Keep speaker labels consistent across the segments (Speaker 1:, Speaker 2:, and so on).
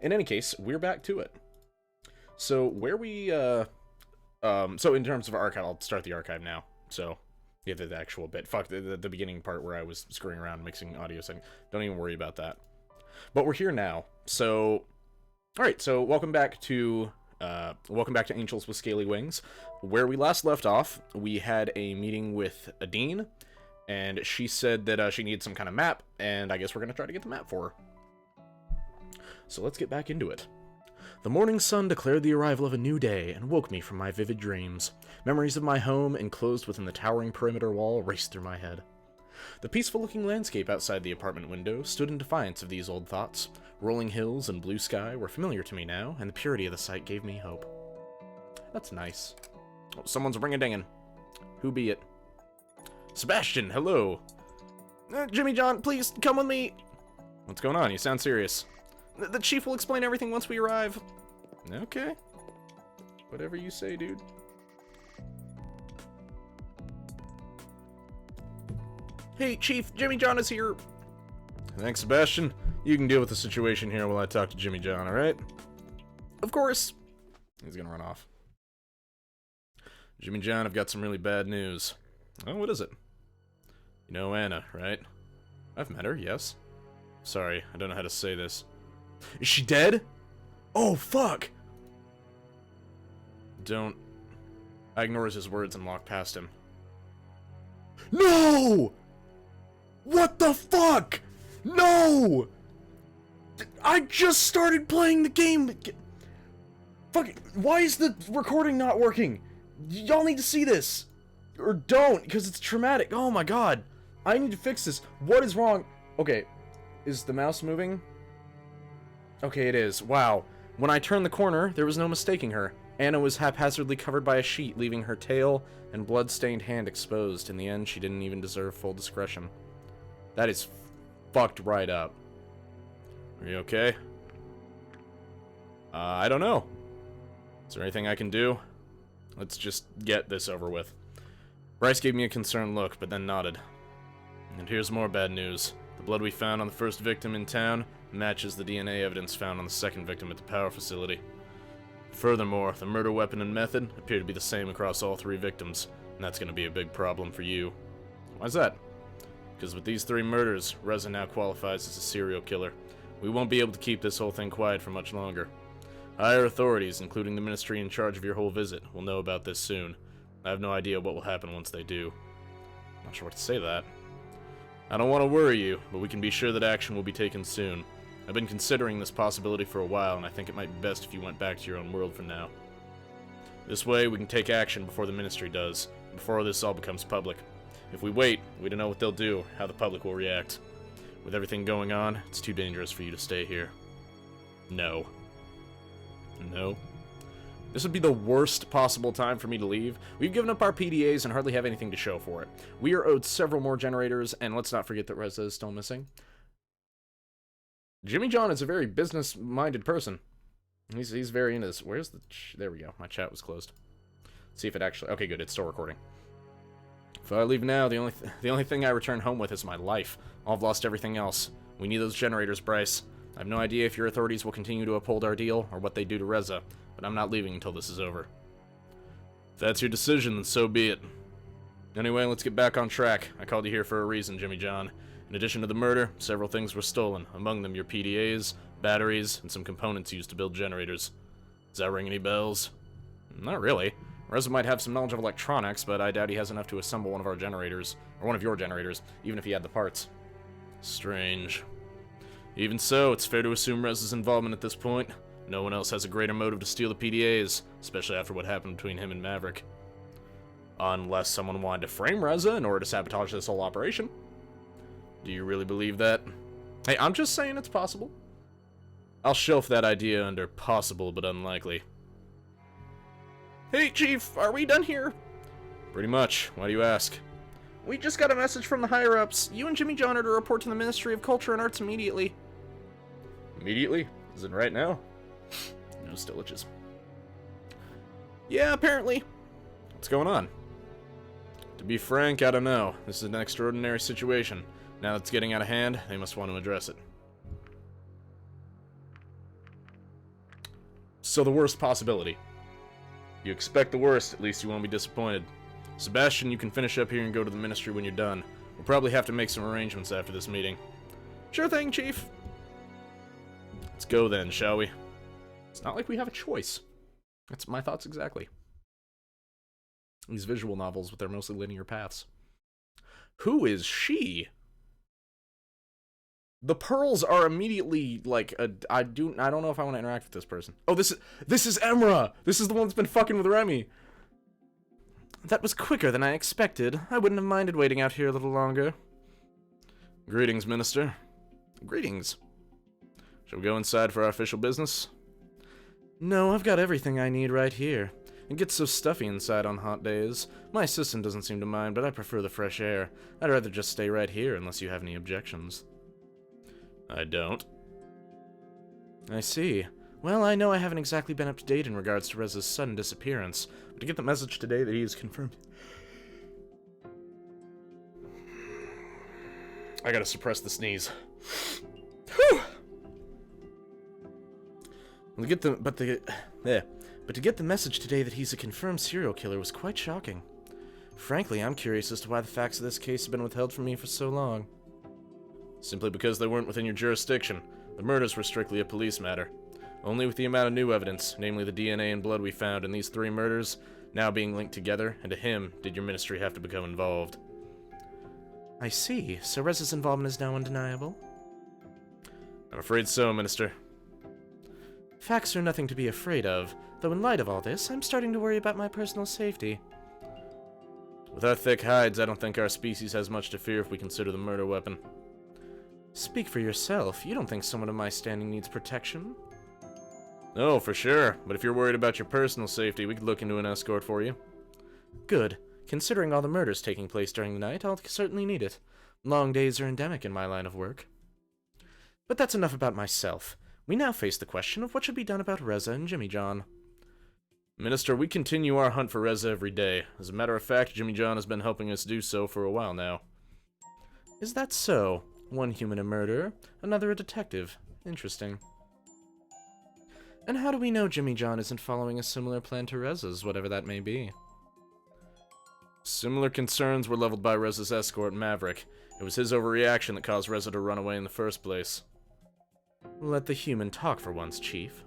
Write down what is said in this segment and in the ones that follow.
Speaker 1: In any case, we're back to it. So where we, so in terms of archive, I'll start the archive now. So, yeah, the actual bit. Fuck, the beginning part where I was screwing around mixing audio settings. Don't even worry about that. But we're here now. So, alright, so welcome back to Angels with Scaly Wings. Where we last left off, we had a meeting with Adine, and she said that she needed some kind of map, and I guess we're going to try to get the map for her. So let's get back into it. The morning sun declared the arrival of a new day and woke me from my vivid dreams. Memories of my home, enclosed within the towering perimeter wall, raced through my head. The peaceful-looking landscape outside the apartment window stood in defiance of these old thoughts. Rolling hills and blue sky were familiar to me now, and the purity of the sight gave me hope. That's nice. Oh, someone's ring-a-dinging. Who be it? Sebastian, hello! Jimmy John, please, come with me! What's going on? You sound serious. The chief will explain everything once we arrive. Okay. Whatever you say, dude. Hey, Chief, Jimmy John is here. Thanks, Sebastian. You can deal with the situation here while I talk to Jimmy John, alright? Of course. He's gonna run off. Jimmy John, I've got some really bad news. Oh, what is it? You know Anna, right? I've met her, yes. Sorry, I don't know how to say this. Is she dead? Oh, fuck! Don't... I ignored his words and walked past him. No! What the fuck? No! I just started playing the game! Fuck, why is the recording not working? Y'all need to see this! Or don't, because it's traumatic. Oh my god. I need to fix this. What is wrong? Okay, is the mouse moving? Okay, it is. Wow. When I turned the corner, there was no mistaking her. Anna was haphazardly covered by a sheet, leaving her tail and blood-stained hand exposed. In the end, she didn't even deserve full discretion. That is fucked right up. Are you okay? I don't know. Is there anything I can do? Let's just get this over with. Bryce gave me a concerned look, but then nodded. And here's more bad news. The blood we found on the first victim in town matches the DNA evidence found on the second victim at the power facility. Furthermore, the murder weapon and method appear to be the same across all three victims, and that's going to be a big problem for you. Why's that? Because with these three murders, Reza now qualifies as a serial killer. We won't be able to keep this whole thing quiet for much longer. Higher authorities, including the ministry in charge of your whole visit, will know about this soon. I have no idea what will happen once they do. Not sure what to say to that. I don't want to worry you, but we can be sure that action will be taken soon. I've been considering this possibility for a while, and I think it might be best if you went back to your own world for now. This way, we can take action before the ministry does, before this all becomes public. If we wait, we don't know what they'll do, how the public will react. With everything going on, it's too dangerous for you to stay here. No. No. This would be the worst possible time for me to leave. We've given up our PDAs and hardly have anything to show for it. We are owed several more generators, and let's not forget that Reza is still missing. Jimmy John is a very business-minded person. He's very into this. Where's the... There we go. My chat was closed. See if it actually... Okay, good. It's still recording. If I leave now, the only thing I return home with is my life. I've lost everything else. We need those generators, Bryce. I have no idea if your authorities will continue to uphold our deal, or what they do to Reza, but I'm not leaving until this is over. If that's your decision, then so be it. Anyway, let's get back on track. I called you here for a reason, Jimmy John. In addition to the murder, several things were stolen, among them your PDAs, batteries, and some components used to build generators. Does that ring any bells? Not really. Reza might have some knowledge of electronics, but I doubt he has enough to assemble one of our generators, or one of your generators, even if he had the parts. Strange. Even so, it's fair to assume Reza's involvement at this point. No one else has a greater motive to steal the PDAs, especially after what happened between him and Maverick. Unless someone wanted to frame Reza in order to sabotage this whole operation. Do you really believe that? Hey, I'm just saying it's possible. I'll shelf that idea under possible but unlikely. Hey, Chief, are we done here? Pretty much. Why do you ask? We just got a message from the higher-ups. You and Jimmy John are to report to the Ministry of Culture and Arts immediately. Immediately? Is it right now? No stillages. Yeah, apparently. What's going on? To be frank, I don't know. This is an extraordinary situation. Now that it's getting out of hand, they must want to address it. So the worst possibility. You expect the worst, at least you won't be disappointed. Sebastian, you can finish up here and go to the ministry when you're done. We'll probably have to make some arrangements after this meeting. Sure thing, Chief. Let's go then, shall we? It's not like we have a choice. That's my thoughts exactly. These visual novels with their mostly linear paths. Who is she? The pearls are immediately like I don't know if I want to interact with this person. Oh, this is Emra. This is the one that's been fucking with Remy. That was quicker than I expected. I wouldn't have minded waiting out here a little longer. Greetings, Minister. Greetings. Shall we go inside for our official business? No, I've got everything I need right here. It gets so stuffy inside on hot days. My assistant doesn't seem to mind, but I prefer the fresh air. I'd rather just stay right here unless you have any objections. I don't. I see. Well, I know I haven't exactly been up to date in regards to Reza's sudden disappearance, but to get the message today that he is confirmed... I gotta suppress the sneeze. Whew! To get the message today that he's a confirmed serial killer was quite shocking. Frankly, I'm curious as to why the facts of this case have been withheld from me for so long. Simply because they weren't within your jurisdiction. The murders were strictly a police matter. Only with the amount of new evidence, namely the DNA and blood we found in these 3 murders, now being linked together, and to him, did your ministry have to become involved. I see. So Reza's involvement is now undeniable? I'm afraid so, Minister. Facts are nothing to be afraid of, though in light of all this, I'm starting to worry about my personal safety. With our thick hides, I don't think our species has much to fear if we consider the murder weapon. Speak for yourself. You don't think someone of my standing needs protection? No, for sure. But if you're worried about your personal safety, we could look into an escort for you. Good. Considering all the murders taking place during the night, I'll certainly need it. Long days are endemic in my line of work. But that's enough about myself. We now face the question of what should be done about Reza and Jimmy John. Minister, we continue our hunt for Reza every day. As a matter of fact, Jimmy John has been helping us do so for a while now. Is that so? One human a murderer, another a detective. Interesting. And how do we know Jimmy John isn't following a similar plan to Reza's, whatever that may be? Similar concerns were leveled by Reza's escort, Maverick. It was his overreaction that caused Reza to run away in the first place. Let the human talk for once, Chief.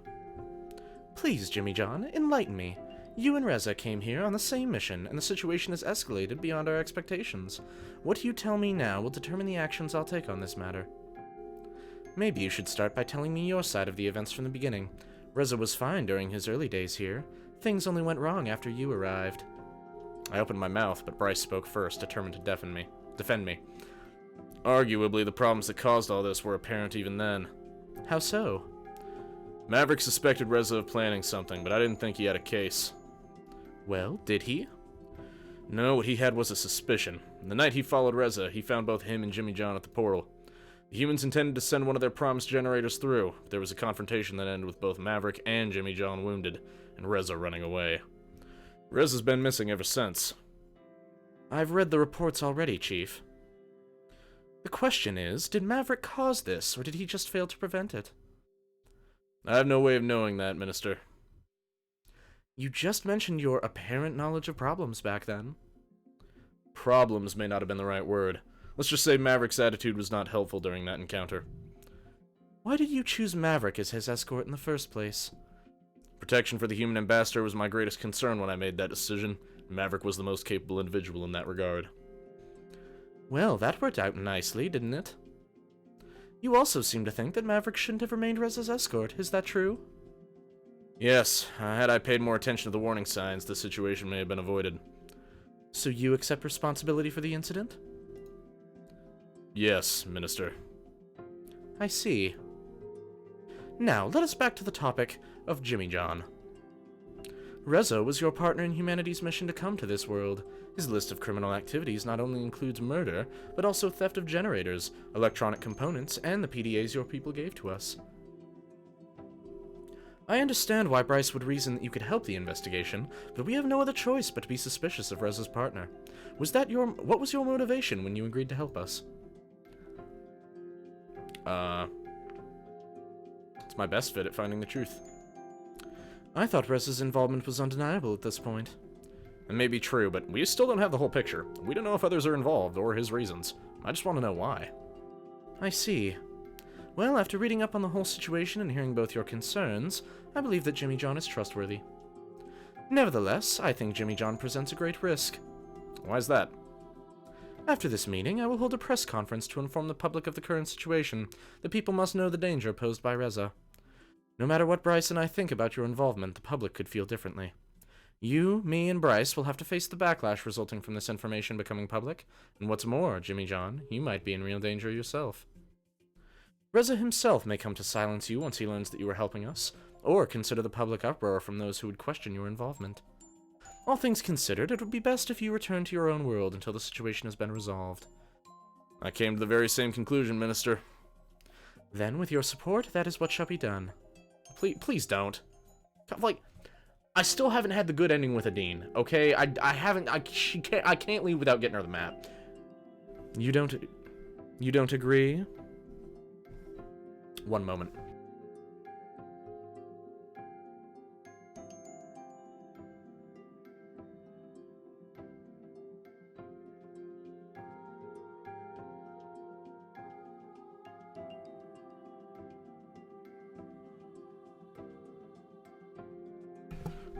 Speaker 1: Please, Jimmy John, enlighten me. You and Reza came here on the same mission, and the situation has escalated beyond our expectations. What you tell me now will determine the actions I'll take on this matter. Maybe you should start by telling me your side of the events from the beginning. Reza was fine during his early days here. Things only went wrong after you arrived. I opened my mouth, but Bryce spoke first, determined to defend me. Arguably, the problems that caused all this were apparent even then. How so? Maverick suspected Reza of planning something, but I didn't think he had a case. Well, did he? No, what he had was a suspicion. The night he followed Reza, he found both him and Jimmy John at the portal. The humans intended to send one of their promised generators through, but there was a confrontation that ended with both Maverick and Jimmy John wounded, and Reza running away. Reza's been missing ever since. I've read the reports already, Chief. The question is, did Maverick cause this, or did he just fail to prevent it? I have no way of knowing that, Minister. You just mentioned your apparent knowledge of problems back then. Problems may not have been the right word. Let's just say Maverick's attitude was not helpful during that encounter. Why did you choose Maverick as his escort in the first place? Protection for the human ambassador was my greatest concern when I made that decision. Maverick was the most capable individual in that regard. Well, that worked out nicely, didn't it? You also seem to think that Maverick shouldn't have remained Reza's escort, is that true? Yes, had I paid more attention to the warning signs, the situation may have been avoided. So you accept responsibility for the incident? Yes, Minister. I see. Now, let us back to the topic of Jimmy John. Reza was your partner in humanity's mission to come to this world. His list of criminal activities not only includes murder, but also theft of generators, electronic components, and the PDAs your people gave to us. I understand why Bryce would reason that you could help the investigation, but we have no other choice but to be suspicious of Reza's partner. What was your motivation when you agreed to help us? It's my best fit at finding the truth.
Speaker 2: I thought Reza's involvement was undeniable at this point.
Speaker 1: It may be true, but we still don't have the whole picture. We don't know if others are involved, or his reasons. I just want to know why.
Speaker 2: I see. Well, after reading up on the whole situation and hearing both your concerns, I believe that Jimmy John is trustworthy. Nevertheless, I think Jimmy John presents a great risk.
Speaker 1: Why is that?
Speaker 2: After this meeting, I will hold a press conference to inform the public of the current situation. The people must know the danger posed by Reza. No matter what Bryce and I think about your involvement, the public could feel differently. You, me, and Bryce will have to face the backlash resulting from this information becoming public, and what's more, Jimmy John, you might be in real danger yourself. Reza himself may come to silence you once he learns that you are helping us, or consider the public uproar from those who would question your involvement. All things considered, it would be best if you return to your own world until the situation has been resolved.
Speaker 1: I came to the very same conclusion, Minister.
Speaker 2: Then, with your support, that is what shall be done.
Speaker 1: Please don't. Like, I still haven't had the good ending with Adine, okay? I can't leave without getting her the map.
Speaker 2: You don't agree?
Speaker 1: One moment.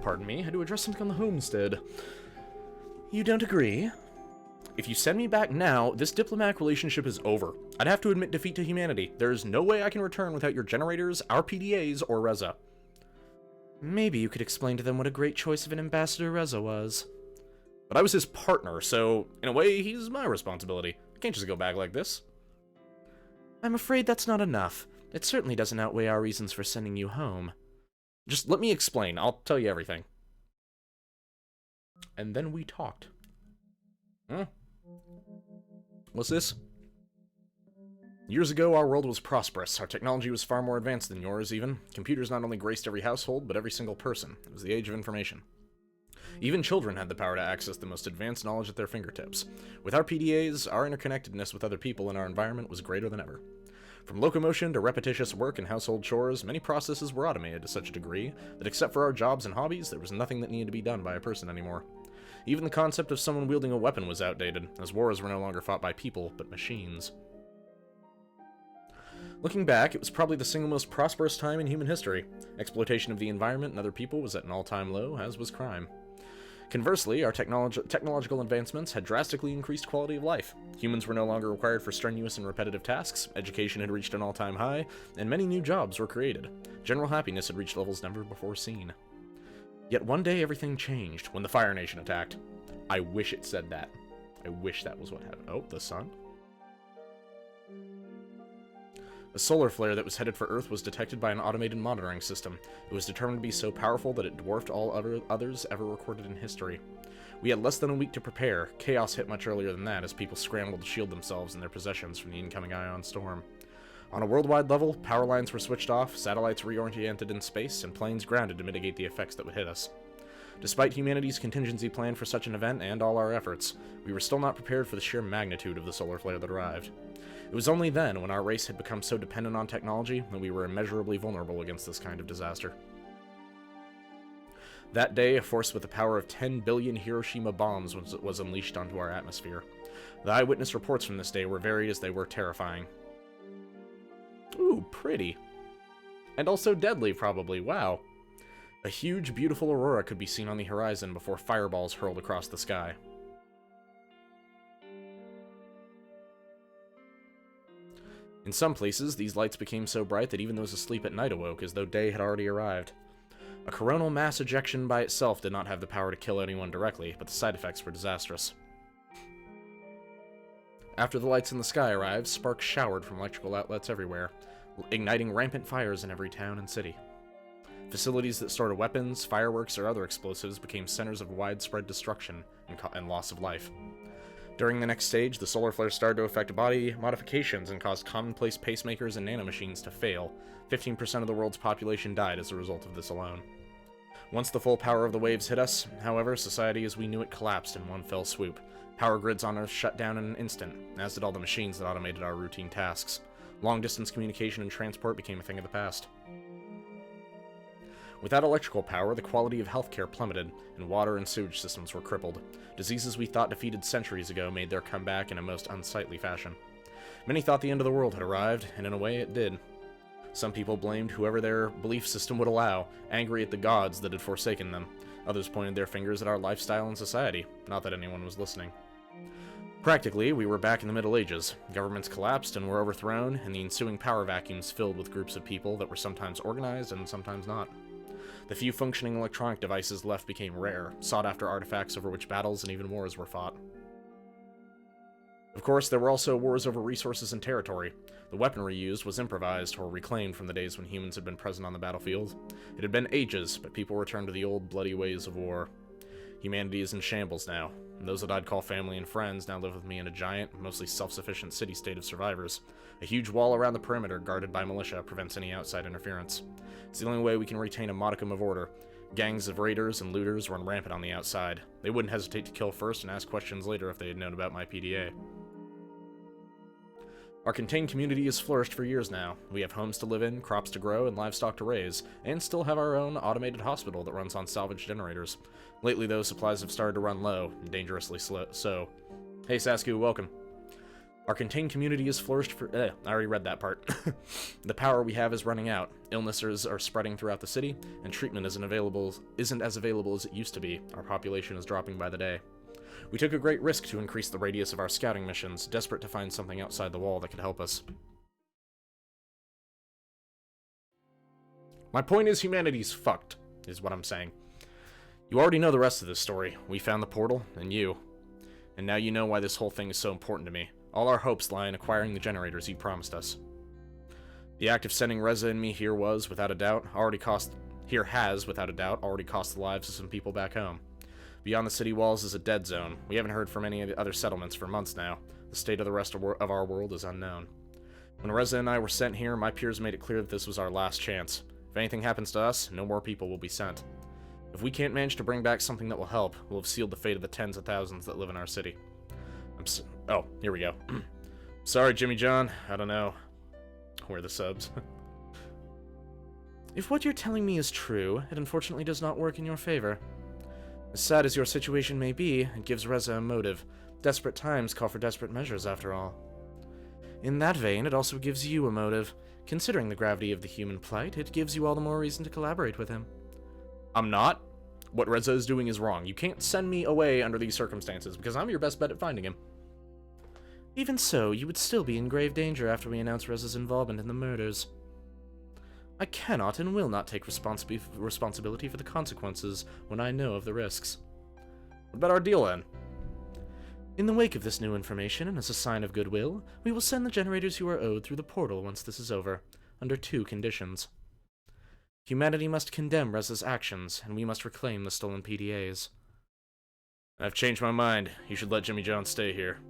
Speaker 1: Pardon me, I had to address something on the homestead.
Speaker 2: You don't agree?
Speaker 1: If you send me back now, this diplomatic relationship is over. I'd have to admit defeat to humanity. There is no way I can return without your generators, our PDAs, or Reza.
Speaker 2: Maybe you could explain to them what a great choice of an ambassador Reza was.
Speaker 1: But I was his partner, so in a way, he's my responsibility. I can't just go back like this.
Speaker 2: I'm afraid that's not enough. It certainly doesn't outweigh our reasons for sending you home.
Speaker 1: Just let me explain. I'll tell you everything. And then we talked. What's this? Years ago, our world was prosperous. Our technology was far more advanced than yours, even. Computers not only graced every household, but every single person. It was the age of information. Even children had the power to access the most advanced knowledge at their fingertips. With our PDAs, our interconnectedness with other people in our environment was greater than ever. From locomotion to repetitious work and household chores, many processes were automated to such a degree that except for our jobs and hobbies, there was nothing that needed to be done by a person anymore. Even the concept of someone wielding a weapon was outdated, as wars were no longer fought by people, but machines. Looking back, it was probably the single most prosperous time in human history. Exploitation of the environment and other people was at an all-time low, as was crime. Conversely, our technological advancements had drastically increased quality of life. Humans were no longer required for strenuous and repetitive tasks, education had reached an all-time high, and many new jobs were created. General happiness had reached levels never before seen. Yet one day everything changed when the Fire Nation attacked. I wish it said that. I wish that was what happened. Oh, the sun? A solar flare that was headed for Earth was detected by an automated monitoring system. It was determined to be so powerful that it dwarfed all others ever recorded in history. We had less than a week to prepare. Chaos hit much earlier than that as people scrambled to shield themselves and their possessions from the incoming ion storm. On a worldwide level, power lines were switched off, satellites reoriented in space, and planes grounded to mitigate the effects that would hit us. Despite humanity's contingency plan for such an event and all our efforts, we were still not prepared for the sheer magnitude of the solar flare that arrived. It was only then, when our race had become so dependent on technology, that we were immeasurably vulnerable against this kind of disaster. That day, a force with the power of 10 billion Hiroshima bombs was unleashed onto our atmosphere. The eyewitness reports from this day were varied as they were terrifying. Ooh, pretty. And also deadly, probably. Wow. A huge, beautiful aurora could be seen on the horizon before fireballs hurled across the sky. In some places, these lights became so bright that even those asleep at night awoke as though day had already arrived. A coronal mass ejection by itself did not have the power to kill anyone directly, but the side effects were disastrous. After the lights in the sky arrived, sparks showered from electrical outlets everywhere, igniting rampant fires in every town and city. Facilities that stored weapons, fireworks, or other explosives became centers of widespread destruction and loss of life. During the next stage, the solar flare started to affect body modifications and caused commonplace pacemakers and nanomachines to fail. 15% of the world's population died as a result of this alone. Once the full power of the waves hit us, however, society as we knew it collapsed in one fell swoop. Power grids on Earth shut down in an instant, as did all the machines that automated our routine tasks. Long-distance communication and transport became a thing of the past. Without electrical power, the quality of healthcare plummeted, and water and sewage systems were crippled. Diseases we thought defeated centuries ago made their comeback in a most unsightly fashion. Many thought the end of the world had arrived, and in a way it did. Some people blamed whoever their belief system would allow, angry at the gods that had forsaken them. Others pointed their fingers at our lifestyle and society, not that anyone was listening. Practically, we were back in the Middle Ages. Governments collapsed and were overthrown, and the ensuing power vacuums filled with groups of people that were sometimes organized and sometimes not. The few functioning electronic devices left became rare, sought-after artifacts over which battles and even wars were fought. Of course, there were also wars over resources and territory. The weaponry used was improvised or reclaimed from the days when humans had been present on the battlefield. It had been ages, but people returned to the old bloody ways of war. Humanity is in shambles now, and those that I'd call family and friends now live with me in a giant, mostly self-sufficient city-state of survivors. A huge wall around the perimeter, guarded by militia, prevents any outside interference. It's the only way we can retain a modicum of order. Gangs of raiders and looters run rampant on the outside. They wouldn't hesitate to kill first and ask questions later if they had known about my PDA. Our contained community has flourished for years now. We have homes to live in, crops to grow, and livestock to raise, and still have our own automated hospital that runs on salvage generators. Lately, though, supplies have started to run low, and dangerously so. Hey, Sasku, welcome. Our contained community has flourished for... I already read that part. The power we have is running out. Illnesses are spreading throughout the city, and treatment isn't as available as it used to be. Our population is dropping by the day. We took a great risk to increase the radius of our scouting missions, desperate to find something outside the wall that could help us. My point is, humanity's fucked, is what I'm saying. You already know the rest of this story. We found the portal, and you. And now you know why this whole thing is so important to me. All our hopes lie in acquiring the generators you promised us. The act of sending Reza and me here has, without a doubt, already cost the lives of some people back home. Beyond the city walls is a dead zone. We haven't heard from any of the other settlements for months now. The state of the rest of our world is unknown. When Reza and I were sent here, my peers made it clear that this was our last chance. If anything happens to us, no more people will be sent. If we can't manage to bring back something that will help, we'll have sealed the fate of the tens of thousands that live in our city. Oh, here we go. Sorry, Jimmy John. I don't know. Where are the subs?
Speaker 2: If what you're telling me is true, it unfortunately does not work in your favor. As sad as your situation may be, it gives Reza a motive. Desperate times call for desperate measures, after all. In that vein, it also gives you a motive. Considering the gravity of the human plight, it gives you all the more reason to collaborate with him.
Speaker 1: I'm not. What Reza is doing is wrong. You can't send me away under these circumstances, because I'm your best bet at finding him.
Speaker 2: Even so, you would still be in grave danger after we announce Reza's involvement in the murders. I cannot and will not take responsibility for the consequences when I know of the risks.
Speaker 1: What about our deal, then?
Speaker 2: In the wake of this new information, and as a sign of goodwill, we will send the generators you are owed through the portal once this is over, under 2 conditions. Humanity must condemn Reza's actions, and we must reclaim the stolen PDAs.
Speaker 1: I've changed my mind. You should let Jimmy John stay here.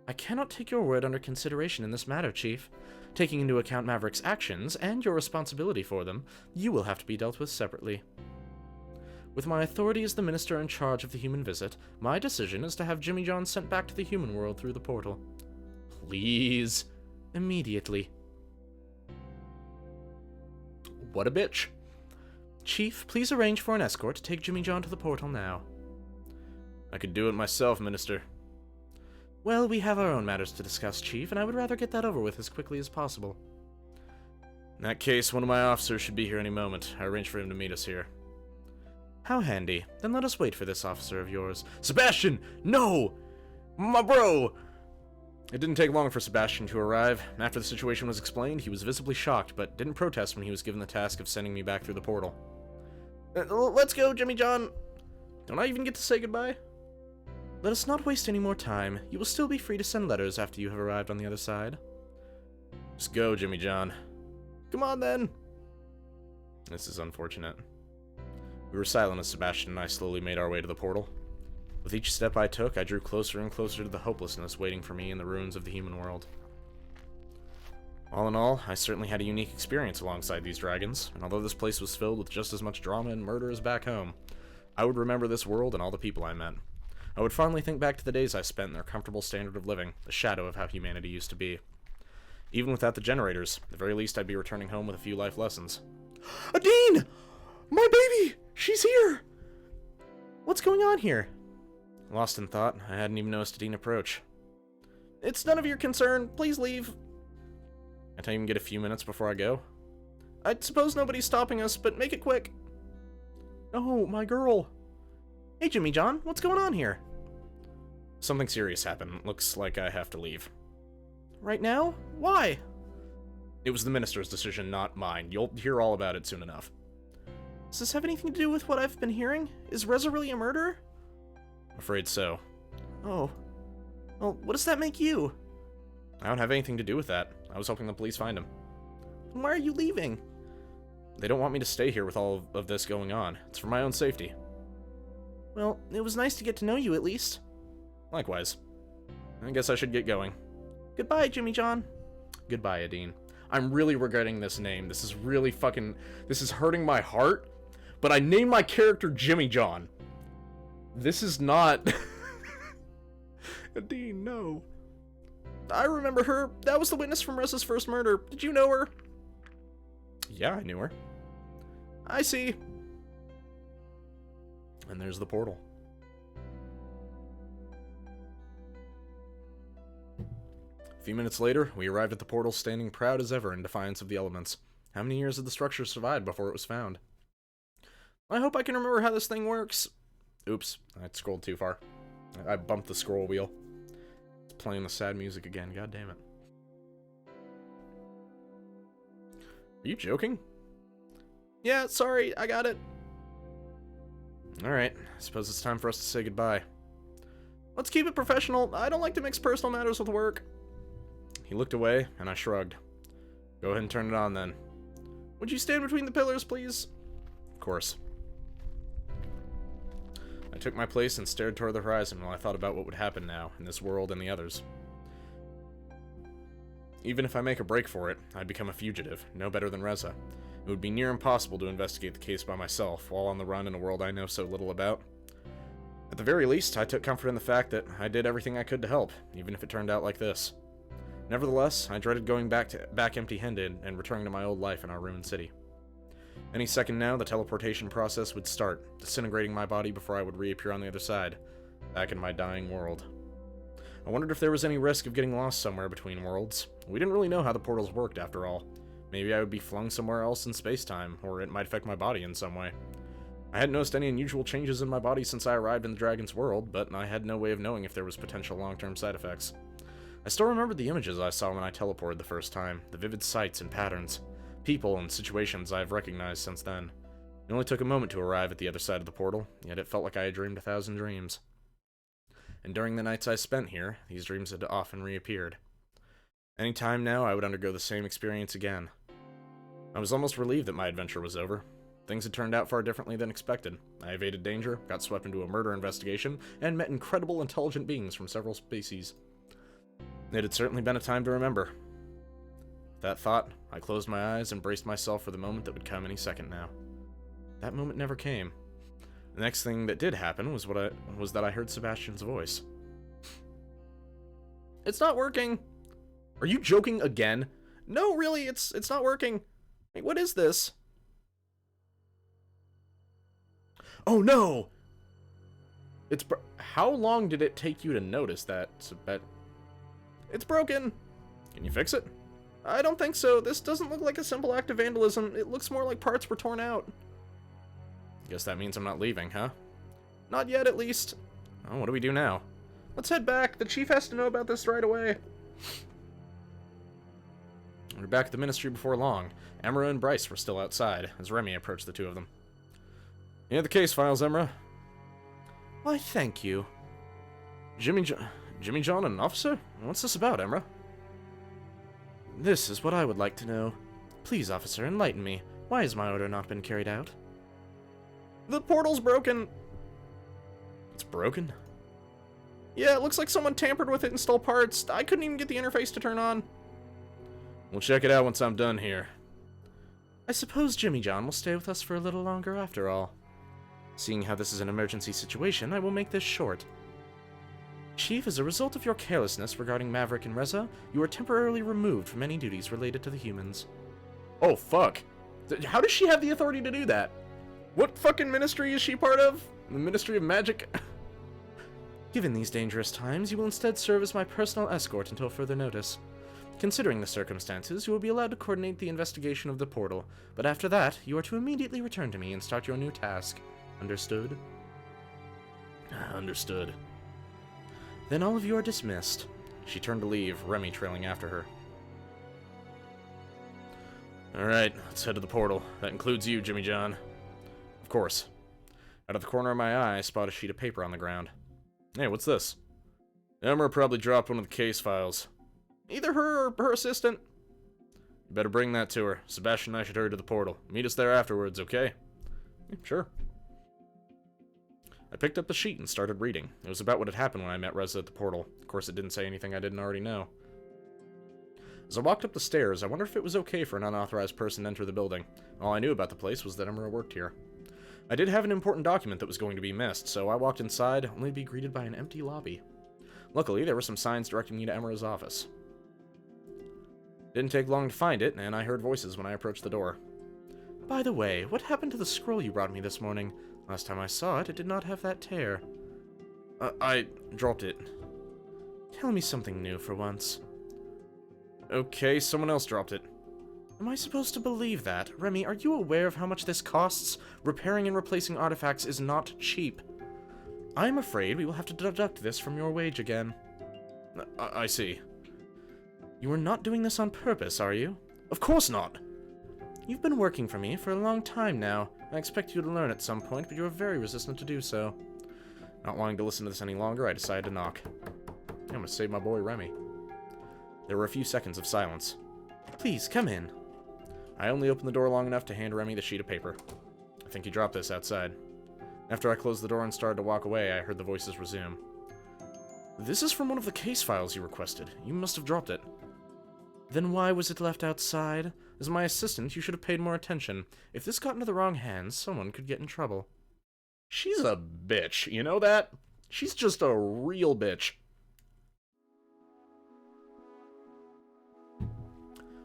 Speaker 2: I cannot take your word under consideration in this matter, Chief. Taking into account Maverick's actions, and your responsibility for them, you will have to be dealt with separately. With my authority as the minister in charge of the human visit, my decision is to have Jimmy John sent back to the human world through the portal.
Speaker 1: Please.
Speaker 2: Immediately.
Speaker 1: What a bitch.
Speaker 2: Chief, please arrange for an escort to take Jimmy John to the portal now.
Speaker 1: I could do it myself, Minister.
Speaker 2: Well, we have our own matters to discuss, Chief, and I would rather get that over with as quickly as possible.
Speaker 1: In that case, one of my officers should be here any moment. I arranged for him to meet us here.
Speaker 2: How handy. Then let us wait for this officer of yours.
Speaker 1: Sebastian! No! My bro! It didn't take long for Sebastian to arrive. After the situation was explained, he was visibly shocked, but didn't protest when he was given the task of sending me back through the portal. Let's go, Jimmy John! Don't I even get to say goodbye?
Speaker 2: Let us not waste any more time. You will still be free to send letters after you have arrived on the other side.
Speaker 1: Just go, Jimmy John. Come on, then! This is unfortunate. We were silent as Sebastian and I slowly made our way to the portal. With each step I took, I drew closer and closer to the hopelessness waiting for me in the ruins of the human world. All in all, I certainly had a unique experience alongside these dragons, and although this place was filled with just as much drama and murder as back home, I would remember this world and all the people I met. I would fondly think back to the days I spent in their comfortable standard of living, the shadow of how humanity used to be. Even without the generators, at the very least I'd be returning home with a few life lessons.
Speaker 2: Adine!
Speaker 1: My baby! She's here!
Speaker 2: What's going on here? Lost in thought, I hadn't even noticed Adine approach.
Speaker 1: It's none of your concern. Please leave.
Speaker 2: Can't I even get a few minutes before I go?
Speaker 1: I suppose nobody's stopping us, but make it quick. Oh, my girl.
Speaker 2: Hey, Jimmy John, what's going on here?
Speaker 1: Something serious happened. Looks like I have to leave.
Speaker 2: Right now? Why?
Speaker 1: It was the minister's decision, not mine. You'll hear all about it soon enough.
Speaker 2: Does this have anything to do with what I've been hearing? Is Reza really a murderer?
Speaker 1: I'm afraid so.
Speaker 2: Oh. Well, what does that make you?
Speaker 1: I don't have anything to do with that. I was hoping the police find him.
Speaker 2: Then why are you leaving?
Speaker 1: They don't want me to stay here with all of this going on. It's for my own safety.
Speaker 2: Well, it was nice to get to know you at least.
Speaker 1: Likewise. I guess I should get going.
Speaker 2: Goodbye, Jimmy John.
Speaker 1: Goodbye, Adine. I'm really regretting this name. This is really fucking... This is hurting my heart. But I named my character Jimmy John. This is not... Adine, no.
Speaker 2: I remember her. That was the witness from Reza's first murder. Did you know her?
Speaker 1: Yeah, I knew her.
Speaker 2: I see.
Speaker 1: And there's the portal. A few minutes later, we arrived at the portal standing proud as ever in defiance of the elements. How many years had the structure survived before it was found?
Speaker 2: I hope I can remember how this thing works.
Speaker 1: Oops, I scrolled too far. I bumped the scroll wheel. It's playing the sad music again, god damn it. Are you joking?
Speaker 2: Yeah, sorry, I got it.
Speaker 1: Alright, I suppose it's time for us to say goodbye.
Speaker 2: Let's keep it professional. I don't like to mix personal matters with work.
Speaker 1: He looked away, and I shrugged. Go ahead and turn it on, then.
Speaker 2: Would you stand between the pillars, please?
Speaker 1: Of course. I took my place and stared toward the horizon while I thought about what would happen now, in this world and the others. Even if I make a break for it, I'd become a fugitive, no better than Reza. It would be near impossible to investigate the case by myself, while on the run in a world I know so little about. At the very least, I took comfort in the fact that I did everything I could to help, even if it turned out like this. Nevertheless, I dreaded going back empty-handed and returning to my old life in our ruined city. Any second now, the teleportation process would start, disintegrating my body before I would reappear on the other side, back in my dying world. I wondered if there was any risk of getting lost somewhere between worlds. We didn't really know how the portals worked, after all. Maybe I would be flung somewhere else in space-time, or it might affect my body in some way. I hadn't noticed any unusual changes in my body since I arrived in the dragon's world, but I had no way of knowing if there was potential long-term side effects. I still remembered the images I saw when I teleported the first time, the vivid sights and patterns, people and situations I have recognized since then. It only took a moment to arrive at the other side of the portal, yet it felt like I had dreamed 1,000 dreams. And during the nights I spent here, these dreams had often reappeared. Any time now, I would undergo the same experience again. I was almost relieved that my adventure was over. Things had turned out far differently than expected. I evaded danger, got swept into a murder investigation, and met incredible intelligent beings from several species. It had certainly been a time to remember. With that thought, I closed my eyes and braced myself for the moment that would come any second now. That moment never came. The next thing that did happen was that I heard Sebastian's voice.
Speaker 2: It's not working.
Speaker 1: Are you joking again?
Speaker 2: No, really, it's not working. Wait, what is this?
Speaker 1: Oh no! How long did it take you to notice that,
Speaker 2: It's broken.
Speaker 1: Can you fix it?
Speaker 2: I don't think so. This doesn't look like a simple act of vandalism. It looks more like parts were torn out.
Speaker 1: Guess that means I'm not leaving, huh?
Speaker 2: Not yet, at least.
Speaker 1: Oh, what do we do now?
Speaker 2: Let's head back. The chief has to know about this right away.
Speaker 1: We were back at the ministry before long. Emra and Bryce were still outside, as Remy approached the two of them. You have the case files, Emra.
Speaker 2: Why, thank you.
Speaker 1: Jimmy John, an officer? What's this about, Emra?
Speaker 2: This is what I would like to know. Please, officer, enlighten me. Why has my order not been carried out? The portal's broken.
Speaker 1: It's broken?
Speaker 2: Yeah, it looks like someone tampered with it and stole parts. I couldn't even get the interface to turn on.
Speaker 1: We'll check it out once I'm done here.
Speaker 2: I suppose Jimmy John will stay with us for a little longer after all. Seeing how this is an emergency situation, I will make this short. Chief, as a result of your carelessness regarding Maverick and Reza, you are temporarily removed from any duties related to the humans.
Speaker 1: Oh, fuck. How does she have the authority to do that? What fucking ministry is she part of? The Ministry of Magic?
Speaker 2: Given these dangerous times, you will instead serve as my personal escort until further notice. Considering the circumstances, you will be allowed to coordinate the investigation of the portal, but after that, you are to immediately return to me and start your new task. Understood?
Speaker 1: Understood.
Speaker 2: Then all of you are dismissed.
Speaker 1: She turned to leave, Remy trailing after her. Alright, let's head to the portal. That includes you, Jimmy John. Of course. Out of the corner of my eye, I spot a sheet of paper on the ground. Hey, what's this? Emma probably dropped one of the case files. Either her or her assistant. You better bring that to her. Sebastian and I should hurry to the portal. Meet us there afterwards, okay? Yeah, sure. I picked up the sheet and started reading. It was about what had happened when I met Reza at the portal. Of course, it didn't say anything I didn't already know. As I walked up the stairs, I wondered if it was okay for an unauthorized person to enter the building. All I knew about the place was that Emra worked here. I did have an important document that was going to be missed, so I walked inside, only to be greeted by an empty lobby. Luckily, there were some signs directing me to Emra's office. Didn't take long to find it, and I heard voices when I approached the door.
Speaker 2: By the way, what happened to the scroll you brought me this morning? Last time I saw it, it did not have that tear.
Speaker 1: I dropped it.
Speaker 2: Tell me something new for once.
Speaker 1: Okay, someone else dropped it.
Speaker 2: Am I supposed to believe that? Remy, are you aware of how much this costs? Repairing and replacing artifacts is not cheap. I am afraid we will have to deduct this from your wage again.
Speaker 1: I see.
Speaker 2: You are not doing this on purpose, are you?
Speaker 1: Of course not!
Speaker 2: You've been working for me for a long time now. I expect you to learn at some point, but you are very resistant to do so.
Speaker 1: Not wanting to listen to this any longer, I decided to knock. I'm gonna save my boy Remy. There were a few seconds of silence.
Speaker 2: Please, come in.
Speaker 1: I only opened the door long enough to hand Remy the sheet of paper. I think he dropped this outside. After I closed the door and started to walk away, I heard the voices resume. This is from one of the case files you requested. You must have dropped it.
Speaker 2: Then why was it left outside? As my assistant, you should have paid more attention. If this got into the wrong hands, someone could get in trouble.
Speaker 1: She's a bitch, you know that? She's just a real bitch.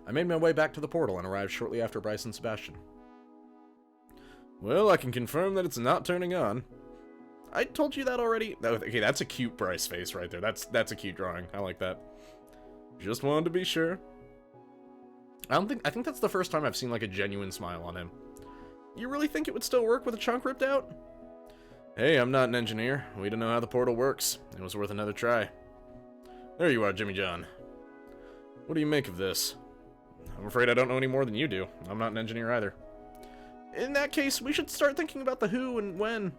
Speaker 1: I made my way back to the portal and arrived shortly after Bryce and Sebastian. Well, I can confirm that it's not turning on. I told you that already. Okay, that's a cute Bryce face right there. That's a cute drawing. I like that. Just wanted to be sure. I think that's the first time I've seen like a genuine smile on him. You really think it would still work with a chunk ripped out? Hey, I'm not an engineer. We don't know how the portal works. It was worth another try. There you are, Jimmy John. What do you make of this? I'm afraid I don't know any more than you do. I'm not an engineer either. In that case, we should start thinking about the who and when.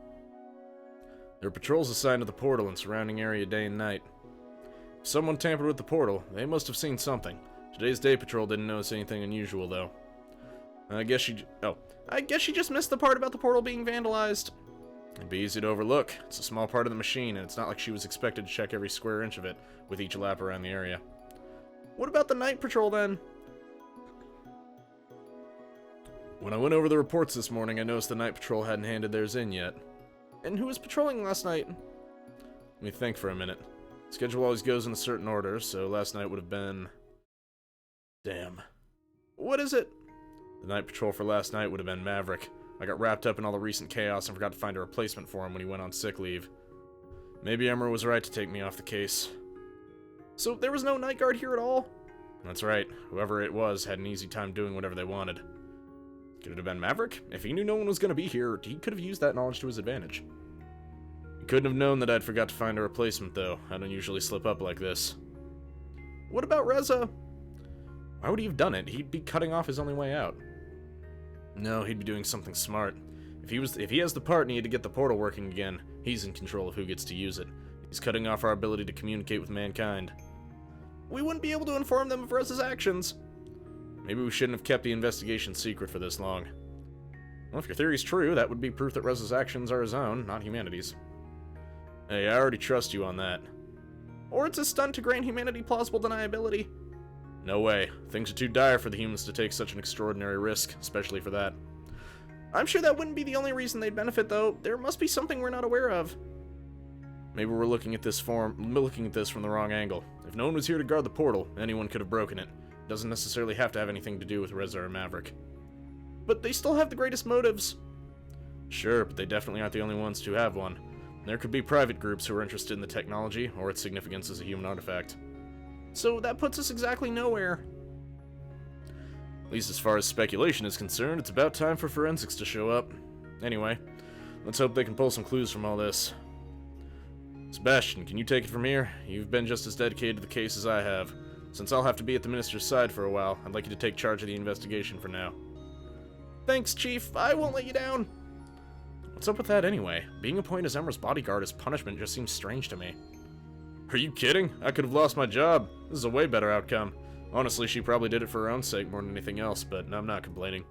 Speaker 1: There are patrols assigned to the portal and surrounding area day and night. If someone tampered with the portal, they must have seen something. Today's day patrol didn't notice anything unusual, though. I guess she just missed the part about the portal being vandalized. It'd be easy to overlook. It's a small part of the machine, and it's not like she was expected to check every square inch of it with each lap around the area. What about the night patrol, then? When I went over the reports this morning, I noticed the night patrol hadn't handed theirs in yet. And who was patrolling last night? Let me think for a minute. The schedule always goes in a certain order, so last night would have been... Damn. What is it? The night patrol for last night would have been Maverick. I got wrapped up in all the recent chaos and forgot to find a replacement for him when he went on sick leave. Maybe Emmer was right to take me off the case. So there was no night guard here at all? That's right. Whoever it was had an easy time doing whatever they wanted. Could it have been Maverick? If he knew no one was going to be here, he could have used that knowledge to his advantage. He couldn't have known that I'd forgot to find a replacement, though. I don't usually slip up like this. What about Reza? Why would he have done it? He'd be cutting off his only way out. No, he'd be doing something smart. If he has the part needed to get the portal working again, he's in control of who gets to use it. He's cutting off our ability to communicate with mankind. We wouldn't be able to inform them of Reza's actions. Maybe we shouldn't have kept the investigation secret for this long. Well, if your theory's true, that would be proof that Reza's actions are his own, not humanity's. Hey, I already trust you on that. Or it's a stunt to grant humanity plausible deniability. No way. Things are too dire for the humans to take such an extraordinary risk, especially for that. I'm sure that wouldn't be the only reason they'd benefit, though. There must be something we're not aware of. Maybe we're looking at this from the wrong angle. If no one was here to guard the portal, anyone could have broken it. It doesn't necessarily have to have anything to do with Reza or Maverick. But they still have the greatest motives. Sure, but they definitely aren't the only ones to have one. There could be private groups who are interested in the technology, or its significance as a human artifact.
Speaker 2: So that puts us exactly nowhere.
Speaker 1: At least as far as speculation is concerned, it's about time for forensics to show up. Anyway, let's hope they can pull some clues from all this. Sebastian, can you take it from here? You've been just as dedicated to the case as I have. Since I'll have to be at the minister's side for a while, I'd like you to take charge of the investigation for now.
Speaker 2: Thanks, Chief. I won't let you down.
Speaker 1: What's up with that anyway? Being appointed as Emra's bodyguard as punishment just seems strange to me. Are you kidding? I could have lost my job. This is a way better outcome. Honestly, she probably did it for her own sake more than anything else, but I'm not complaining.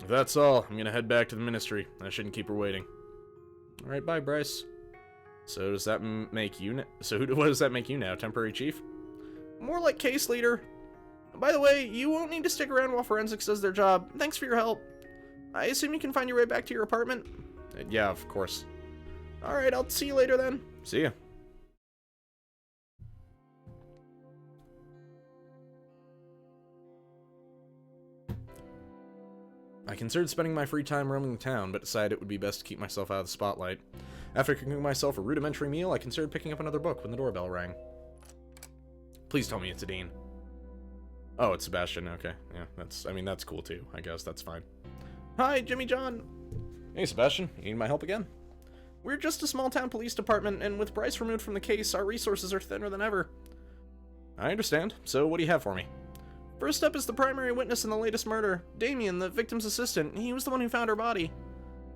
Speaker 1: If that's all, I'm gonna head back to the ministry. I shouldn't keep her waiting.
Speaker 2: Alright, bye, Bryce.
Speaker 1: So does that make you what does that make you now? Temporary chief?
Speaker 2: More like case leader. By the way, you won't need to stick around while forensics does their job. Thanks for your help. I assume you can find your way back to your apartment?
Speaker 1: Yeah, of course.
Speaker 2: Alright, I'll see you later then.
Speaker 1: See ya. I considered spending my free time roaming the town, but decided it would be best to keep myself out of the spotlight. After cooking myself a rudimentary meal, I considered picking up another book when the doorbell rang. Please tell me it's Adine. Oh, it's Sebastian. Okay, yeah, that's cool too. I guess that's fine.
Speaker 2: Hi, Jimmy John.
Speaker 1: Hey, Sebastian. You need my help again?
Speaker 2: We're just a small-town police department, and with Bryce removed from the case, our resources are thinner than ever.
Speaker 1: I understand. So what do you have for me?
Speaker 2: First up is the primary witness in the latest murder, Damien, the victim's assistant. He was the one who found her body.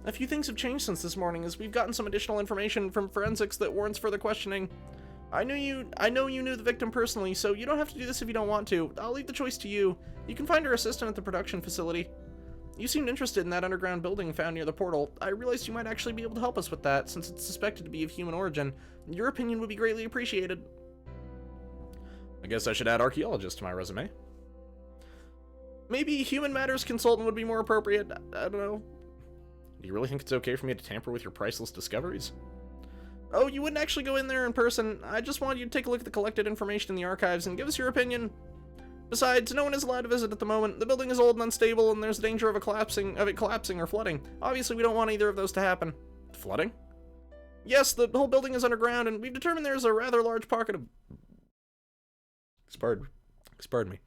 Speaker 2: A few things have changed since this morning, as we've gotten some additional information from forensics that warrants further questioning. I know you knew the victim personally, so you don't have to do this if you don't want to. I'll leave the choice to you. You can find her assistant at the production facility. You seemed interested in that underground building found near the portal. I realized you might actually be able to help us with that, since it's suspected to be of human origin. Your opinion would be greatly appreciated.
Speaker 1: I guess I should add archaeologist to my resume.
Speaker 2: Maybe human matters consultant would be more appropriate. I don't know.
Speaker 1: Do you really think it's okay for me to tamper with your priceless discoveries?
Speaker 2: Oh, you wouldn't actually go in there in person. I just wanted you to take a look at the collected information in the archives and give us your opinion. Besides, no one is allowed to visit at the moment. The building is old and unstable, and there's a danger of it collapsing or flooding. Obviously, we don't want either of those to happen.
Speaker 1: Flooding?
Speaker 2: Yes, the whole building is underground, and we've determined there's a rather large pocket of...
Speaker 1: Pardon me.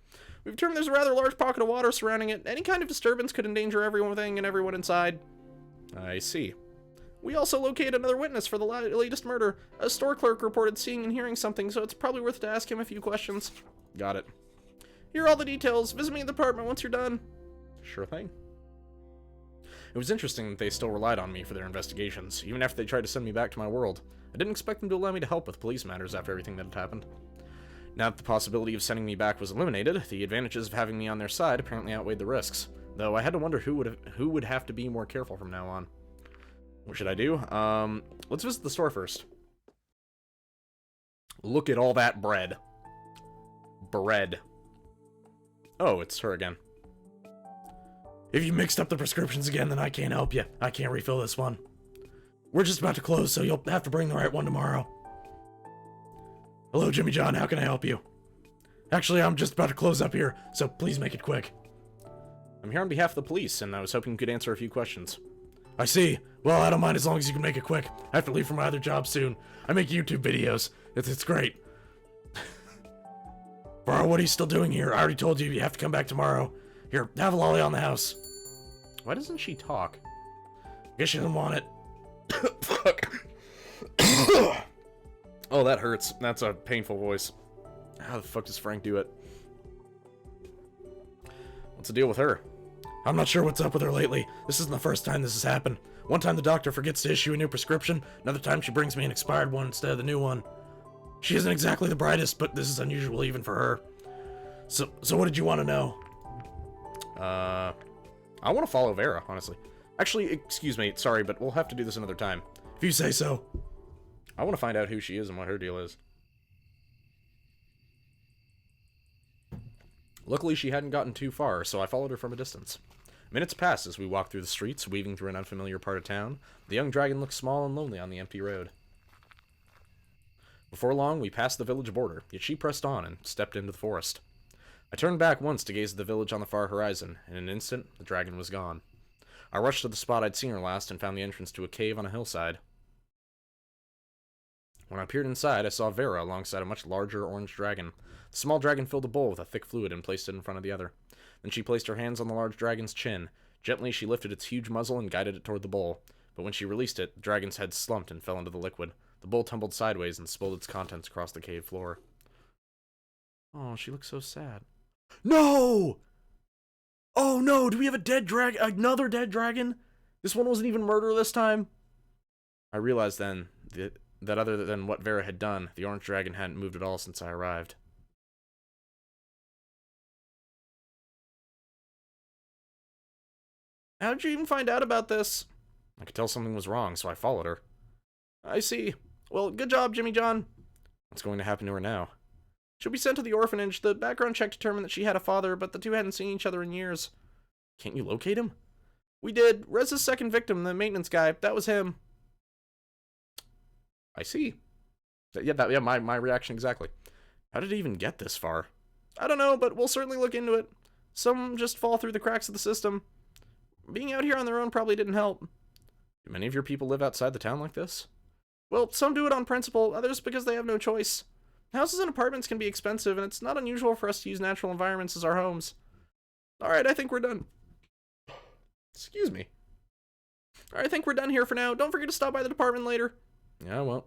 Speaker 2: We've determined there's a rather large pocket of water surrounding it. Any kind of disturbance could endanger everything and everyone inside.
Speaker 1: I see.
Speaker 2: We also located another witness for the latest murder. A store clerk reported seeing and hearing something, so it's probably worth to ask him a few questions.
Speaker 1: Got it.
Speaker 2: Here are all the details. Visit me in the apartment once you're done.
Speaker 1: Sure thing. It was interesting that they still relied on me for their investigations, even after they tried to send me back to my world. I didn't expect them to allow me to help with police matters after everything that had happened. Now that the possibility of sending me back was eliminated, the advantages of having me on their side apparently outweighed the risks. Though I had to wonder who would have to be more careful from now on. What should I do? Let's visit the store first. Look at all that bread. Bread. Oh, it's her again.
Speaker 3: If you mixed up the prescriptions again, then I can't help you. I can't refill this one. We're just about to close, so you'll have to bring the right one tomorrow. Hello, Jimmy John. How can I help you? Actually, I'm just about to close up here, so please make it quick.
Speaker 1: I'm here on behalf of the police, and I was hoping you could answer a few questions.
Speaker 3: I see. Well, I don't mind as long as you can make it quick. I have to leave for my other job soon. I make YouTube videos. It's great. Bro, what are you still doing here? I already told you have to come back tomorrow. Here, have a lolly on the house.
Speaker 1: Why doesn't she talk?
Speaker 3: Guess she doesn't want it.
Speaker 1: Fuck. Oh, that hurts. That's a painful voice. How the fuck does Frank do it? What's the deal with her?
Speaker 3: I'm not sure what's up with her lately. This isn't the first time this has happened. One time the doctor forgets to issue a new prescription, another time she brings me an expired one instead of the new one. She isn't exactly the brightest, but this is unusual even for her. So what did you want to know?
Speaker 1: I want to follow Vera, honestly. Actually, excuse me, sorry, but we'll have to do this another time.
Speaker 3: If you say so.
Speaker 1: I want to find out who she is and what her deal is. Luckily, she hadn't gotten too far, so I followed her from a distance. Minutes passed as we walked through the streets, weaving through an unfamiliar part of town. The young dragon looked small and lonely on the empty road. Before long, we passed the village border, yet she pressed on and stepped into the forest. I turned back once to gaze at the village on the far horizon. In an instant, the dragon was gone. I rushed to the spot I'd seen her last and found the entrance to a cave on a hillside. When I peered inside, I saw Vera alongside a much larger orange dragon. The small dragon filled a bowl with a thick fluid and placed it in front of the other. Then she placed her hands on the large dragon's chin. Gently, she lifted its huge muzzle and guided it toward the bowl. But when she released it, the dragon's head slumped and fell into the liquid. The bowl tumbled sideways and spilled its contents across the cave floor.
Speaker 2: Oh, she looks so sad.
Speaker 3: No! Oh no, do we have a dead dragon? Another dead dragon?
Speaker 1: This one wasn't even murder this time? I realized then that other than what Vera had done, the orange dragon hadn't moved at all since I arrived. How did you even find out about this? I could tell something was wrong, so I followed her. I see. Well, good job, Jimmy John. What's going to happen to her now? She'll be sent to the orphanage. The background check determined that she had a father, but the two hadn't seen each other in years. Can't you locate him? We did. Rez's second victim, the maintenance guy, that was him. I see. Yeah, my reaction exactly. How did it even get this far? I don't know, but we'll certainly look into it. Some just fall through the cracks of the system. Being out here on their own probably didn't help. Do many of your people live outside the town like this? Well, some do it on principle, others because they have no choice. Houses and apartments can be expensive, and it's not unusual for us to use natural environments as our homes. Alright, I think we're done. Excuse me. Alright, I think we're done here for now. Don't forget to stop by the department later. Yeah, I won't.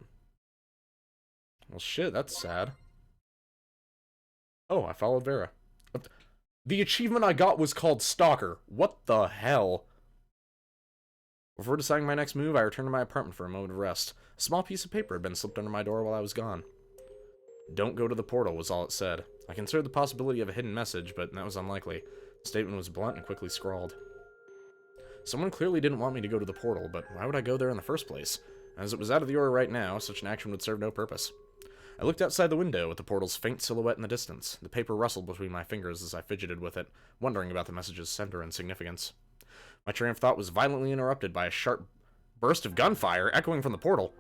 Speaker 1: Well, shit, that's sad. Oh, I followed Vera. The achievement I got was called Stalker. What the hell? Before deciding my next move, I returned to my apartment for a moment of rest. A small piece of paper had been slipped under my door while I was gone. Don't go to the portal was all it said. I considered the possibility of a hidden message, but that was unlikely. The statement was blunt and quickly scrawled. Someone clearly didn't want me to go to the portal, but why would I go there in the first place? As it was out of the order right now, such an action would serve no purpose. I looked outside the window at the portal's faint silhouette in the distance. The paper rustled between my fingers as I fidgeted with it, wondering about the message's center and significance. My train of thought was violently interrupted by a sharp burst of gunfire echoing from the portal.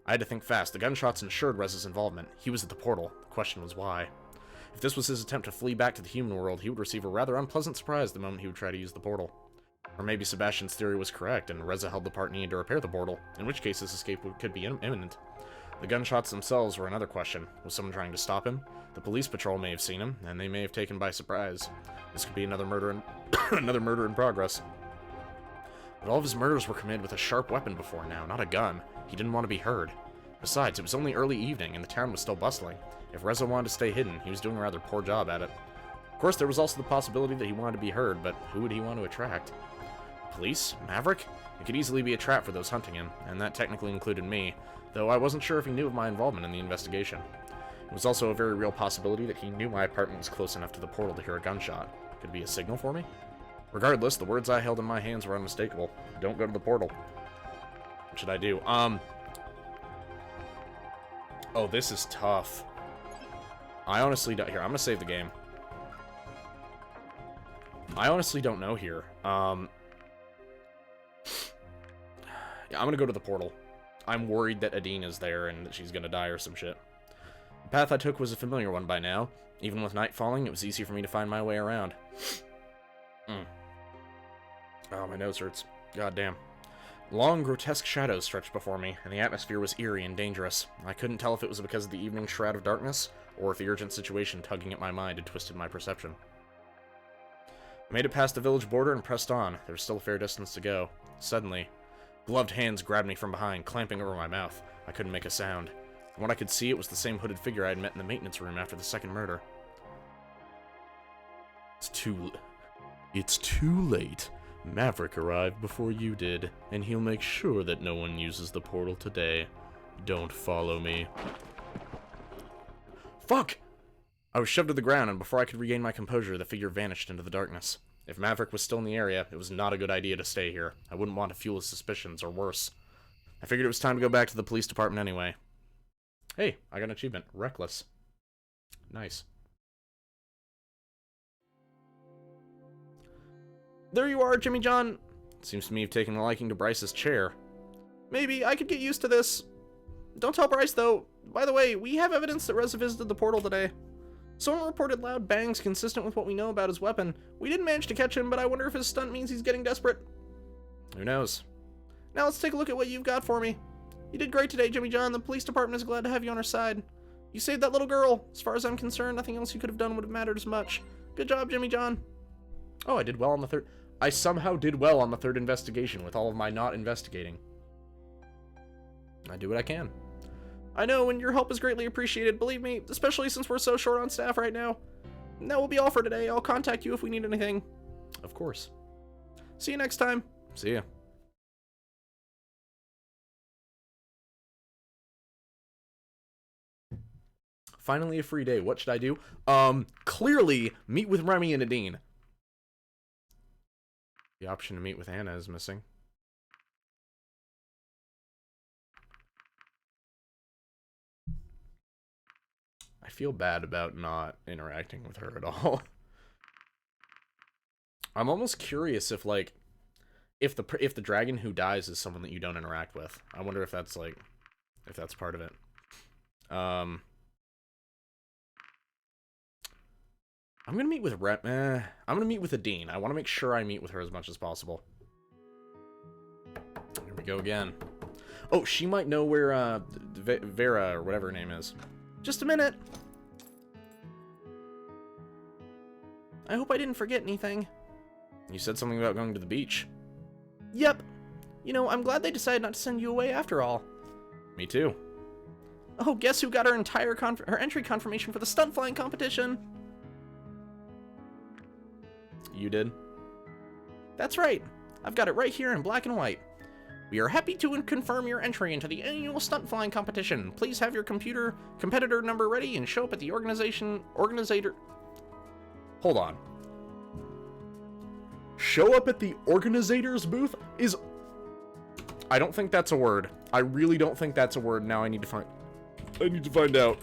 Speaker 1: I had to think fast. The gunshots ensured Rez's involvement. He was at the portal. The question was why. If this was his attempt to flee back to the human world, he would receive a rather unpleasant surprise the moment he would try to use the portal. Or maybe Sebastian's theory was correct, and Reza held the part needed to repair the portal, in which case his escape could be imminent. The gunshots themselves were another question. Was someone trying to stop him? The police patrol may have seen him, and they may have taken by surprise. This could be another murder in another murder in progress. But all of his murders were committed with a sharp weapon before now, not a gun. He didn't want to be heard. Besides, it was only early evening, and the town was still bustling. If Reza wanted to stay hidden, he was doing a rather poor job at it. Of course, there was also the possibility that he wanted to be heard, but who would he want to attract? Police? Maverick? It could easily be a trap for those hunting him, and that technically included me, though I wasn't sure if he knew of my involvement in the investigation. It was also a very real possibility that he knew my apartment was close enough to the portal to hear a gunshot. Could it be a signal for me? Regardless, the words I held in my hands were unmistakable. Don't go to the portal. What should I do? Oh, this is tough. I honestly don't... Here, I'm gonna save the game. I honestly don't know here. Yeah, I'm gonna go to the portal. I'm worried that Adine is there and that she's gonna die or some shit. The path I took was a familiar one by now. Even with night falling, it was easy for me to find my way around. Oh, my nose hurts. God damn. Long, grotesque shadows stretched before me, and the atmosphere was eerie and dangerous. I couldn't tell if it was because of the evening shroud of darkness, or if the urgent situation tugging at my mind had twisted my perception. I made it past the village border and pressed on. There was still a fair distance to go. Suddenly, gloved hands grabbed me from behind, clamping over my mouth. I couldn't make a sound. From what I could see, it was the same hooded figure I had met in the maintenance room after the second murder. It's too late. Maverick arrived before you did, and he'll make sure that no one uses the portal today. Don't follow me. Fuck! I was shoved to the ground, and before I could regain my composure, the figure vanished into the darkness. If Maverick was still in the area, it was not a good idea to stay here. I wouldn't want to fuel his suspicions, or worse. I figured it was time to go back to the police department anyway. Hey, I got an achievement. Reckless. Nice. There you are, Jimmy John. Seems to me you've taken a liking to Bryce's chair. Maybe I could get used to this. Don't tell Bryce, though. By the way, we have evidence that Reza visited the portal today. Someone reported loud bangs consistent with what we know about his weapon. We didn't manage to catch him, but I wonder if his stunt means he's getting desperate. Who knows?
Speaker 2: Now let's take a look at what you've got for me. You did great today, Jimmy John. The police department is glad to have you on our side. You saved that little girl. As far as I'm concerned, nothing else you could have done would have mattered as much. Good job, Jimmy John.
Speaker 1: Oh, I did well on the third... I somehow did well on the third investigation with all of my not investigating. I do what I can.
Speaker 2: I know, and your help is greatly appreciated, believe me, especially since we're so short on staff right now. And that will be all for today. I'll contact you if we need anything.
Speaker 1: Of course.
Speaker 2: See you next time.
Speaker 1: See ya. Finally a free day. What should I do? Clearly, meet with Remy and Adine. The option to meet with Anna is missing. I feel bad about not interacting with her at all. I'm almost curious if, like, if the dragon who dies is someone that you don't interact with. I wonder if that's, like, if that's part of it. I'm gonna meet with I'm gonna meet with Adine. I want to make sure I meet with her as much as possible. Here we go again. Oh, she might know where Vera or whatever her name is.
Speaker 2: Just a minute. I hope I didn't forget anything.
Speaker 1: You said something about going to the beach.
Speaker 2: Yep. You know, I'm glad they decided not to send you away after all.
Speaker 1: Me too.
Speaker 2: Oh, guess who got her entire her entry confirmation for the stunt flying competition?
Speaker 1: You did?
Speaker 2: That's right. I've got it right here in black and white. We are happy to confirm your entry into the annual stunt flying competition. Please have your competitor number ready and show up at the organizator.
Speaker 1: Hold on. Show up at the organizer's booth is... I don't think that's a word. I really don't think that's a word. Now I need to find out.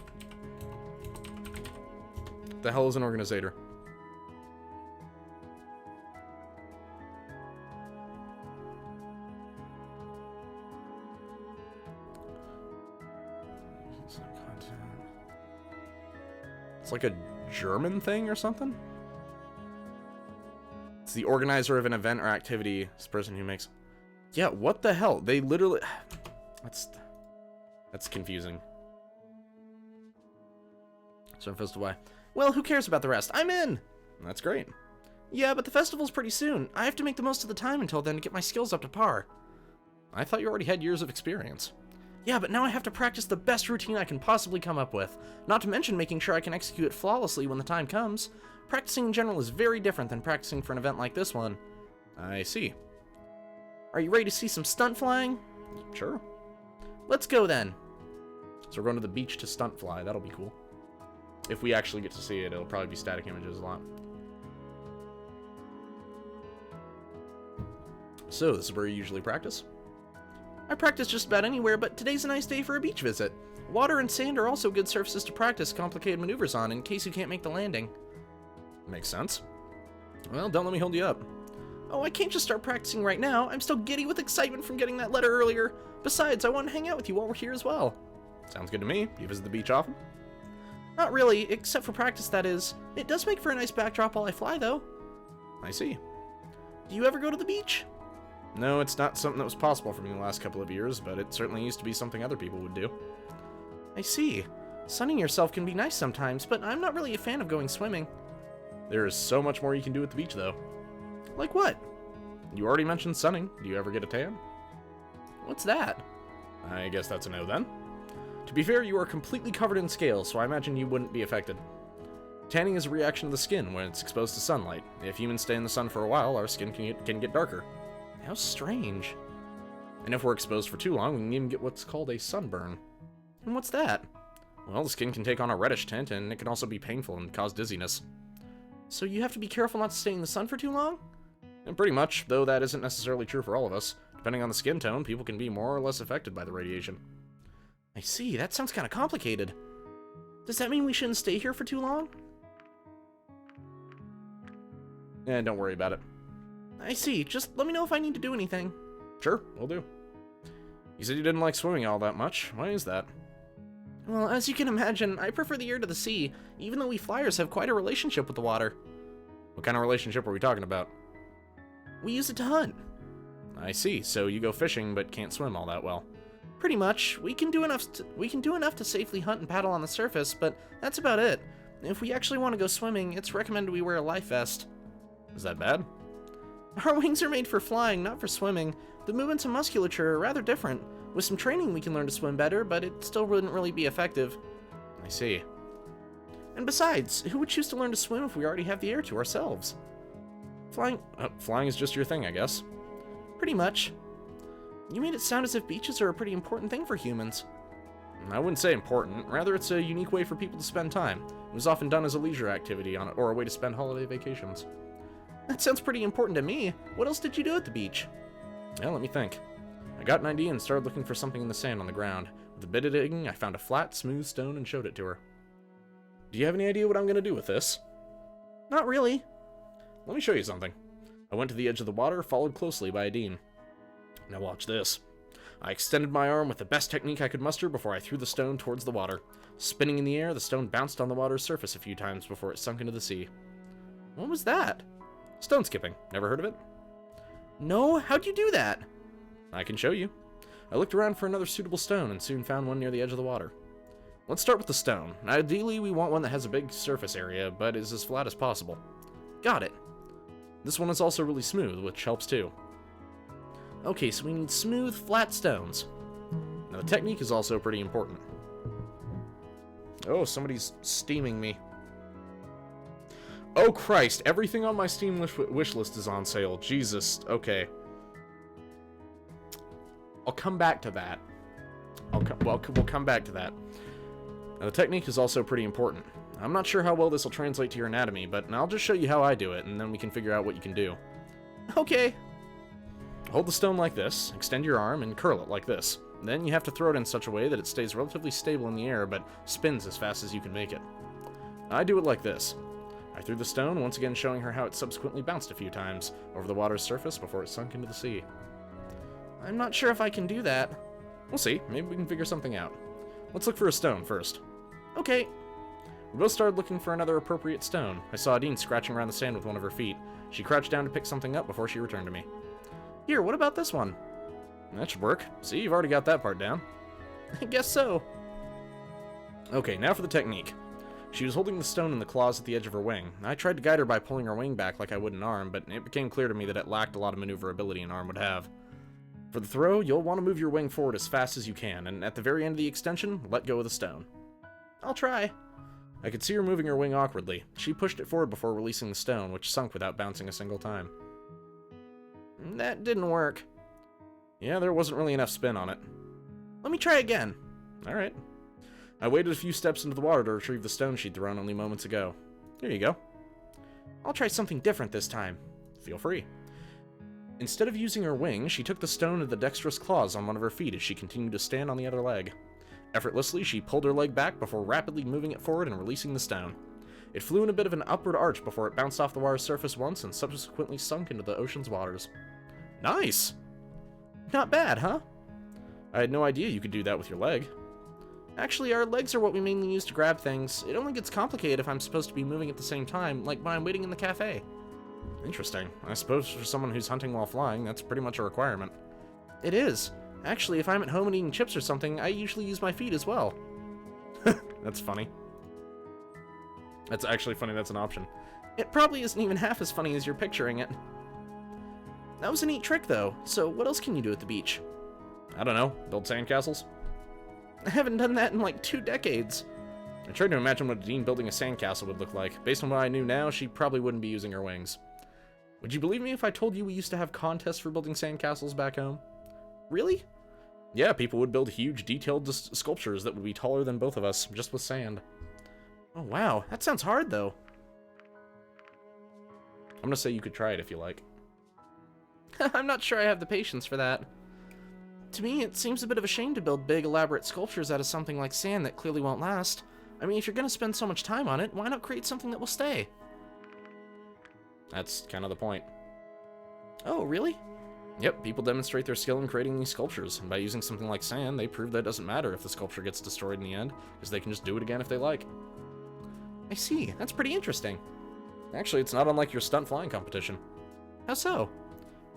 Speaker 1: The hell is an organizer? It's like a German thing or something? It's the organizer of an event or activity. It's the person who makes... Yeah, what the hell? They literally... That's confusing. So Festival Y.
Speaker 2: Well, who cares about the rest? I'm in!
Speaker 1: That's great.
Speaker 2: Yeah, but the festival's pretty soon. I have to make the most of the time until then to get my skills up to par.
Speaker 1: I thought you already had years of experience.
Speaker 2: Yeah, but now I have to practice the best routine I can possibly come up with. Not to mention making sure I can execute it flawlessly when the time comes. Practicing in general is very different than practicing for an event like this one.
Speaker 1: I see.
Speaker 2: Are you ready to see some stunt flying?
Speaker 1: Sure.
Speaker 2: Let's go then.
Speaker 1: So we're going to the beach to stunt fly. That'll be cool. If we actually get to see it, it'll probably be static images a lot. So, this is where you usually practice?
Speaker 2: I practice just about anywhere, but today's a nice day for a beach visit. Water and sand are also good surfaces to practice complicated maneuvers on in case you can't make the landing.
Speaker 1: Makes sense. Well, don't let me hold you up.
Speaker 2: Oh, I can't just start practicing right now. I'm still giddy with excitement from getting that letter earlier. Besides, I want to hang out with you while we're here as well.
Speaker 1: Sounds good to me. Do you visit the beach often?
Speaker 2: Not really, except for practice, that is. It does make for a nice backdrop while I fly, though.
Speaker 1: I see.
Speaker 2: Do you ever go to the beach?
Speaker 1: No, it's not something that was possible for me the last couple of years, but it certainly used to be something other people would do.
Speaker 2: I see. Sunning yourself can be nice sometimes, but I'm not really a fan of going swimming.
Speaker 1: There is so much more you can do at the beach, though.
Speaker 2: Like what?
Speaker 1: You already mentioned sunning. Do you ever get a tan?
Speaker 2: What's that?
Speaker 1: I guess that's a no then. To be fair, you are completely covered in scales, so I imagine you wouldn't be affected. Tanning is a reaction of the skin when it's exposed to sunlight. If humans stay in the sun for a while, our skin can get darker.
Speaker 2: How strange.
Speaker 1: And if we're exposed for too long, we can even get what's called a sunburn.
Speaker 2: And what's that?
Speaker 1: Well, the skin can take on a reddish tint, and it can also be painful and cause dizziness.
Speaker 2: So you have to be careful not to stay in the sun for too long?
Speaker 1: And pretty much, though that isn't necessarily true for all of us. Depending on the skin tone, people can be more or less affected by the radiation.
Speaker 2: I see, that sounds kind of complicated. Does that mean we shouldn't stay here for too long?
Speaker 1: Don't worry about it.
Speaker 2: I see, just let me know if I need to do anything.
Speaker 1: Sure, will do. You said you didn't like swimming all that much. Why is that?
Speaker 2: Well, as you can imagine, I prefer the air to the sea, even though we flyers have quite a relationship with the water.
Speaker 1: What kind of relationship are we talking about?
Speaker 2: We use it to hunt.
Speaker 1: I see, so you go fishing but can't swim all that well.
Speaker 2: Pretty much. We can do enough to safely hunt and paddle on the surface, but that's about it. If we actually want to go swimming, it's recommended we wear a life vest.
Speaker 1: Is that bad?
Speaker 2: Our wings are made for flying, not for swimming. The movements and musculature are rather different. With some training, we can learn to swim better, but it still wouldn't really be effective.
Speaker 1: I see.
Speaker 2: And besides, who would choose to learn to swim if we already have the air to ourselves?
Speaker 1: Flying is just your thing, I guess.
Speaker 2: Pretty much. You made it sound as if beaches are a pretty important thing for humans.
Speaker 1: I wouldn't say important. Rather, it's a unique way for people to spend time. It was often done as a leisure activity or a way to spend holiday vacations.
Speaker 2: That sounds pretty important to me. What else did you do at the beach?
Speaker 1: Well, let me think. I got an idea and started looking for something in the sand on the ground. With a bit of digging, I found a flat, smooth stone and showed it to her. Do you have any idea what I'm going to do with this?
Speaker 2: Not really.
Speaker 1: Let me show you something. I went to the edge of the water, followed closely by Adine. Now watch this. I extended my arm with the best technique I could muster before I threw the stone towards the water. Spinning in the air, the stone bounced on the water's surface a few times before it sunk into the sea.
Speaker 2: What was that?
Speaker 1: Stone skipping. Never heard of it?
Speaker 2: No, how'd you do that?
Speaker 1: I can show you. I looked around for another suitable stone and soon found one near the edge of the water. Let's start with the stone. Ideally, we want one that has a big surface area, but is as flat as possible.
Speaker 2: Got it.
Speaker 1: This one is also really smooth, which helps too.
Speaker 2: Okay, so we need smooth, flat stones.
Speaker 1: Now, the technique is also pretty important. Oh, somebody's steaming me. Oh, Christ. Everything on my Steam wish list is on sale. Jesus. Okay. I'll come back to that. We'll come back to that. Now, the technique is also pretty important. I'm not sure how well this will translate to your anatomy, but I'll just show you how I do it, and then we can figure out what you can do.
Speaker 2: Okay.
Speaker 1: Hold the stone like this, extend your arm, and curl it like this. Then you have to throw it in such a way that it stays relatively stable in the air, but spins as fast as you can make it. I do it like this. I threw the stone, once again showing her how it subsequently bounced a few times over the water's surface before it sunk into the sea.
Speaker 2: I'm not sure if I can do that.
Speaker 1: We'll see. Maybe we can figure something out. Let's look for a stone first.
Speaker 2: Okay.
Speaker 1: We both started looking for another appropriate stone. I saw Adine scratching around the sand with one of her feet. She crouched down to pick something up before she returned to me.
Speaker 2: Here, what about this one?
Speaker 1: That should work. See, you've already got that part down.
Speaker 2: I guess so.
Speaker 1: Okay, now for the technique. She was holding the stone in the claws at the edge of her wing. I tried to guide her by pulling her wing back like I would an arm, but it became clear to me that it lacked a lot of maneuverability an arm would have. For the throw, you'll want to move your wing forward as fast as you can, and at the very end of the extension, let go of the stone.
Speaker 2: I'll try.
Speaker 1: I could see her moving her wing awkwardly. She pushed it forward before releasing the stone, which sunk without bouncing a single time.
Speaker 2: That didn't work.
Speaker 1: Yeah, there wasn't really enough spin on it.
Speaker 2: Let me try again.
Speaker 1: Alright. I waded a few steps into the water to retrieve the stone she'd thrown only moments ago. Here you go.
Speaker 2: I'll try something different this time.
Speaker 1: Feel free. Instead of using her wing, she took the stone into the dexterous claws on one of her feet as she continued to stand on the other leg. Effortlessly, she pulled her leg back before rapidly moving it forward and releasing the stone. It flew in a bit of an upward arch before it bounced off the water's surface once and subsequently sunk into the ocean's waters. Nice!
Speaker 2: Not bad, huh?
Speaker 1: I had no idea you could do that with your leg.
Speaker 2: Actually, our legs are what we mainly use to grab things. It only gets complicated if I'm supposed to be moving at the same time, like when I'm waiting in the cafe.
Speaker 1: Interesting. I suppose for someone who's hunting while flying, that's pretty much a requirement.
Speaker 2: It is. Actually, if I'm at home and eating chips or something, I usually use my feet as well.
Speaker 1: That's funny. That's actually funny that's an option.
Speaker 2: It probably isn't even half as funny as you're picturing it. That was a neat trick, though. So what else can you do at the beach?
Speaker 1: I don't know. Build sandcastles?
Speaker 2: I haven't done that in like 2 decades.
Speaker 1: I tried to imagine what Adine building a sandcastle would look like. Based on what I knew now, she probably wouldn't be using her wings. Would you believe me if I told you we used to have contests for building sandcastles back home?
Speaker 2: Really?
Speaker 1: Yeah, people would build huge, detailed sculptures that would be taller than both of us, just with sand.
Speaker 2: Oh wow, that sounds hard though.
Speaker 1: I'm gonna say you could try it if you like.
Speaker 2: I'm not sure I have the patience for that. To me, it seems a bit of a shame to build big, elaborate sculptures out of something like sand that clearly won't last. I mean, if you're gonna spend so much time on it, why not create something that will stay?
Speaker 1: That's kind of the point.
Speaker 2: Oh, really?
Speaker 1: Yep, people demonstrate their skill in creating these sculptures, and by using something like sand, they prove that it doesn't matter if the sculpture gets destroyed in the end, because they can just do it again if they like.
Speaker 2: I see, that's pretty interesting.
Speaker 1: Actually, it's not unlike your stunt flying competition.
Speaker 2: How so?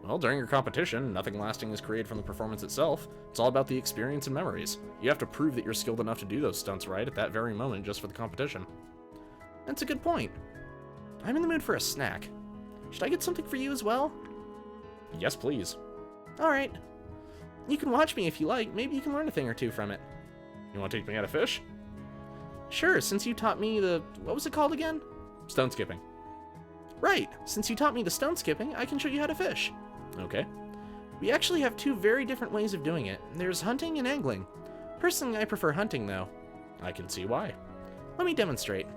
Speaker 1: Well, during your competition, nothing lasting is created from the performance itself. It's all about the experience and memories. You have to prove that you're skilled enough to do those stunts right at that very moment just for the competition.
Speaker 2: That's a good point. I'm in the mood for a snack. Should I get something for you as well?
Speaker 1: Yes, please.
Speaker 2: Alright. You can watch me if you like. Maybe you can learn a thing or two from it.
Speaker 1: You want to teach me how to fish?
Speaker 2: Sure, since you taught me the... What was it called again?
Speaker 1: Stone skipping.
Speaker 2: Right. Since you taught me the stone skipping, I can show you how to fish.
Speaker 1: Okay.
Speaker 2: We actually have two very different ways of doing it. There's hunting and angling. Personally, I prefer hunting, though.
Speaker 1: I can see why.
Speaker 2: Let me demonstrate.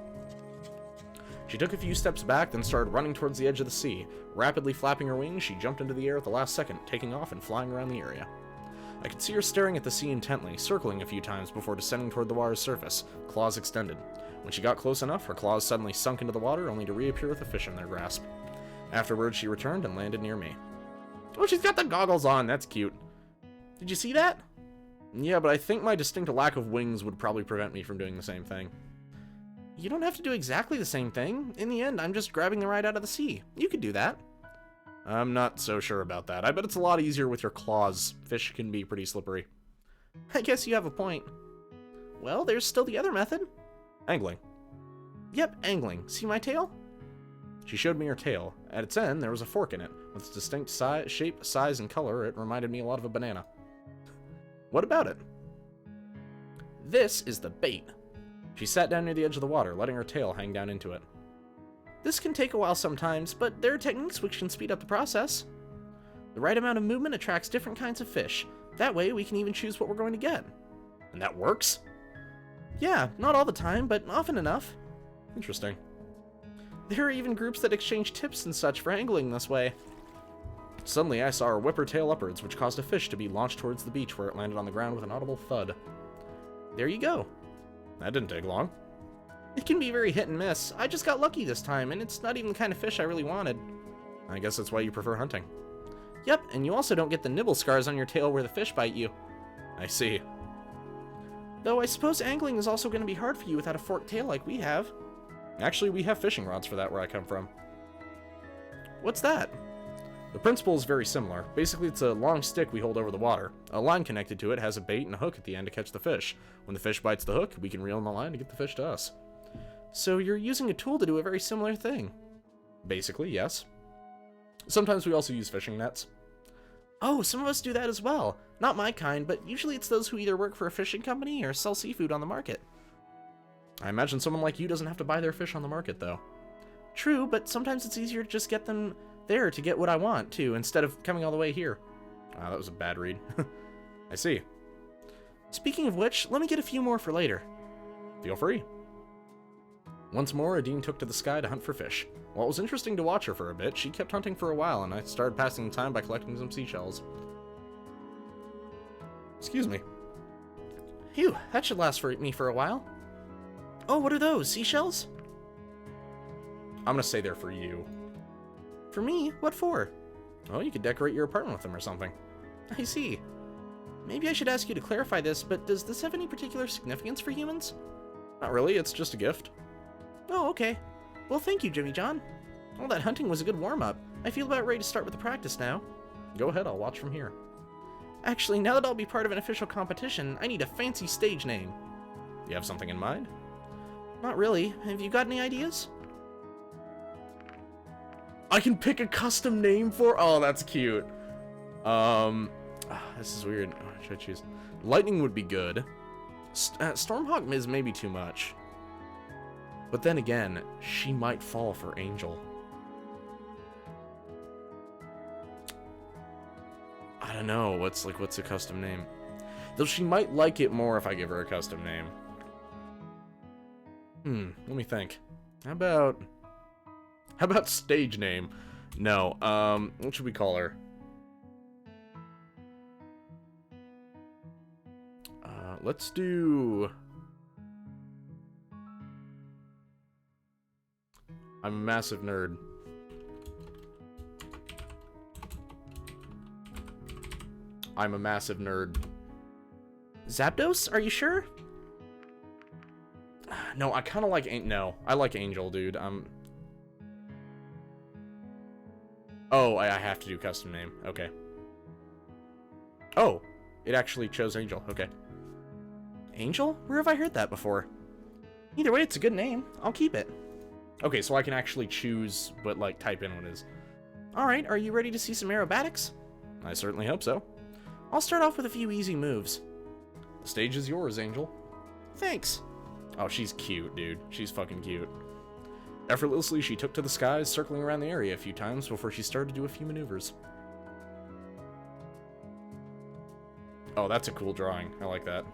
Speaker 1: She took a few steps back, then started running towards the edge of the sea. Rapidly flapping her wings, she jumped into the air at the last second, taking off and flying around the area. I could see her staring at the sea intently, circling a few times before descending toward the water's surface, claws extended. When she got close enough, her claws suddenly sunk into the water, only to reappear with a fish in their grasp. Afterwards, she returned and landed near me.
Speaker 2: Oh, she's got the goggles on. That's cute. Did you see that?
Speaker 1: Yeah, but I think my distinct lack of wings would probably prevent me from doing the same thing.
Speaker 2: You don't have to do exactly the same thing. In the end, I'm just grabbing the ride out of the sea. You could do that.
Speaker 1: I'm not so sure about that. I bet it's a lot easier with your claws. Fish can be pretty slippery.
Speaker 2: I guess you have a point. Well, there's still the other method.
Speaker 1: Angling.
Speaker 2: Yep, angling. See my tail?
Speaker 1: She showed me her tail. At its end, there was a fork in it. With its distinct shape, size, and color, it reminded me a lot of a banana. What about it?
Speaker 2: This is the bait.
Speaker 1: She sat down near the edge of the water, letting her tail hang down into it.
Speaker 2: This can take a while sometimes, but there are techniques which can speed up the process. The right amount of movement attracts different kinds of fish. That way, we can even choose what we're going to get.
Speaker 1: And that works?
Speaker 2: Yeah, not all the time, but often enough.
Speaker 1: Interesting.
Speaker 2: There are even groups that exchange tips and such for angling this way.
Speaker 1: Suddenly, I saw her whip her tail upwards, which caused a fish to be launched towards the beach, where it landed on the ground with an audible thud.
Speaker 2: There you go.
Speaker 1: That didn't take long.
Speaker 2: It can be very hit and miss. I just got lucky this time, and it's not even the kind of fish I really wanted.
Speaker 1: I guess that's why you prefer hunting.
Speaker 2: Yep, and you also don't get the nibble scars on your tail where the fish bite you.
Speaker 1: I see.
Speaker 2: Though I suppose angling is also going to be hard for you without a forked tail like we have.
Speaker 1: Actually, we have fishing rods for that where I come from.
Speaker 2: What's that?
Speaker 1: The principle is very similar. Basically, it's a long stick we hold over the water. A line connected to it has a bait and a hook at the end to catch the fish. When the fish bites the hook, we can reel in the line to get the fish to us.
Speaker 2: So you're using a tool to do a very similar thing?
Speaker 1: Basically, yes. Sometimes we also use fishing nets.
Speaker 2: Oh, some of us do that as well. Not my kind, but usually it's those who either work for a fishing company or sell seafood on the market.
Speaker 1: I imagine someone like you doesn't have to buy their fish on the market, though.
Speaker 2: True, but sometimes it's easier to just get them there to get what I want, too, instead of coming all the way here.
Speaker 1: Ah, that was a bad read. I see.
Speaker 2: Speaking of which, let me get a few more for later.
Speaker 1: Feel free. Once more, Adine took to the sky to hunt for fish. While it was interesting to watch her for a bit, she kept hunting for a while, and I started passing the time by collecting some seashells. Excuse me.
Speaker 2: Phew, that should last me for a while. Oh, what are those? Seashells?
Speaker 1: I'm gonna say they're for you.
Speaker 2: For me? What for?
Speaker 1: Oh, you could decorate your apartment with them or something.
Speaker 2: I see. Maybe I should ask you to clarify this, but does this have any particular significance for humans?
Speaker 1: Not really, it's just a gift.
Speaker 2: Oh, okay. Well, thank you, Jimmy John. All that hunting was a good warm-up. I feel about ready to start with the practice now.
Speaker 1: Go ahead, I'll watch from here.
Speaker 2: Actually, now that I'll be part of an official competition, I need a fancy stage name.
Speaker 1: You have something in mind?
Speaker 2: Not really. Have you got any ideas?
Speaker 1: I can pick a custom name for... Oh, that's cute. This is weird. What should I choose? Lightning would be good. Stormhawk is maybe too much. But then again, she might fall for Angel. I don't know. What's a custom name? Though she might like it more if I give her a custom name. Let me think. How about stage name? No, what should we call her? Let's do... I'm a massive nerd. I'm a massive nerd.
Speaker 2: Zapdos? Are you sure?
Speaker 1: No, I kind of like... No, I like Angel, dude. Oh, I have to do custom name. Okay. Oh, it actually chose Angel. Okay.
Speaker 2: Angel? Where have I heard that before? Either way, it's a good name. I'll keep it.
Speaker 1: Okay, so I can actually choose, but, like, type in what it is.
Speaker 2: Alright, are you ready to see some aerobatics?
Speaker 1: I certainly hope so.
Speaker 2: I'll start off with a few easy moves.
Speaker 1: The stage is yours, Angel.
Speaker 2: Thanks.
Speaker 1: Oh, she's cute, dude. She's fucking cute. Effortlessly, she took to the skies, circling around the area a few times before she started to do a few maneuvers. Oh, that's a cool drawing. I like that.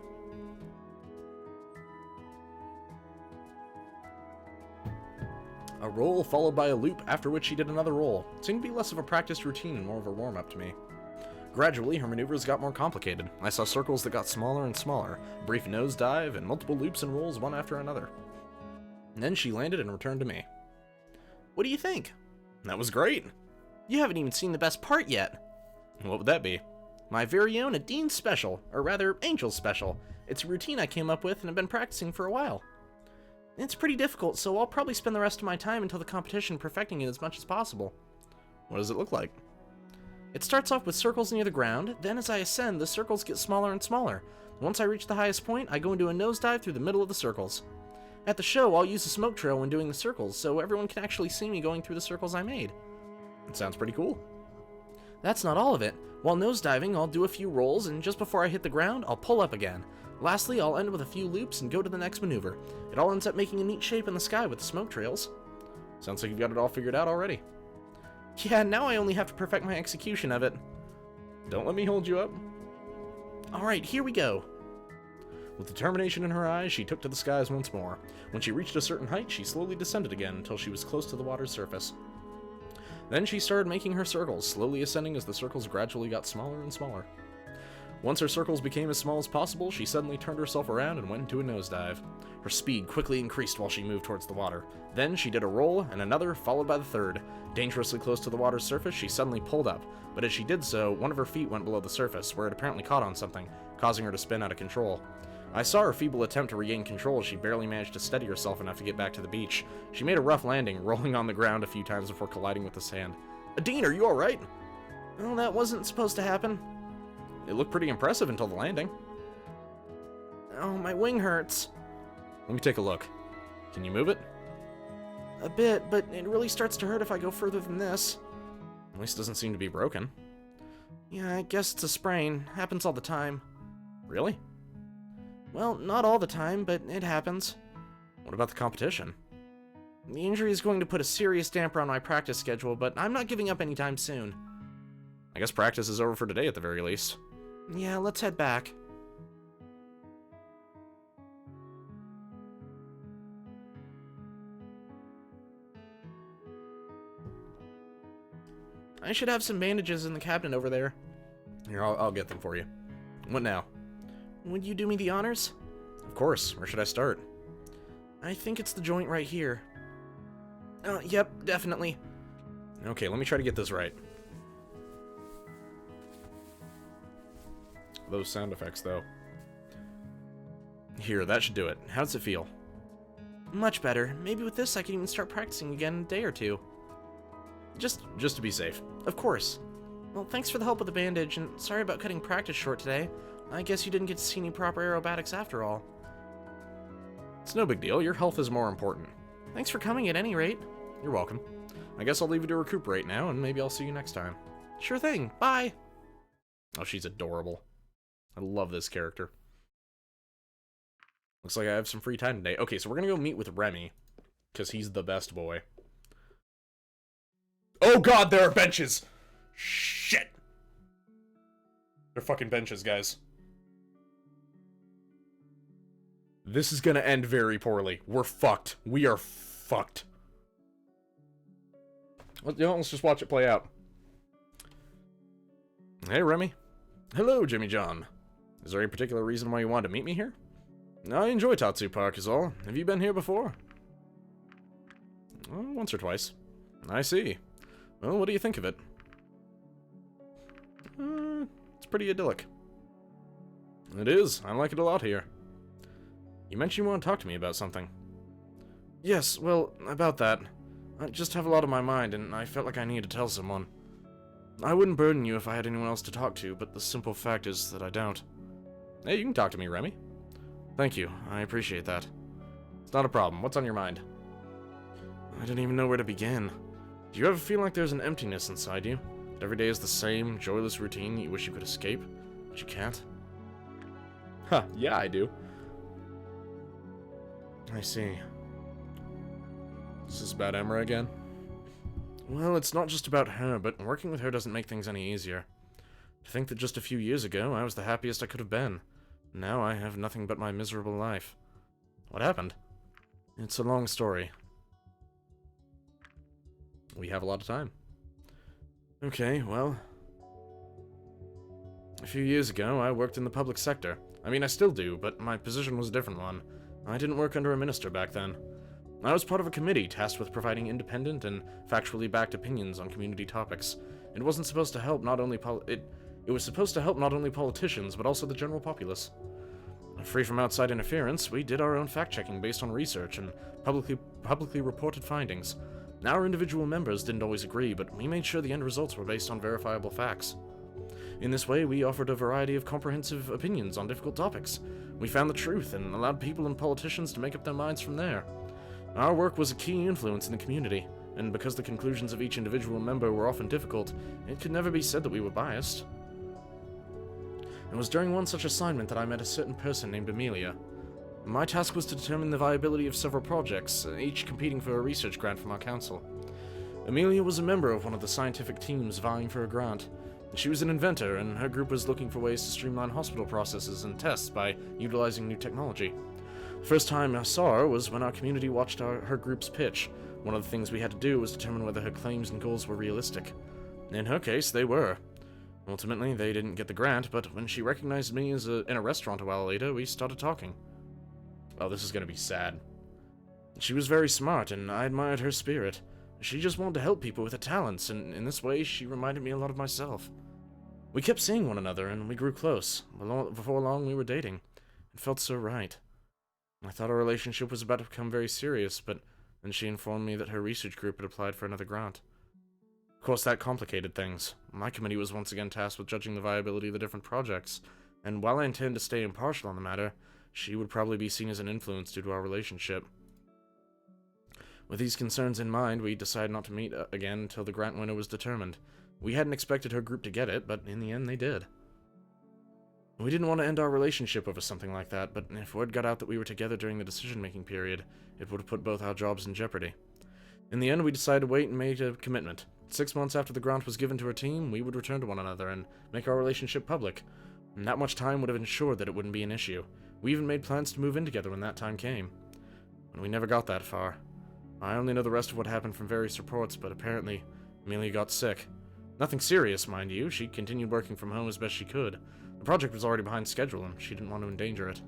Speaker 1: A roll followed by a loop, after which she did another roll. It seemed to be less of a practiced routine and more of a warm-up to me. Gradually, her maneuvers got more complicated. I saw circles that got smaller and smaller, a brief nosedive, and multiple loops and rolls one after another. And then she landed and returned to me.
Speaker 2: What do you think?
Speaker 1: That was great!
Speaker 2: You haven't even seen the best part yet.
Speaker 1: What would that be?
Speaker 2: My very own Adine special, or rather, Angel special. It's a routine I came up with and have been practicing for a while. It's pretty difficult, so I'll probably spend the rest of my time until the competition perfecting it as much as possible.
Speaker 1: What does it look like?
Speaker 2: It starts off with circles near the ground, then as I ascend, the circles get smaller and smaller. Once I reach the highest point, I go into a nosedive through the middle of the circles. At the show, I'll use a smoke trail when doing the circles, so everyone can actually see me going through the circles I made.
Speaker 1: It sounds pretty cool.
Speaker 2: That's not all of it. While nosediving, I'll do a few rolls, and just before I hit the ground, I'll pull up again. Lastly, I'll end with a few loops and go to the next maneuver. It all ends up making a neat shape in the sky with the smoke trails.
Speaker 1: Sounds like you've got it all figured out already.
Speaker 2: Yeah, now I only have to perfect my execution of it.
Speaker 1: Don't let me hold you up.
Speaker 2: Alright, here we go.
Speaker 1: With determination in her eyes, she took to the skies once more. When she reached a certain height, she slowly descended again until she was close to the water's surface. Then she started making her circles, slowly ascending as the circles gradually got smaller and smaller. Once her circles became as small as possible, she suddenly turned herself around and went into a nosedive. Her speed quickly increased while she moved towards the water. Then she did a roll, and another, followed by the third. Dangerously close to the water's surface, she suddenly pulled up, but as she did so, one of her feet went below the surface, where it apparently caught on something, causing her to spin out of control. I saw her feeble attempt to regain control as she barely managed to steady herself enough to get back to the beach. She made a rough landing, rolling on the ground a few times before colliding with the sand. Adine, are you alright?
Speaker 2: Well, that wasn't supposed to happen.
Speaker 1: It looked pretty impressive until the landing.
Speaker 2: Oh, my wing hurts.
Speaker 1: Let me take a look. Can you move it?
Speaker 2: A bit, but it really starts to hurt if I go further than this.
Speaker 1: At least it doesn't seem to be broken.
Speaker 2: Yeah, I guess it's a sprain. Happens all the time.
Speaker 1: Really?
Speaker 2: Well, not all the time, but it happens.
Speaker 1: What about the competition?
Speaker 2: The injury is going to put a serious damper on my practice schedule, but I'm not giving up anytime soon.
Speaker 1: I guess practice is over for today at the very least.
Speaker 2: Yeah, let's head back. I should have some bandages in the cabinet over there.
Speaker 1: Here, I'll get them for you. What now?
Speaker 2: Would you do me the honors?
Speaker 1: Of course. Where should I start?
Speaker 2: I think it's the joint right here. Yep, definitely.
Speaker 1: Okay, let me try to get this right. Those sound effects, though. Here, that should do it. How does it feel?
Speaker 2: Much better. Maybe with this I can even start practicing again in a day or two.
Speaker 1: Just to be safe.
Speaker 2: Of course. Well, thanks for the help with the bandage, and sorry about cutting practice short today. I guess you didn't get to see any proper aerobatics after all.
Speaker 1: It's no big deal. Your health is more important.
Speaker 2: Thanks for coming at any rate.
Speaker 1: You're welcome. I guess I'll leave you to recuperate now, and maybe I'll see you next time.
Speaker 2: Sure thing. Bye.
Speaker 1: Oh, she's adorable. I love this character. Looks like I have some free time today. Okay, so we're gonna go meet with Remy, because he's the best boy. Oh god, there are benches! Shit! They're fucking benches, guys. This is gonna end very poorly. We're fucked. We are fucked. Well, you know, let's just watch it play out. Hey, Remy. Hello, Jimmy John. Is there any particular reason why you wanted to meet me here? I enjoy Tatsu Park is all. Have you been here before? Well, once or twice. I see. Well, what do you think of it? It's pretty idyllic. It is. I like it a lot here. You mentioned you want to talk to me about something. Yes, well, about that. I just have a lot on my mind, and I felt like I needed to tell someone.
Speaker 2: I wouldn't burden you if I had anyone else to talk to, but the simple fact is that I don't.
Speaker 1: Hey, you can talk to me, Remy.
Speaker 2: Thank you, I appreciate that.
Speaker 1: It's not a problem. What's on your mind?
Speaker 2: I don't even know where to begin. Do you ever feel like there's an emptiness inside you? That every day is the same, joyless routine that you wish you could escape, but you can't?
Speaker 1: Huh, yeah, I do.
Speaker 2: I see.
Speaker 1: Is this about Emma again?
Speaker 2: Well, it's not just about her, but working with her doesn't make things any easier. To think that just a few years ago, I was the happiest I could have been. Now I have nothing but my miserable life.
Speaker 1: What happened?
Speaker 2: It's a long story.
Speaker 1: We have a lot of time.
Speaker 2: Okay, well... A few years ago, I worked in the public sector. I mean, I still do, but my position was a different one. I didn't work under a minister back then. I was part of a committee tasked with providing independent and factually backed opinions on community topics. It wasn't supposed to help not only it was supposed to help not only politicians, but also the general populace. Free from outside interference, we did our own fact-checking based on research and publicly reported findings. Our individual members didn't always agree, but we made sure the end results were based on verifiable facts. In this way, we offered a variety of comprehensive opinions on difficult topics. We found the truth and allowed people and politicians to make up their minds from there. Our work was a key influence in the community, and because the conclusions of each individual member were often difficult, it could never be said that we were biased. It was during one such assignment that I met a certain person named Amelia. My task was to determine the viability of several projects, each competing for a research grant from our council. Amelia was a member of one of the scientific teams vying for a grant. She was an inventor, and her group was looking for ways to streamline hospital processes and tests by utilizing new technology. The first time I saw her was when our community watched her group's pitch. One of the things we had to do was determine whether her claims and goals were realistic. In her case, they were. Ultimately, they didn't get the grant, but when she recognized me in a restaurant a while later, we started talking.
Speaker 1: Oh, this is gonna be sad.
Speaker 2: She was very smart, and I admired her spirit. She just wanted to help people with her talents, and in this way, she reminded me a lot of myself. We kept seeing one another, and we grew close. Before long, we were dating. It felt so right. I thought our relationship was about to become very serious, but then she informed me that her research group had applied for another grant. Of course, that complicated things. My committee was once again tasked with judging the viability of the different projects, and while I intend to stay impartial on the matter, she would probably be seen as an influence due to our relationship. With these concerns in mind, we decided not to meet again until the grant winner was determined. We hadn't expected her group to get it, but in the end they did. We didn't want to end our relationship over something like that, but if word got out that we were together during the decision-making period, it would have put both our jobs in jeopardy. In the end, we decided to wait and made a commitment. 6 months after the grant was given to her team, we would return to one another and make our relationship public. And that much time would have ensured that it wouldn't be an issue. We even made plans to move in together when that time came. But we never got that far. I only know the rest of what happened from various reports, but apparently, Amelia got sick. Nothing serious, mind you. She continued working from home as best she could. The project was already behind schedule, and she didn't want to endanger it.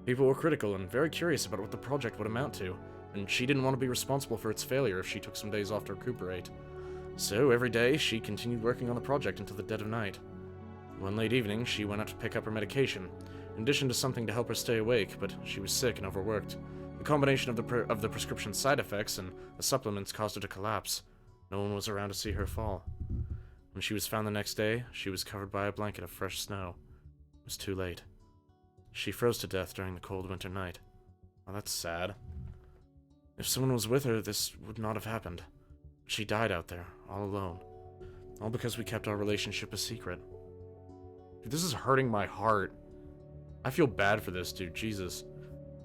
Speaker 2: People were critical and very curious about what the project would amount to, and she didn't want to be responsible for its failure if she took some days off to recuperate. So every day, she continued working on the project until the dead of night. One late evening, she went out to pick up her medication, in addition to something to help her stay awake, but she was sick and overworked. The combination of the prescription side effects and the supplements caused her to collapse. No one was around to see her fall. When she was found the next day, she was covered by a blanket of fresh snow. It was too late. She froze to death during the cold winter night.
Speaker 1: Oh, that's sad.
Speaker 2: If someone was with her, this would not have happened. She died out there, all alone. All because we kept our relationship a secret.
Speaker 1: Dude, this is hurting my heart. I feel bad for this, dude. Jesus.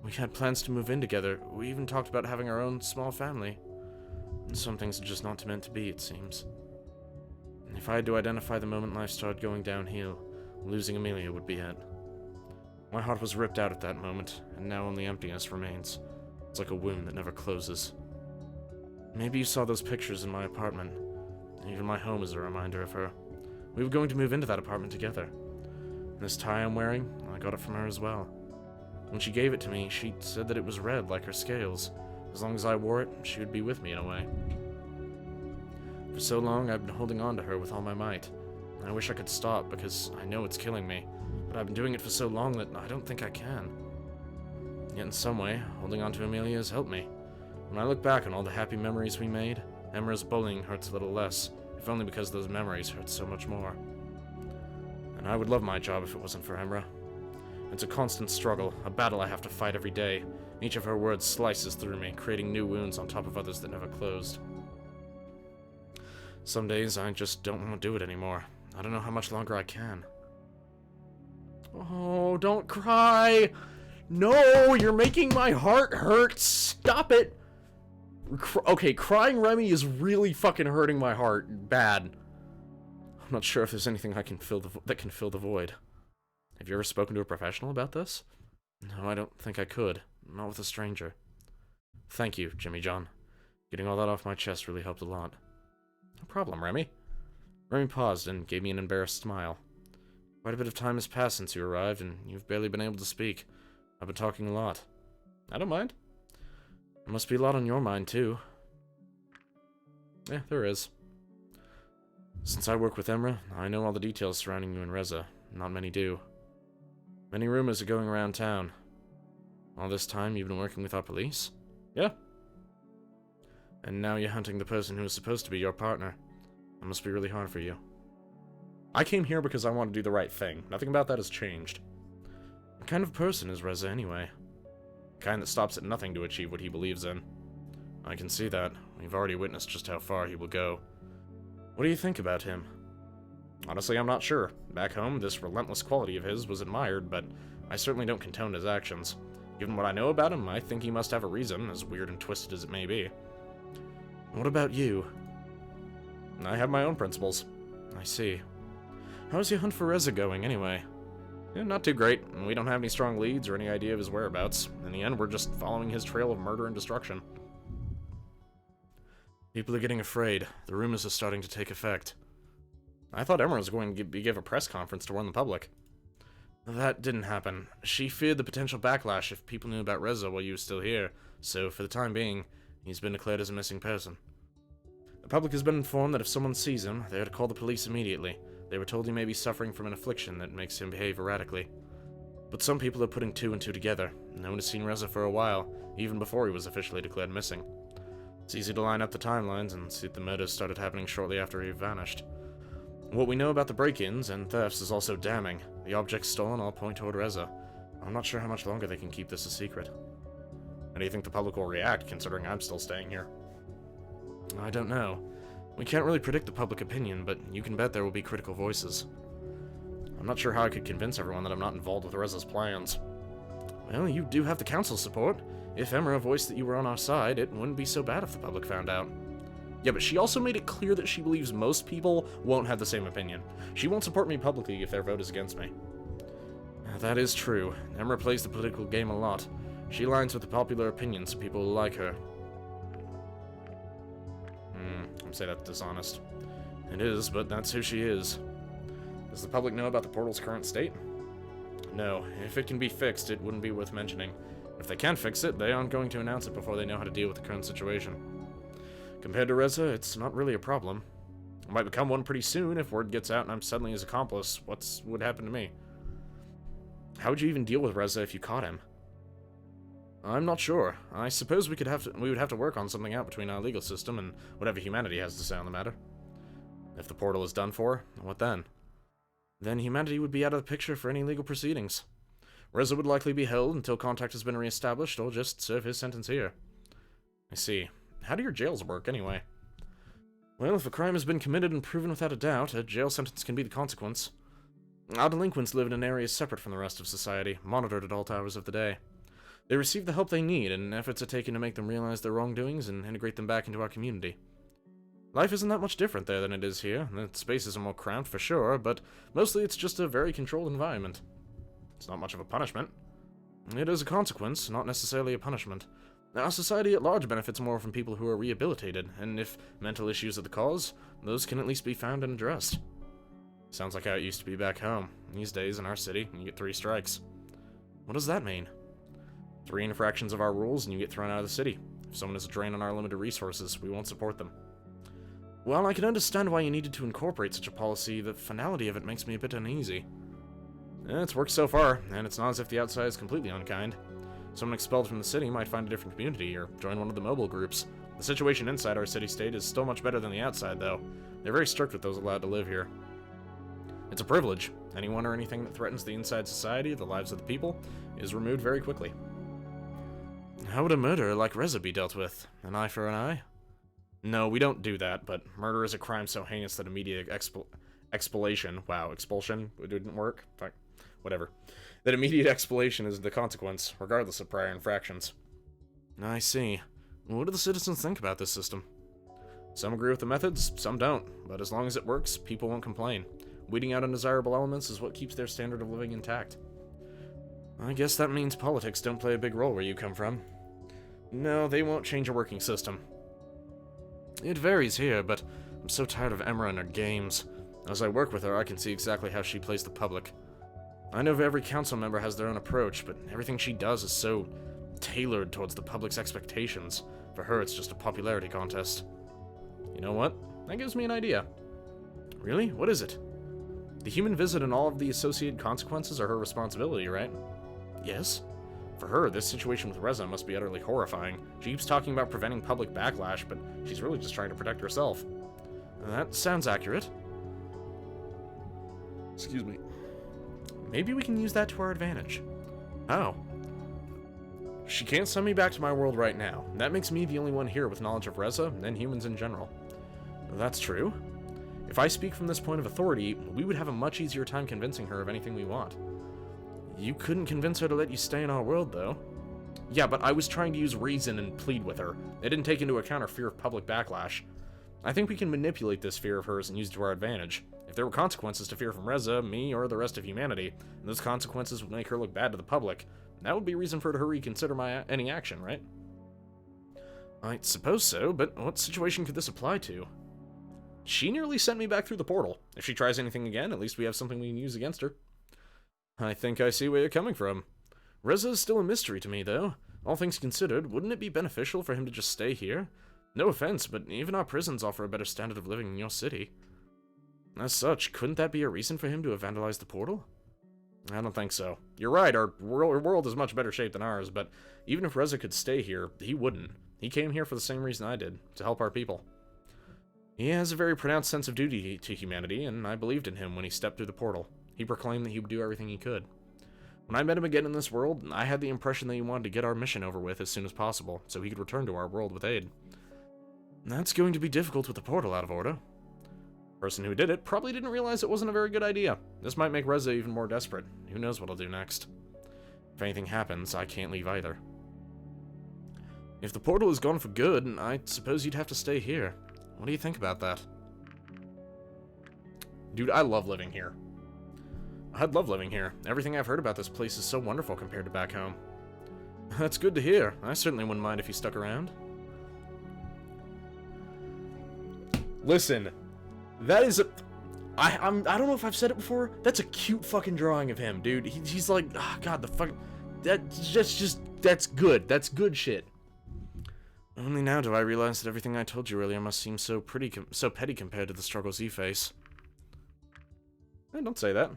Speaker 2: We had plans to move in together. We even talked about having our own small family. And some things are just not meant to be, it seems. And if I had to identify the moment life started going downhill, losing Amelia would be it. My heart was ripped out at that moment, and now only emptiness remains. It's like a wound that never closes. Maybe you saw those pictures in my apartment. Even my home is a reminder of her. We were going to move into that apartment together. And this tie I'm wearing, I got it from her as well. When she gave it to me, she said that it was red like her scales. As long as I wore it, she would be with me in a way. For so long, I've been holding on to her with all my might. I wish I could stop because I know it's killing me, but I've been doing it for so long that I don't think I can. Yet in some way, holding on to Amelia has helped me. When I look back on all the happy memories we made, Emra's bullying hurts a little less, if if only because those memories hurt so much more. And I would love my job if it wasn't for Emra. It's a constant struggle, a battle I have to fight every day. Each of her words slices through me, creating new wounds on top of others that never closed. Some days I just don't want to do it anymore. I don't know how much longer I can. Oh, don't cry! No, you're making my heart hurt! Stop it! Okay, crying Remy is really fucking hurting my heart. Bad. I'm not sure if there's anything that can fill the void. Have you ever spoken to a professional about this? No, I don't think I could. Not with a stranger. Thank you, Jimmy John. Getting all that off my chest really helped a lot. No problem, Remy. Remy paused and gave me an embarrassed smile. Quite a bit of time has passed since you arrived, and you've barely been able to speak. I've been talking a lot. I don't mind. There must be a lot on your mind, too. Yeah, there is. Since I work with Emra, I know all the details surrounding you and Reza. Not many do. Many rumors are going around town. All this time you've been working with our police? Yeah. And now you're hunting the person who is supposed to be your partner. That must be really hard for you. I came here because I want to do the right thing. Nothing about that has changed. What kind of person is Reza anyway? The kind that stops at nothing to achieve what he believes in. I can see that. We've already witnessed just how far he will go. What do you think about him? Honestly, I'm not sure. Back home, this relentless quality of his was admired, but I certainly don't condone his actions. Given what I know about him, I think he must have a reason, as weird and twisted as it may be. What about you? I have my own principles. I see. How's your hunt for Reza going, anyway? Yeah, not too great. We don't have any strong leads or any idea of his whereabouts. In the end, we're just following his trail of murder and destruction. People are getting afraid. The rumors are starting to take effect. I thought Emma was going to give a press conference to warn the public. That didn't happen. She feared the potential backlash if people knew about Reza while you were still here, so for the time being, he's been declared as a missing person. The public has been informed that if someone sees him, they are to call the police immediately. They were told he may be suffering from an affliction that makes him behave erratically. But some people are putting two and two together. No one has seen Reza for a while, even before he was officially declared missing. It's easy to line up the timelines and see that the murders started happening shortly after he vanished. What we know about the break-ins and thefts is also damning. The objects stolen all point toward Reza. I'm not sure how much longer they can keep this a secret. How do you think the public will react, considering I'm still staying here? I don't know. We can't really predict the public opinion, but you can bet there will be critical voices. I'm not sure how I could convince everyone that I'm not involved with Reza's plans. Well, you do have the council's support. If Emra voiced that you were on our side, it wouldn't be so bad if the public found out. Yeah, but she also made it clear that she believes most people won't have the same opinion. She won't support me publicly if their vote is against me. That is true. Emra plays the political game a lot. She aligns with the popular opinion so people will like her. I'd say that's dishonest. It is, but that's who she is. Does the public know about the portal's current state? No. If it can be fixed, it wouldn't be worth mentioning. If they can fix it, they aren't going to announce it before they know how to deal with the current situation. Compared to Reza, it's not really a problem. It might become one pretty soon if word gets out and I'm suddenly his accomplice. What would happen to me? How would you even deal with Reza if you caught him? I'm not sure. I suppose we would have to work on something out between our legal system and whatever humanity has to say on the matter. If the portal is done for, what then? Then humanity would be out of the picture for any legal proceedings. Reza would likely be held until contact has been reestablished, or just serve his sentence here. I see. How do your jails work, anyway? Well, if a crime has been committed and proven without a doubt, a jail sentence can be the consequence. Our delinquents live in an area separate from the rest of society, monitored at all hours of the day. They receive the help they need, and efforts are taken to make them realize their wrongdoings and integrate them back into our community. Life isn't that much different there than it is here. The spaces are more cramped for sure, but mostly it's just a very controlled environment. It's not much of a punishment. It is a consequence, not necessarily a punishment. Our society at large benefits more from people who are rehabilitated, and if mental issues are the cause, those can at least be found and addressed. Sounds like how it used to be back home. These days, in our city, you get 3 strikes. What does that mean? 3 infractions of our rules and you get thrown out of the city. If someone is a drain on our limited resources, we won't support them. Well, I can understand why you needed to incorporate such a policy. The finality of it makes me a bit uneasy. It's worked so far, and it's not as if the outside is completely unkind. Someone expelled from the city might find a different community or join one of the mobile groups.
Speaker 1: The situation inside our city-state is still much better than the outside, though. They're very strict with those allowed to live here. It's a privilege. Anyone or anything that threatens the inside society, the lives of the people, is removed very quickly.
Speaker 2: How would a murderer like Reza be dealt with? An eye for an eye?
Speaker 1: No, we don't do that, but murder is a crime so heinous that immediate expulsion... Wow, expulsion? It didn't work? Fuck. Whatever. That immediate expulsion is the consequence, regardless of prior infractions.
Speaker 2: I see. What do the citizens think about this system?
Speaker 1: Some agree with the methods, some don't, but as long as it works, people won't complain. Weeding out undesirable elements is what keeps their standard of living intact.
Speaker 2: I guess that means politics don't play a big role where you come from.
Speaker 1: No, they won't change a working system.
Speaker 2: It varies here, but I'm so tired of Emra and her games. As I work with her, I can see exactly how she plays the public. I know every council member has their own approach, but everything she does is so tailored towards the public's expectations. For her, it's just a popularity contest.
Speaker 1: You know what? That gives me an idea.
Speaker 2: Really? What is it?
Speaker 1: The human visit and all of the associated consequences are her responsibility, right?
Speaker 2: Yes?
Speaker 1: For her, this situation with Reza must be utterly horrifying. She keeps talking about preventing public backlash, but she's really just trying to protect herself.
Speaker 2: That sounds accurate.
Speaker 1: Excuse me.
Speaker 2: Maybe we can use that to our advantage.
Speaker 1: How? She can't send me back to my world right now. That makes me the only one here with knowledge of Reza, and humans in general.
Speaker 2: That's true.
Speaker 1: If I speak from this point of authority, we would have a much easier time convincing her of anything we want.
Speaker 2: You couldn't convince her to let you stay in our world, though.
Speaker 1: Yeah, but I was trying to use reason and plead with her. It didn't take into account her fear of public backlash. I think we can manipulate this fear of hers and use it to our advantage. If there were consequences to fear from Reza, me, or the rest of humanity, and those consequences would make her look bad to the public, that would be reason for her to reconsider any action, right?
Speaker 2: I suppose so, but what situation could this apply to?
Speaker 1: She nearly sent me back through the portal. If she tries anything again, at least we have something we can use against her.
Speaker 2: I think I see where you're coming from. Reza is still a mystery to me, though. All things considered, wouldn't it be beneficial for him to just stay here? No offense, but even our prisons offer a better standard of living in your city. As such, couldn't that be a reason for him to have vandalized the portal?
Speaker 1: I don't think so. You're right, our world is much better shape than ours, but even if Reza could stay here, he wouldn't. He came here for the same reason I did, to help our people. He has a very pronounced sense of duty to humanity, and I believed in him when he stepped through the portal. He proclaimed that he would do everything he could. When I met him again in this world, I had the impression that he wanted to get our mission over with as soon as possible, so he could return to our world with aid.
Speaker 2: That's going to be difficult with the portal out of order.
Speaker 1: The person who did it probably didn't realize it wasn't a very good idea. This might make Reza even more desperate. Who knows what he'll do next.
Speaker 2: If anything happens, I can't leave either. If the portal is gone for good, I suppose you'd have to stay here. What do you think about that?
Speaker 1: Dude, I love living here. I'd love living here. Everything I've heard about this place is so wonderful compared to back home.
Speaker 2: That's good to hear. I certainly wouldn't mind if you stuck around.
Speaker 1: Listen, that is a... I don't know if I've said it before. That's a cute fucking drawing of him, dude. He's like, oh, God, the fuck... That's good. That's good shit.
Speaker 2: Only now do I realize that everything I told you earlier must seem so petty compared to the struggles you face.
Speaker 1: Hey, don't say that.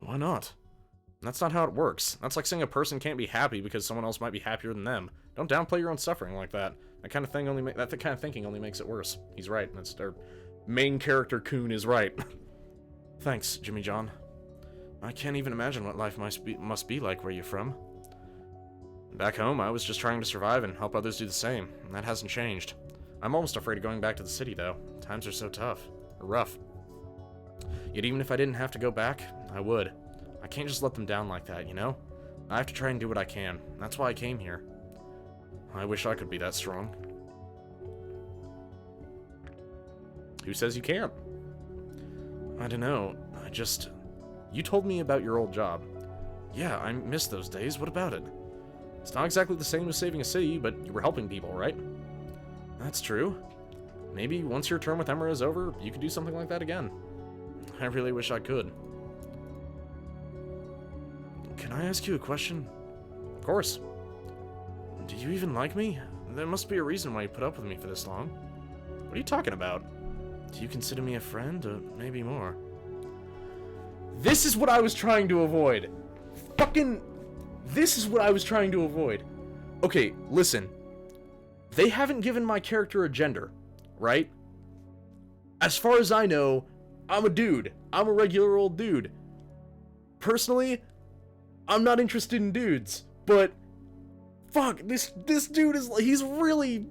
Speaker 2: Why not?
Speaker 1: That's not how it works. That's like saying a person can't be happy because someone else might be happier than them. Don't downplay your own suffering like that. That kind of thinking only makes it worse. He's right. That's our main character. Coon is right.
Speaker 2: Thanks, Jimmy John. I can't even imagine what life must be like where you're from.
Speaker 1: Back home, I was just trying to survive and help others do the same, and that hasn't changed. I'm almost afraid of going back to the city, though. Times are so tough. Or rough. Yet even if I didn't have to go back, I would. I can't just let them down like that, you know? I have to try and do what I can. That's why I came here.
Speaker 2: I wish I could be that strong.
Speaker 1: Who says you can't?
Speaker 2: I don't know.
Speaker 1: You told me about your old job.
Speaker 2: Yeah, I miss those days. What about it?
Speaker 1: It's not exactly the same as saving a city, but you were helping people, right?
Speaker 2: That's true.
Speaker 1: Maybe once your term with Emra is over, you could do something like that again.
Speaker 2: I really wish I could. Can I ask you a question?
Speaker 1: Of course.
Speaker 2: Do you even like me? There must be a reason why you put up with me for this long.
Speaker 1: What are you talking about?
Speaker 2: Do you consider me a friend, or maybe more?
Speaker 1: This is what I was trying to avoid. This is what I was trying to avoid. Okay, listen. They haven't given my character a gender, right? As far as I know, I'm a dude. I'm a regular old dude. Personally, I'm not interested in dudes, but fuck, this dude is, he's really,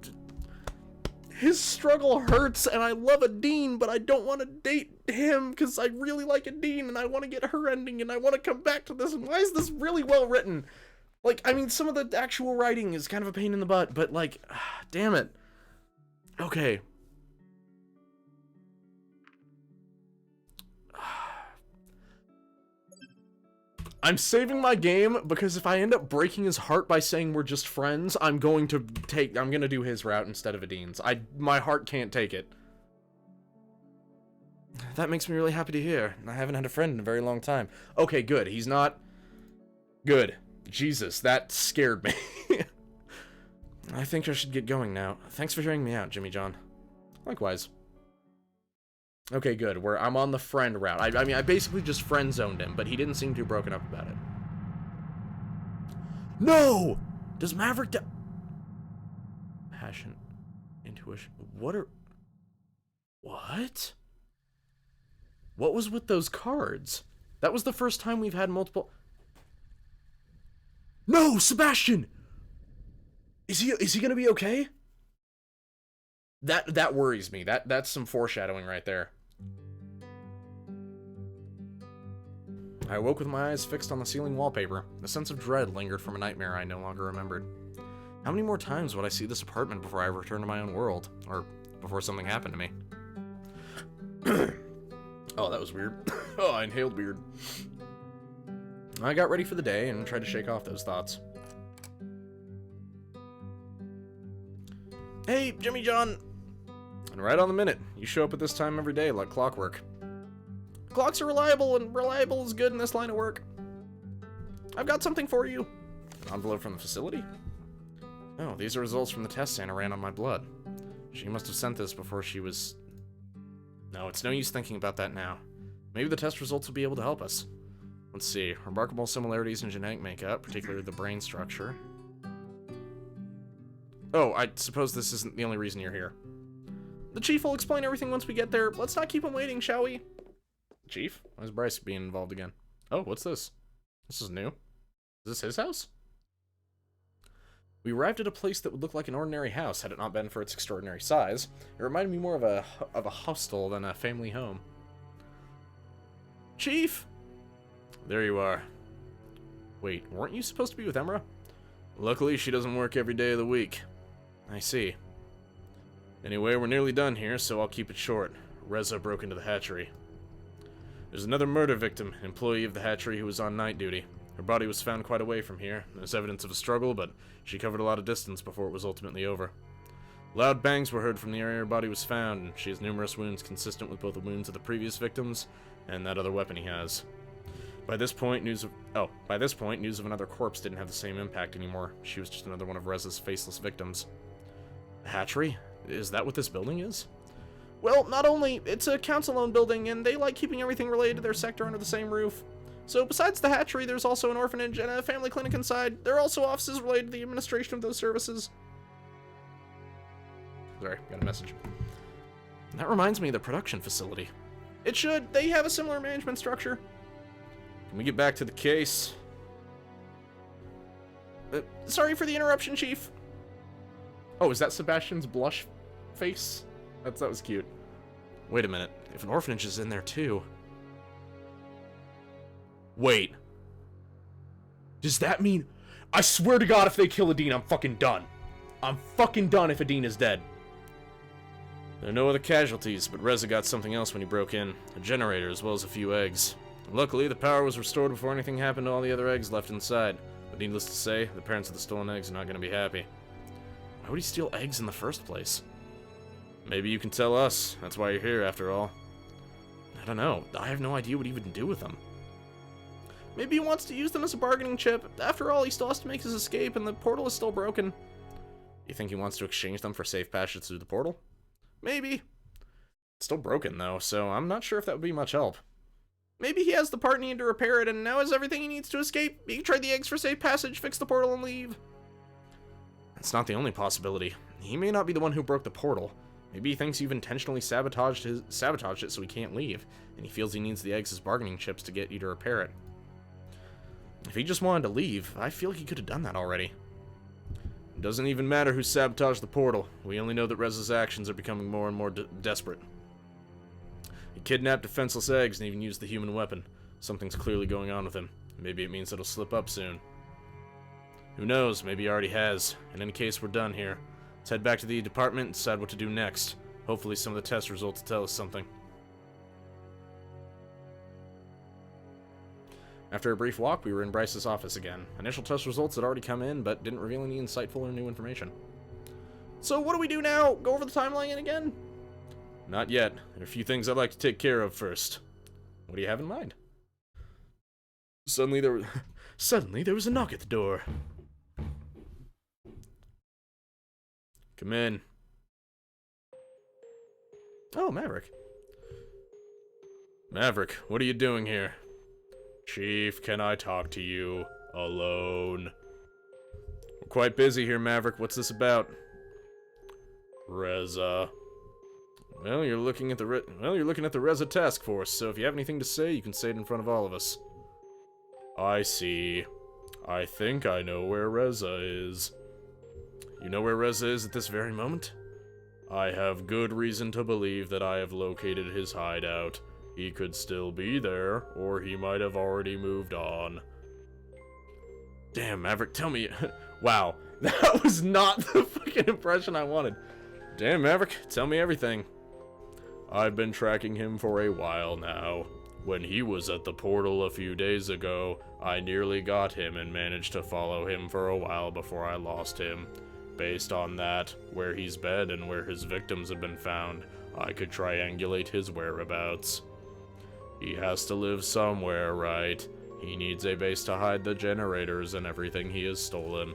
Speaker 1: his struggle hurts, and I love Adine, but I don't want to date him because I really like Adine and I want to get her ending and I want to come back to this. And why is this really well written? Like, I mean, some of the actual writing is kind of a pain in the butt, but like, damn it. Okay. I'm saving my game because if I end up breaking his heart by saying we're just friends, I'm going to do his route instead of Adine's. My heart can't take it. That makes me really happy to hear. I haven't had a friend in a very long time. Okay, good. He's not good. Jesus, that scared me. I think I should get going now. Thanks for hearing me out, Jimmy John. Likewise. Okay, good. I'm on the friend route. I mean, I basically just friend zoned him, but he didn't seem too broken up about it. No! Does Maverick Passion, intuition. What? What was with those cards? That was the first time we've had multiple. No, Sebastian! Is he gonna be okay? That worries me. That's some foreshadowing right there. I awoke with my eyes fixed on the ceiling wallpaper. A sense of dread lingered from a nightmare I no longer remembered. How many more times would I see this apartment before I return to my own world? Or before something happened to me? Oh, that was weird. Oh, I inhaled weird. I got ready for the day and tried to shake off those thoughts. Hey, Jimmy John! And right on the minute. You show up at this time every day like clockwork. Clocks are reliable, and reliable is good in this line of work. I've got something for you. An envelope from the facility? Oh, these are results from the test Santa ran on my blood. She must have sent this before she was... No, it's no use thinking about that now. Maybe the test results will be able to help us. Let's see. Remarkable similarities in genetic makeup, particularly the brain structure. Oh, I suppose this isn't the only reason you're here. The chief will explain everything once we get there. Let's not keep him waiting, shall we? Chief? Why is Bryce being involved again? Oh, what's this? This is new. Is this his house? We arrived at a place that would look like an ordinary house had it not been for its extraordinary size. It reminded me more of a hostel than a family home. Chief! There you are. Wait, weren't you supposed to be with Emra? Luckily, she doesn't work every day of the week. I see. Anyway, we're nearly done here, so I'll keep it short. Reza broke into the hatchery. There's another murder victim, an employee of the hatchery who was on night duty. Her body was found quite away from here. There's evidence of a struggle, but she covered a lot of distance before it was ultimately over. Loud bangs were heard from the area her body was found, and she has numerous wounds consistent with both the wounds of the previous victims and that other weapon he has. By this point, news of another corpse didn't have the same impact anymore. She was just another one of Reza's faceless victims. The hatchery? Is that what this building is? Well, not only, it's a council-owned building, and they like keeping everything related to their sector under the same roof. So besides the hatchery, there's also an orphanage and a family clinic inside. There are also offices related to the administration of those services. Sorry, got a message. That reminds me of the production facility. It should. They have a similar management structure. Can we get back to the case? Sorry for the interruption, Chief. Oh, is that Sebastian's blush face? That was cute. Wait a minute. If an orphanage is in there too... Wait. Does that mean... I swear to God, if they kill Adine, I'm fucking done. I'm fucking done if Adine is dead. There are no other casualties, but Reza got something else when he broke in. A generator, as well as a few eggs. Luckily, the power was restored before anything happened to all the other eggs left inside. But needless to say, the parents of the stolen eggs are not going to be happy. Why would he steal eggs in the first place? Maybe you can tell us. That's why you're here, after all. I don't know. I have no idea what he would do with them. Maybe he wants to use them as a bargaining chip. After all, he still has to make his escape, and the portal is still broken. You think he wants to exchange them for safe passage through the portal? Maybe. It's still broken, though, so I'm not sure if that would be much help. Maybe he has the part needed to repair it, and now has everything he needs to escape. He can trade the eggs for safe passage, fix the portal, and leave. It's not the only possibility. He may not be the one who broke the portal. Maybe he thinks you've intentionally sabotaged it so he can't leave, and he feels he needs the eggs as bargaining chips to get you to repair it. If he just wanted to leave, I feel he could have done that already. It doesn't even matter who sabotaged the portal. We only know that Reza's actions are becoming more and more desperate. He kidnapped defenseless eggs and even used the human weapon. Something's clearly going on with him. Maybe it means it'll slip up soon. Who knows, maybe he already has. In any case, we're done here. Let's head back to the department and decide what to do next. Hopefully some of the test results will tell us something. After a brief walk, we were in Bryce's office again. Initial test results had already come in, but didn't reveal any insightful or new information. So what do we do now? Go over the timeline again? Not yet. There are a few things I'd like to take care of first. What do you have in mind? Suddenly there was a knock at the door. Come in. Oh, Maverick. Maverick, what are you doing here? Chief, can I talk to you alone? We're quite busy here, Maverick. What's this about? Reza. Well, you're looking at the Reza task force, so if you have anything to say, you can say it in front of all of us. I see. I think I know where Reza is. You know where Reza is at this very moment? I have good reason to believe that I have located his hideout. He could still be there, or he might have already moved on. Damn, Maverick, tell me... Wow, that was not the fucking impression I wanted. Damn, Maverick, tell me everything. I've been tracking him for a while now. When he was at the portal a few days ago, I nearly got him and managed to follow him for a while before I lost him. Based on that, where he's been and where his victims have been found, I could triangulate his whereabouts. He has to live somewhere, right? He needs a base to hide the generators and everything he has stolen.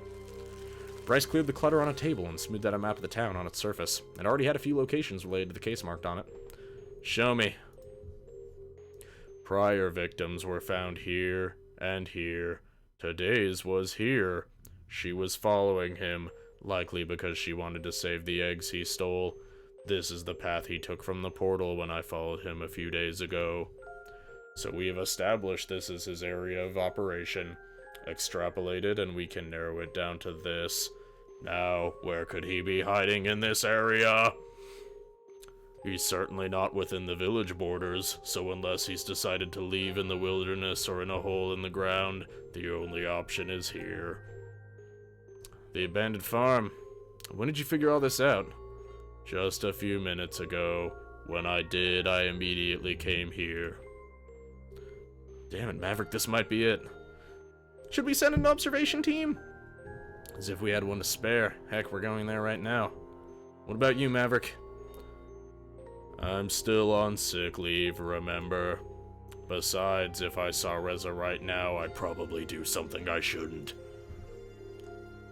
Speaker 1: Bryce cleared the clutter on a table and smoothed out a map of the town on its surface. It already had a few locations related to the case marked on it. Show me. Prior victims were found here and here. Today's was here. She was following him, likely because she wanted to save the eggs he stole. This is the path he took from the portal when I followed him a few days ago. So we have established this is his area of operation. Extrapolated, and we can narrow it down to this. Now, where could he be hiding in this area? He's certainly not within the village borders, so unless he's decided to leave in the wilderness or in a hole in the ground, the only option is here. The abandoned farm. When did you figure all this out? Just a few minutes ago. When I did, I immediately came here. Damn it, Maverick, this might be it. Should we send an observation team? As if we had one to spare. Heck, we're going there right now. What about you, Maverick? I'm still on sick leave, remember? Besides, if I saw Reza right now, I'd probably do something I shouldn't.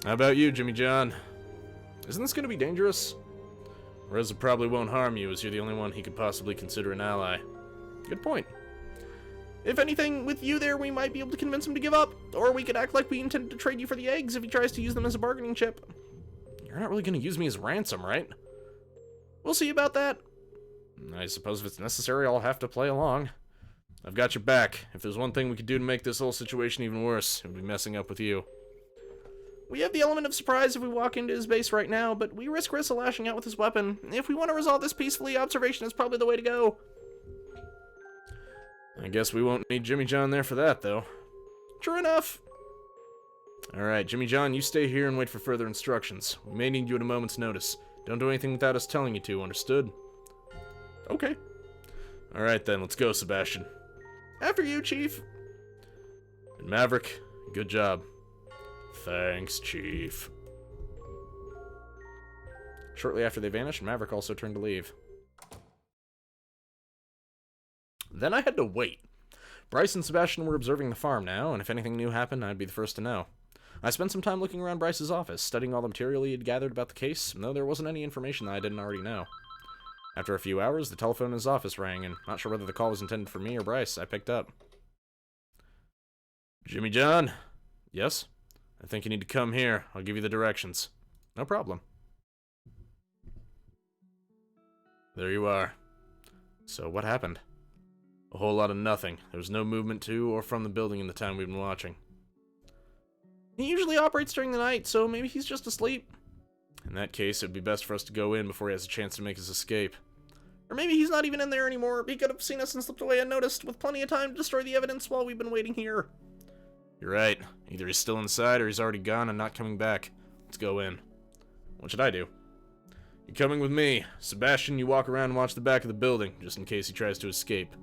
Speaker 1: How about you, Jimmy John? Isn't this gonna be dangerous? Reza probably won't harm you, as you're the only one he could possibly consider an ally. Good point. If anything, with you there, we might be able to convince him to give up. Or we could act like we intend to trade you for the eggs if he tries to use them as a bargaining chip. You're not really gonna use me as ransom, right? We'll see about that. I suppose if it's necessary, I'll have to play along. I've got your back. If there's one thing we could do to make this whole situation even worse, it would be messing up with you. We have the element of surprise if we walk into his base right now, but we risk Rissa lashing out with his weapon. If we want to resolve this peacefully, observation is probably the way to go. I guess we won't need Jimmy John there for that, though. True enough. Alright, Jimmy John, you stay here and wait for further instructions. We may need you at a moment's notice. Don't do anything without us telling you to, understood? Okay. Alright then, let's go, Sebastian. After you, Chief. And Maverick, good job. Thanks, Chief. Shortly after they vanished, Maverick also turned to leave. Then I had to wait. Bryce and Sebastian were observing the farm now, and if anything new happened, I'd be the first to know. I spent some time looking around Bryce's office, studying all the material he had gathered about the case, though there wasn't any information that I didn't already know. After a few hours, the telephone in his office rang, and not sure whether the call was intended for me or Bryce, I picked up. Jimmy John? Yes? I think you need to come here. I'll give you the directions. No problem. There you are.
Speaker 2: So what happened?
Speaker 1: A whole lot of nothing. There was no movement to or from the building in the time we've been watching.
Speaker 2: He usually operates during the night, so maybe he's just asleep.
Speaker 1: In that case, it would be best for us to go in before he has a chance to make his escape.
Speaker 2: Or maybe he's not even in there anymore. He could have seen us and slipped away unnoticed, with plenty of time to destroy the evidence while we've been waiting here.
Speaker 1: You're right. Either he's still inside or he's already gone and not coming back. Let's go in. What should I do? You're coming with me. Sebastian, you walk around and watch the back of the building, just in case he tries to escape.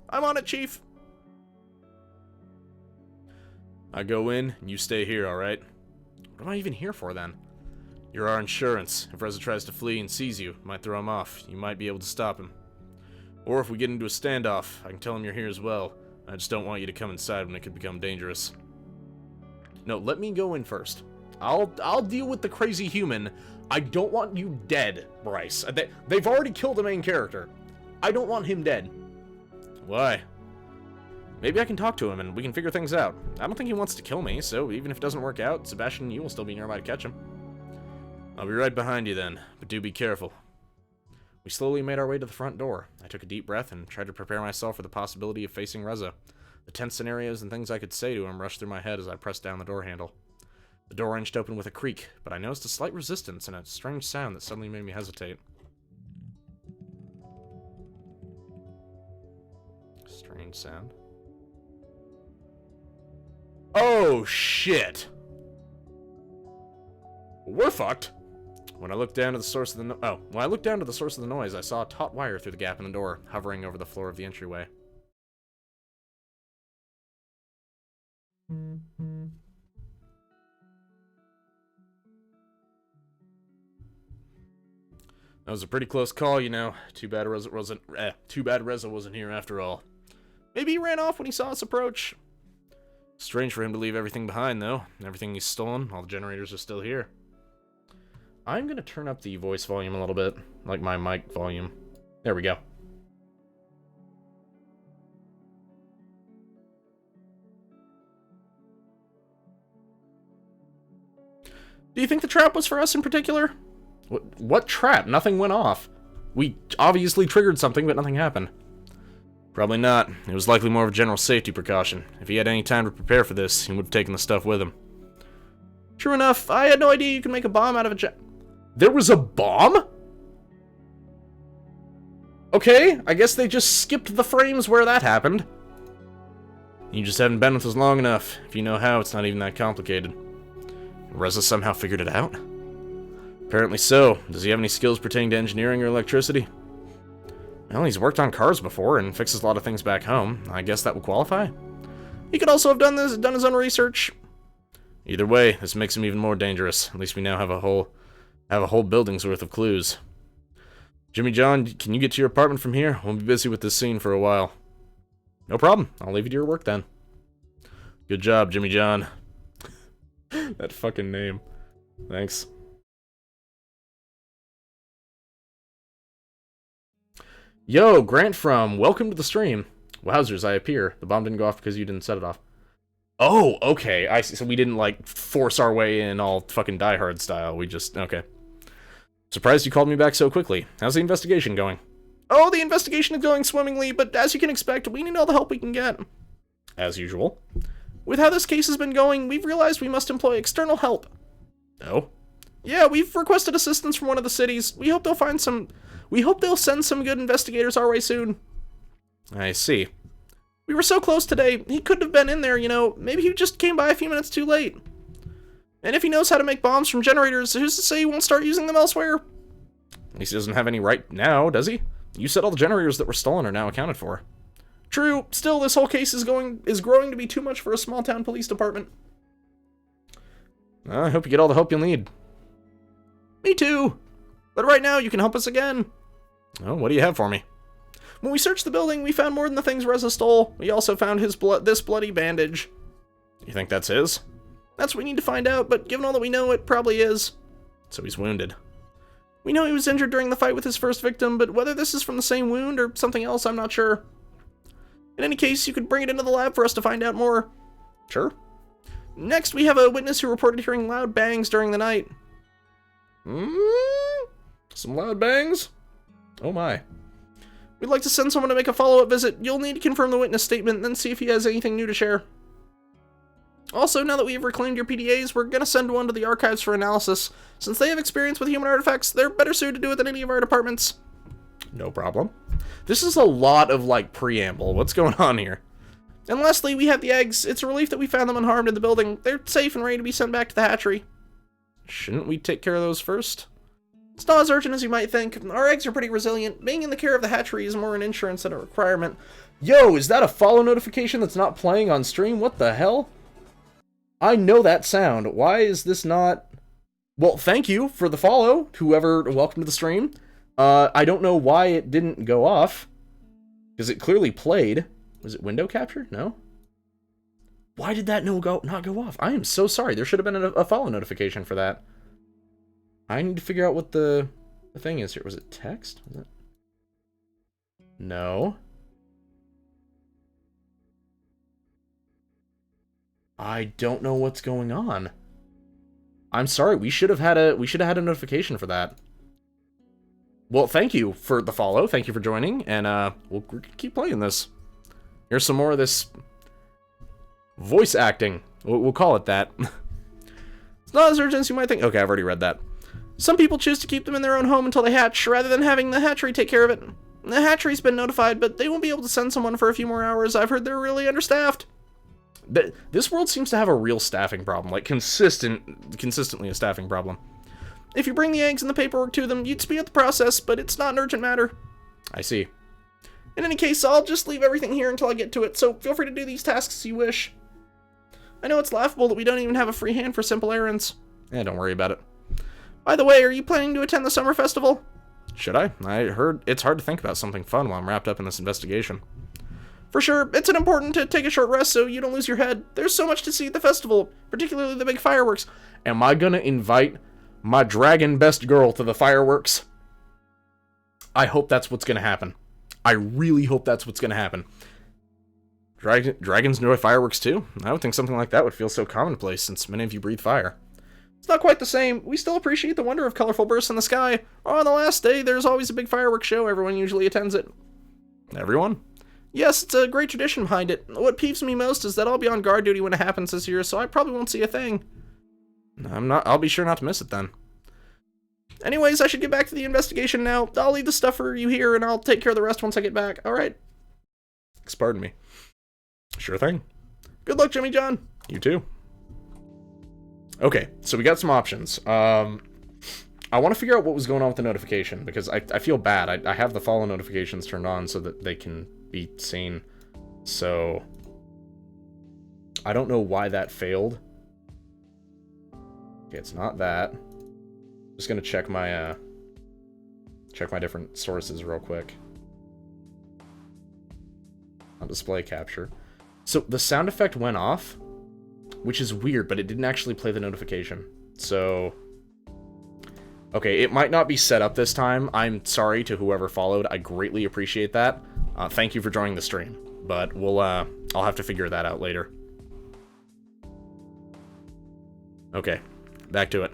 Speaker 2: I'm on it, Chief.
Speaker 1: I go in, and you stay here, alright?
Speaker 2: What am I even here for, then?
Speaker 1: You're our insurance. If Reza tries to flee and sees you, it might throw him off. You might be able to stop him. Or if we get into a standoff, I can tell him you're here as well. I just don't want you to come inside when it could become dangerous.
Speaker 2: No, let me go in first. I'll deal with the crazy human. I don't want you dead, Bryce. They've already killed the main character. I don't want him dead.
Speaker 1: Why?
Speaker 2: Maybe I can talk to him and we can figure things out. I don't think he wants to kill me, so even if it doesn't work out, Sebastian, you will still be nearby to catch him.
Speaker 1: I'll be right behind you then, but do be careful.
Speaker 2: We slowly made our way to the front door. I took a deep breath and tried to prepare myself for the possibility of facing Reza. The tense scenarios and things I could say to him rushed through my head as I pressed down the door handle. The door inched open with a creak, but I noticed a slight resistance and a strange sound that suddenly made me hesitate. Strange sound.
Speaker 1: Oh, shit!
Speaker 2: We're fucked!
Speaker 1: When I looked down to the source of
Speaker 2: the noise, I saw a taut wire through the gap in the door, hovering over the floor of the entryway.
Speaker 1: That was a pretty close call, you know. Too bad Reza wasn't here after all.
Speaker 2: Maybe he ran off when he saw us approach.
Speaker 1: Strange for him to leave everything behind, though. Everything he's stolen, all the generators are still here.
Speaker 2: I'm gonna turn up the voice volume a little bit, like my mic volume. There we go. Do you think the trap was for us in particular? What trap? Nothing went off. We obviously triggered something, but nothing happened.
Speaker 1: Probably not. It was likely more of a general safety precaution. If he had any time to prepare for this, he would have taken the stuff with him.
Speaker 2: True enough. I had no idea you could make a bomb out of a There was a bomb? Okay, I guess they just skipped the frames where that happened.
Speaker 1: You just haven't been with us long enough. If you know how, it's not even that complicated.
Speaker 2: Reza somehow figured it out?
Speaker 1: Apparently so. Does he have any skills pertaining to engineering or electricity?
Speaker 2: Well, he's worked on cars before and fixes a lot of things back home. I guess that would qualify. He could also have done his own research.
Speaker 1: Either way, this makes him even more dangerous. At least we now have a whole building's worth of clues. Jimmy John, can you get to your apartment from here? We'll be busy with this scene for a while.
Speaker 2: No problem. I'll leave you to your work then.
Speaker 1: Good job, Jimmy John.
Speaker 2: That fucking name. Thanks. Yo, Grant from Welcome to the Stream. Wowzers, I appear. The bomb didn't go off because you didn't set it off. Oh, okay. I see. So we didn't, like, force our way in all fucking Die Hard style. We just... Okay. Surprised you called me back so quickly. How's the investigation going? Oh, the investigation is going swimmingly, but as you can expect, we need all the help we can get. As usual. With how this case has been going, we've realized we must employ external help.
Speaker 1: Oh?
Speaker 2: Yeah, we've requested assistance from one of the cities. We hope they'll send some good investigators our way soon.
Speaker 1: I see.
Speaker 2: We were so close today. He couldn't have been in there, you know. Maybe he just came by a few minutes too late. And if he knows how to make bombs from generators, who's to say he won't start using them elsewhere?
Speaker 1: At least he doesn't have any right now, does he? You said all the generators that were stolen are now accounted for.
Speaker 2: True. Still, this whole case is growing to be too much for a small-town police department.
Speaker 1: I hope you get all the help you'll need.
Speaker 2: Me too. But right now, you can help us again.
Speaker 1: Oh, what do you have for me?
Speaker 2: When we searched the building, we found more than the things Reza stole. We also found this bloody bandage.
Speaker 1: You think that's his?
Speaker 2: That's what we need to find out, but given all that we know, it probably is.
Speaker 1: So he's wounded.
Speaker 2: We know he was injured during the fight with his first victim, but whether this is from the same wound or something else, I'm not sure. In any case, you could bring it into the lab for us to find out more.
Speaker 1: Sure.
Speaker 2: Next, we have a witness who reported hearing loud bangs during the night.
Speaker 1: Some loud bangs? Oh my.
Speaker 2: We'd like to send someone to make a follow-up visit. You'll need to confirm the witness statement and then see if he has anything new to share. Also, now that we've reclaimed your PDAs, we're gonna send one to the archives for analysis. Since they have experience with human artifacts, they're better suited to do it than any of our departments.
Speaker 1: No problem. This is a lot of, like, preamble. What's going on here?
Speaker 2: And lastly, we have the eggs. It's a relief that we found them unharmed in the building. They're safe and ready to be sent back to the hatchery.
Speaker 1: Shouldn't we take care of those first?
Speaker 2: It's not as urgent as you might think. Our eggs are pretty resilient. Being in the care of the hatchery is more an insurance than a requirement.
Speaker 1: Yo, is that a follow notification that's not playing on stream? What the hell? I know that sound. Why is this not... Well, thank you for the follow, whoever welcome to the stream. I don't know why it didn't go off. Because it clearly played. Was it window capture? No? Why did that not go off? I am so sorry. There should have been a follow notification for that. I need to figure out what the thing is here. Was it text? Was it? No. I don't know what's going on. I'm sorry. We should have had a notification for that. Well, thank you for the follow. Thank you for joining, and we're gonna keep playing this. Here's some more of this voice acting. We'll call it that.
Speaker 2: It's not as urgent as you might think.
Speaker 1: Okay, I've already read that.
Speaker 2: Some people choose to keep them in their own home until they hatch, rather than having the hatchery take care of it. The hatchery's been notified, but they won't be able to send someone for a few more hours. I've heard they're really understaffed.
Speaker 1: This world seems to have a real staffing problem, like consistently a staffing problem.
Speaker 2: If you bring the eggs and the paperwork to them, you'd speed up the process, but it's not an urgent matter.
Speaker 1: I see.
Speaker 2: In any case, I'll just leave everything here until I get to it, so feel free to do these tasks as you wish. I know it's laughable that we don't even have a free hand for simple errands.
Speaker 1: Don't worry about it.
Speaker 2: By the way, are you planning to attend the summer festival?
Speaker 1: Should I? I heard it's hard to think about something fun while I'm wrapped up in this investigation.
Speaker 2: For sure, it's important to take a short rest so you don't lose your head. There's so much to see at the festival, particularly the big fireworks.
Speaker 1: Am I gonna invite my dragon best girl to the fireworks? I hope that's what's gonna happen. I really hope that's what's gonna happen. Dragons enjoy fireworks too? I would think something like that would feel so commonplace since many of you breathe fire.
Speaker 2: It's not quite the same. We still appreciate the wonder of colorful bursts in the sky. On the last day, there's always a big fireworks show. Everyone usually attends it.
Speaker 1: Everyone?
Speaker 2: Yes, it's a great tradition behind it. What peeves me most is that I'll be on guard duty when it happens this year, so I probably won't see a thing.
Speaker 1: I'll be sure not to miss it then.
Speaker 2: Anyways, I should get back to the investigation now. I'll leave the stuff for you here, and I'll take care of the rest once I get back. Alright?
Speaker 1: Pardon me. Sure thing.
Speaker 2: Good luck, Jimmy John.
Speaker 1: You too. Okay, so we got some options. I want to figure out what was going on with the notification, because I feel bad. I have the follow notifications turned on so that they can be seen. So I don't know why that failed. Okay, it's not that. Just gonna check my different sources real quick. On display capture. So the sound effect went off, which is weird, but it didn't actually play the notification. So okay, it might not be set up this time. I'm sorry to whoever followed. I greatly appreciate that. Thank you for joining the stream, but I'll have to figure that out later. Okay, back to it.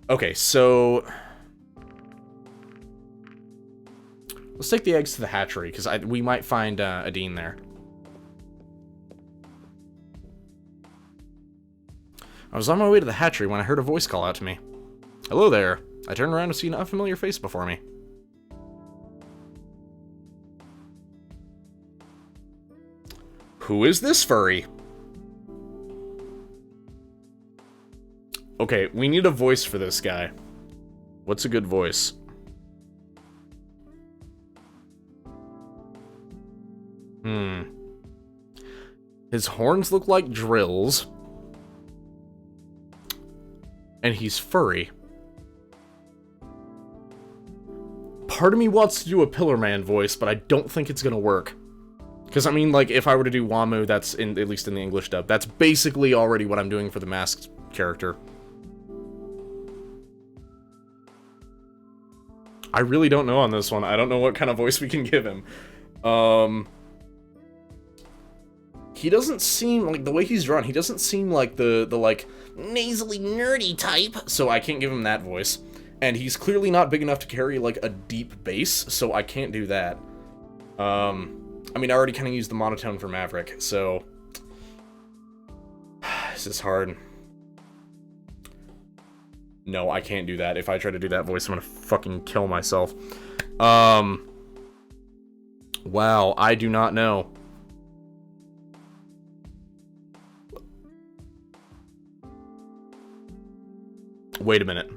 Speaker 1: Okay, so let's take the eggs to the hatchery, because we might find Adine there. I was on my way to the hatchery when I heard a voice call out to me. Hello there. I turned around to see an unfamiliar face before me. Who is this furry? Okay, we need a voice for this guy. What's a good voice? His horns look like drills. And he's furry. Part of me wants to do a Pillar Man voice, but I don't think it's gonna work. Because, I mean, like, if I were to do Wamu, that's, at least in the English dub, that's basically already what I'm doing for the masked character. I really don't know on this one. I don't know what kind of voice we can give him. He doesn't seem, like, the way he's drawn, he doesn't seem like the like, nasally nerdy type, so I can't give him that voice. And he's clearly not big enough to carry, like, a deep bass, so I can't do that. I mean, I already kind of used the monotone for Maverick, so... This is hard. No, I can't do that. If I try to do that voice, I'm gonna fucking kill myself. Wow, I do not know. Wait a minute.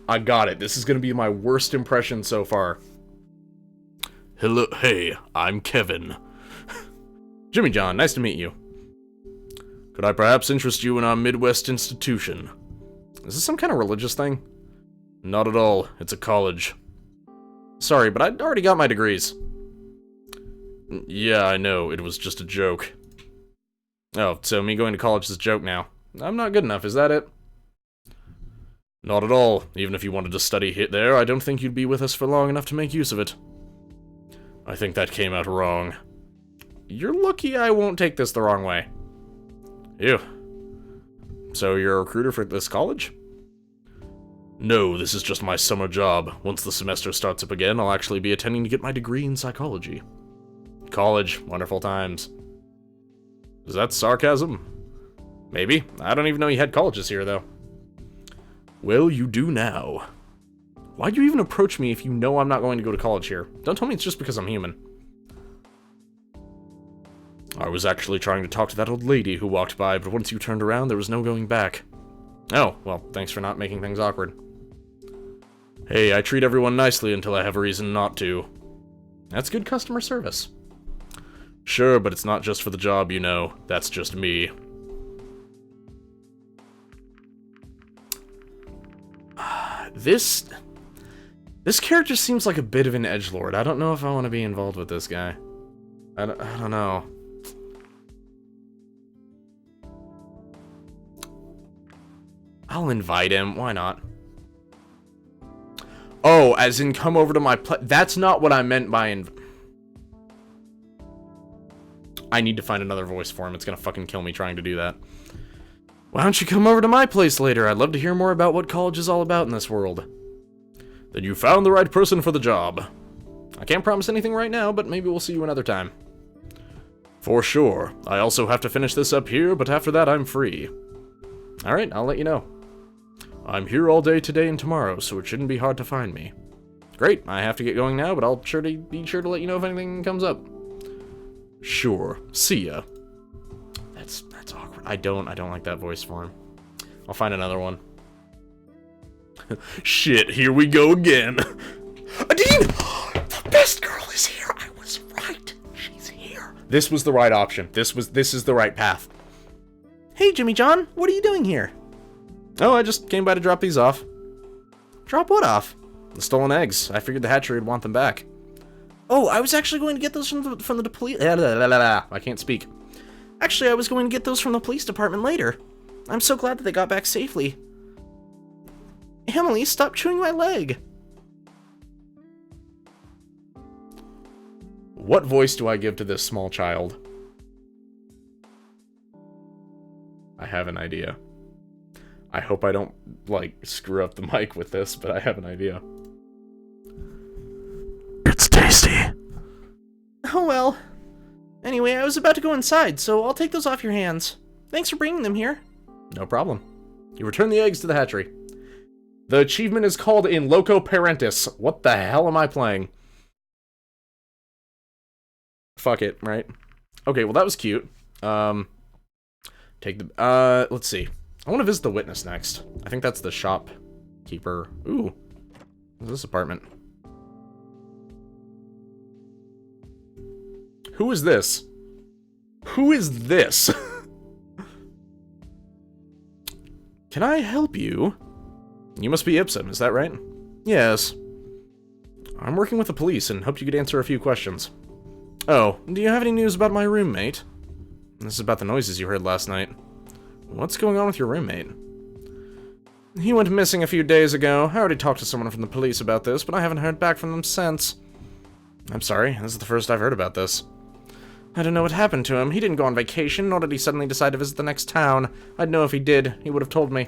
Speaker 1: I got it. This is gonna be my worst impression so far. Hello, hey, I'm Kevin. Jimmy John, nice to meet you. Could I perhaps interest you in our Midwest institution? Is this some kind of religious thing? Not at all. It's a college. Sorry, but I'd already got my degrees. Yeah, I know. It was just a joke. Oh, so me going to college is a joke now. I'm not good enough, is that it? Not at all. Even if you wanted to study hit there, I don't think you'd be with us for long enough to make use of it. I think that came out wrong. You're lucky I won't take this the wrong way. Ew. So you're a recruiter for this college? No, this is just my summer job. Once the semester starts up again, I'll actually be attending to get my degree in psychology. College, wonderful times. Is that sarcasm? Maybe. I don't even know you had colleges here, though. Well, you do now. Why'd you even approach me if you know I'm not going to go to college here? Don't tell me it's just because I'm human. I was actually trying to talk to that old lady who walked by, but once you turned around, there was no going back. Oh, well, thanks for not making things awkward. Hey, I treat everyone nicely until I have a reason not to. That's good customer service. Sure, but it's not just for the job, you know. That's just me. This character seems like a bit of an edgelord. I don't know if I want to be involved with this guy. I don't know. I'll invite him. Why not? Oh, as in come over to my that's not what I meant by I need to find another voice for him. It's gonna fucking kill me trying to do that. Why don't you come over to my place later? I'd love to hear more about what college is all about in this world. Then you found the right person for the job. I can't promise anything right now, but maybe we'll see you another time. For sure. I also have to finish this up here, but after that I'm free. Alright, I'll let you know. I'm here all day today and tomorrow, so it shouldn't be hard to find me. Great, I have to get going now, but I'll be sure to let you know if anything comes up. Sure. See ya. That's awkward. I don't like that voice for him. I'll find another one. Shit, here we go again. Adine! The best girl is here. I was right. She's here. This was the right option. This is the right path. Hey, Jimmy John, what are you doing here? Oh, I just came by to drop these off. Drop what off? The stolen eggs. I figured the hatchery would want them back. Oh, I was actually going to get those from the police. I can't speak. Actually, I was going to get those from the police department later. I'm so glad that they got back safely. Emily, stop chewing my leg. What voice do I give to this small child? I have an idea. I hope I don't, like, screw up the mic with this, but I have an idea. It's tasty. Oh well. Anyway, I was about to go inside, so I'll take those off your hands. Thanks for bringing them here. No problem. You return the eggs to the hatchery. The achievement is called In Loco Parentis. What the hell am I playing? Fuck it, right? Okay, well that was cute. Take the, let's see. I want to visit the witness next. I think that's the shopkeeper. Ooh. What's this apartment? Who is this? Who is this? Can I help you? You must be Ipsum, is that right? Yes. I'm working with the police and hoped you could answer a few questions. Oh, do you have any news about my roommate? This is about the noises you heard last night. What's going on with your roommate? He went missing a few days ago. I already talked to someone from the police about this, but I haven't heard back from them since. I'm sorry, this is the first I've heard about this. I don't know what happened to him. He didn't go on vacation, nor did he suddenly decide to visit the next town. I'd know if he did. He would have told me.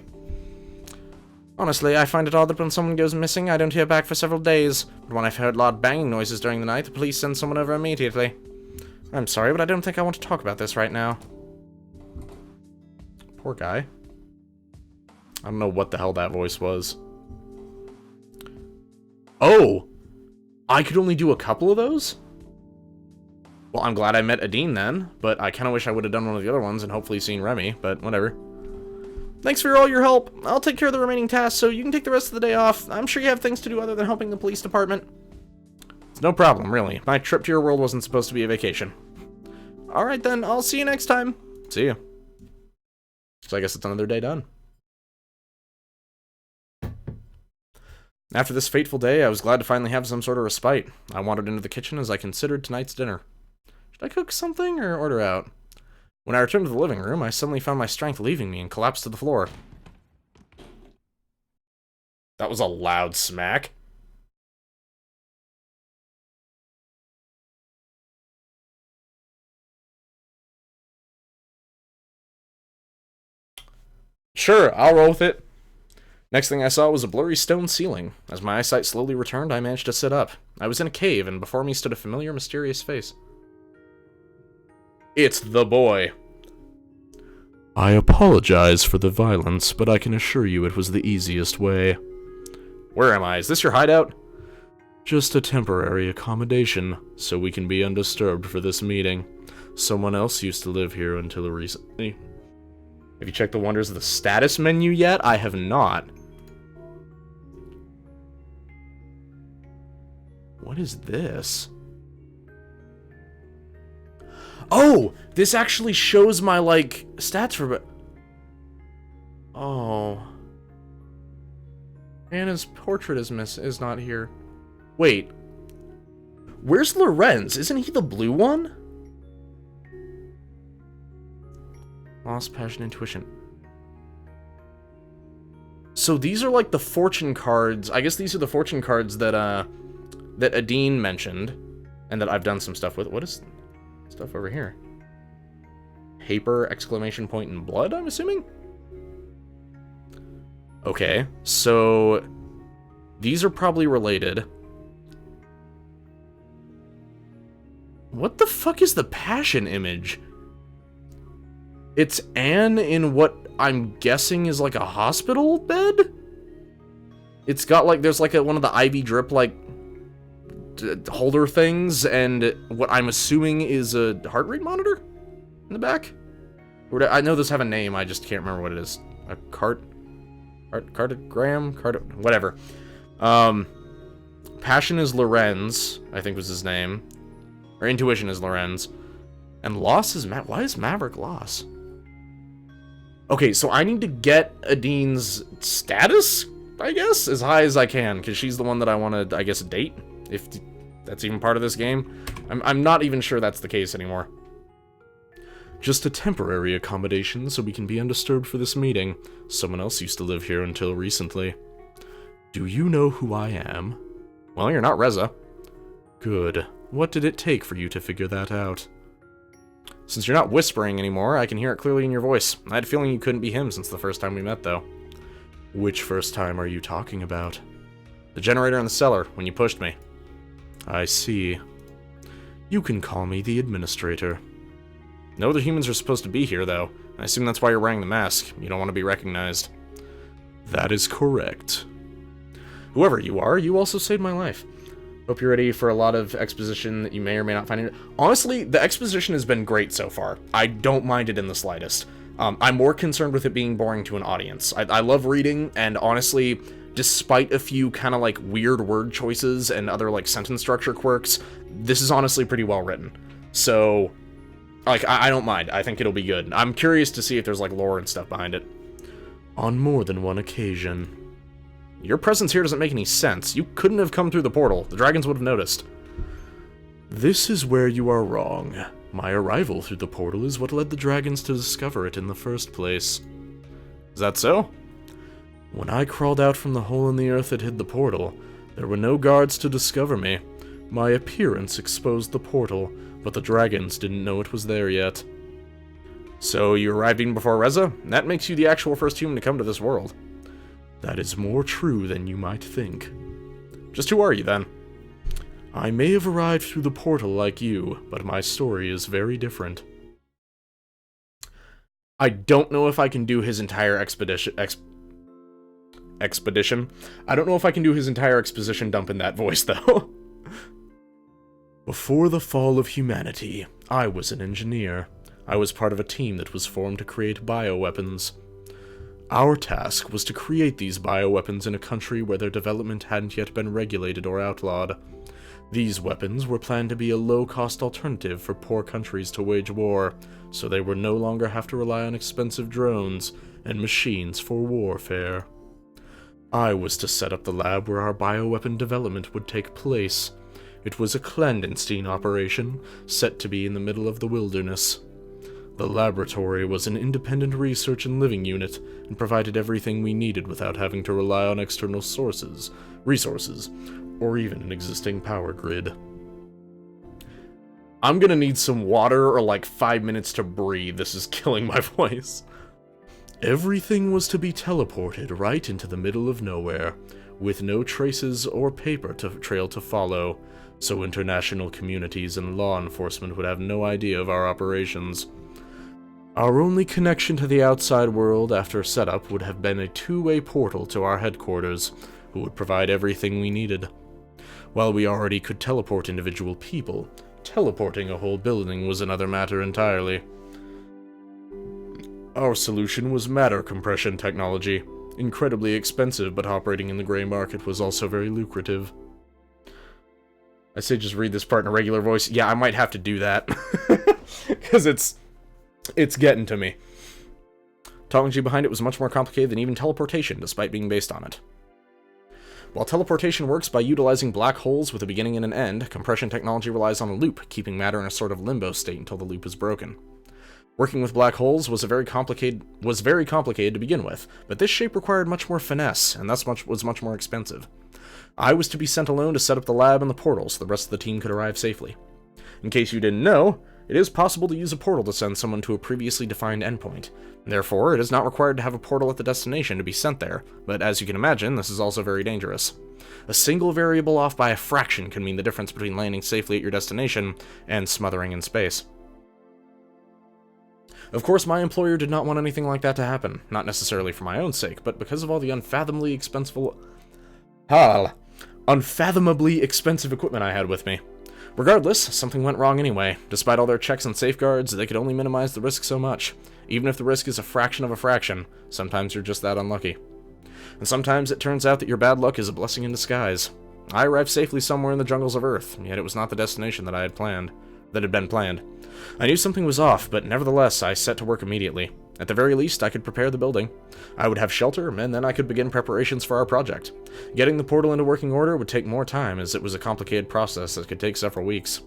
Speaker 2: Honestly, I find it odd that when someone goes missing, I don't hear back for several days. But when I've heard loud banging noises during the night, the police send someone over immediately. I'm sorry, but I don't think I want to talk about this right now.
Speaker 1: Poor guy. I don't know what the hell that voice was. Oh! I could only do a couple of those? Well, I'm glad I met Adine then, but I kind of wish I would have done one of the other ones and hopefully seen Remy, but whatever. Thanks for all your help. I'll take care of the remaining tasks, so you can take the rest of the day off. I'm sure you have things to do other than helping the police department. It's no problem, really. My trip to your world wasn't supposed to be a vacation.
Speaker 2: Alright then, I'll see you next time.
Speaker 1: See you. So I guess it's another day done. After this fateful day, I was glad to finally have some sort of respite. I wandered into the kitchen as I considered tonight's dinner. Should I cook something or order out? When I returned to the living room, I suddenly found my strength leaving me and collapsed to the floor. That was a loud smack. Sure, I'll roll with it. Next thing I saw was a blurry stone ceiling. As my eyesight slowly returned, I managed to sit up. I was in a cave, and before me stood a familiar, mysterious face. It's the boy.
Speaker 3: I apologize for the violence, but I can assure you it was the easiest way.
Speaker 1: Where am I? Is this your hideout?
Speaker 3: Just a temporary accommodation, so we can be undisturbed for this meeting. Someone else used to live here until recently.
Speaker 1: Have you checked the wonders of the status menu yet? I have not. What is this? Oh! This actually shows my, like, stats for... Oh. Anna's portrait is not here. Wait. Where's Lorenz? Isn't he the blue one? Lost passion, intuition. So these are like the fortune cards. I guess these are the fortune cards that that Adine mentioned, and that I've done some stuff with. What is stuff over here? Paper, exclamation point, and blood, I'm assuming? Okay, so these are probably related. What the fuck is the passion image? It's Anne in what I'm guessing is like a hospital bed? It's got like, there's like one of the IV drip like holder things, and what I'm assuming is a heart rate monitor in the back? I know those have a name, I just can't remember what it is. A cartogram? Whatever. Passion is Lorenz, I think was his name. Or intuition is Lorenz. And loss is why is Maverick loss? Okay, so I need to get Adine's status, I guess, as high as I can, because she's the one that I want to, I guess, date, if that's even part of this game. I'm not even sure that's the case anymore.
Speaker 3: Just a temporary accommodation so we can be undisturbed for this meeting. Someone else used to live here until recently. Do you know who I am?
Speaker 1: Well, you're not Reza.
Speaker 3: Good. What did it take for you to figure that out?
Speaker 1: Since you're not whispering anymore, I can hear it clearly in your voice. I had a feeling you couldn't be him since the first time we met, though.
Speaker 3: Which first time are you talking about?
Speaker 1: The generator in the cellar, when you pushed me.
Speaker 3: I see. You can call me the administrator.
Speaker 1: No other humans are supposed to be here, though. I assume that's why you're wearing the mask. You don't want to be recognized.
Speaker 3: That is correct.
Speaker 1: Whoever you are, you also saved my life. Hope you're ready for a lot of exposition that you may or may not find it. Honestly, the exposition has been great so far. I don't mind it in the slightest. I'm more concerned with it being boring to an audience. I love reading, and honestly, despite a few kind of like weird word choices and other like sentence structure quirks, this is honestly pretty well written. So, like, I don't mind. I think it'll be good. I'm curious to see if there's like lore and stuff behind it.
Speaker 3: On more than one occasion.
Speaker 1: Your presence here doesn't make any sense. You couldn't have come through the portal. The dragons would have noticed.
Speaker 3: This is where you are wrong. My arrival through the portal is what led the dragons to discover it in the first place.
Speaker 1: Is that so?
Speaker 3: When I crawled out from the hole in the earth that hid the portal, there were no guards to discover me. My appearance exposed the portal, but the dragons didn't know it was there yet.
Speaker 1: So you arrived even before Reza? That makes you the actual first human to come to this world.
Speaker 3: That is more true than you might think.
Speaker 1: Just who are you, then?
Speaker 3: I may have arrived through the portal like you, but my story is very different.
Speaker 1: I don't know if I can do his entire expedition. I don't know if I can do his entire exposition dump in that voice, though.
Speaker 3: Before the fall of humanity, I was an engineer. I was part of a team that was formed to create bioweapons. Our task was to create these bioweapons in a country where their development hadn't yet been regulated or outlawed. These weapons were planned to be a low-cost alternative for poor countries to wage war, so they would no longer have to rely on expensive drones and machines for warfare. I was to set up the lab where our bioweapon development would take place. It was a clandestine operation, set to be in the middle of the wilderness. The laboratory was an independent research and living unit, and provided everything we needed without having to rely on external resources, or even an existing power grid.
Speaker 1: I'm gonna need some water or like 5 minutes to breathe. This is killing my voice.
Speaker 3: Everything was to be teleported right into the middle of nowhere, with no traces or paper trail to follow, so international communities and law enforcement would have no idea of our operations. Our only connection to the outside world after setup would have been a two-way portal to our headquarters, who would provide everything we needed. While we already could teleport individual people, teleporting a whole building was another matter entirely. Our solution was matter compression technology. Incredibly expensive, but operating in the gray market was also very lucrative.
Speaker 1: I say just read this part in a regular voice. Yeah, I might have to do that. Because it's getting to me. Technology behind it was much more complicated than even teleportation, despite being based on it. While teleportation works by utilizing black holes with a beginning and an end, compression technology relies on a loop, keeping matter in a sort of limbo state until the loop is broken. Working with black holes was very complicated to begin with, but this shape required much more finesse, and was much more expensive. I was to be sent alone to set up the lab and the portal so the rest of the team could arrive safely. In case you didn't know, it is possible to use a portal to send someone to a previously defined endpoint. Therefore, it is not required to have a portal at the destination to be sent there, but as you can imagine, this is also very dangerous. A single variable off by a fraction can mean the difference between landing safely at your destination and smothering in space. Of course, my employer did not want anything like that to happen, not necessarily for my own sake, but because of all the unfathomably expensive equipment I had with me. Regardless, something went wrong anyway. Despite all their checks and safeguards, they could only minimize the risk so much. Even if the risk is a fraction of a fraction, sometimes you're just that unlucky. And sometimes it turns out that your bad luck is a blessing in disguise. I arrived safely somewhere in the jungles of Earth, yet it was not the destination that had been planned. I knew something was off, but nevertheless, I set to work immediately. At the very least, I could prepare the building. I would have shelter, and then I could begin preparations for our project. Getting the portal into working order would take more time, as it was a complicated process that could take several weeks.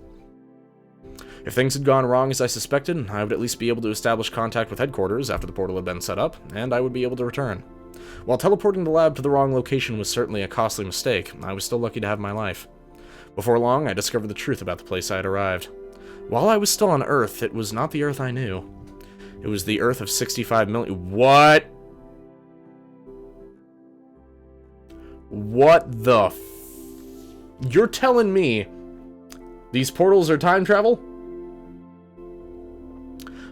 Speaker 1: If things had gone wrong as I suspected, I would at least be able to establish contact with headquarters after the portal had been set up, and I would be able to return. While teleporting the lab to the wrong location was certainly a costly mistake, I was still lucky to have my life. Before long, I discovered the truth about the place I had arrived. While I was still on Earth, it was not the Earth I knew. It was the Earth of 65 million... What? What the f... You're telling me these portals are time travel?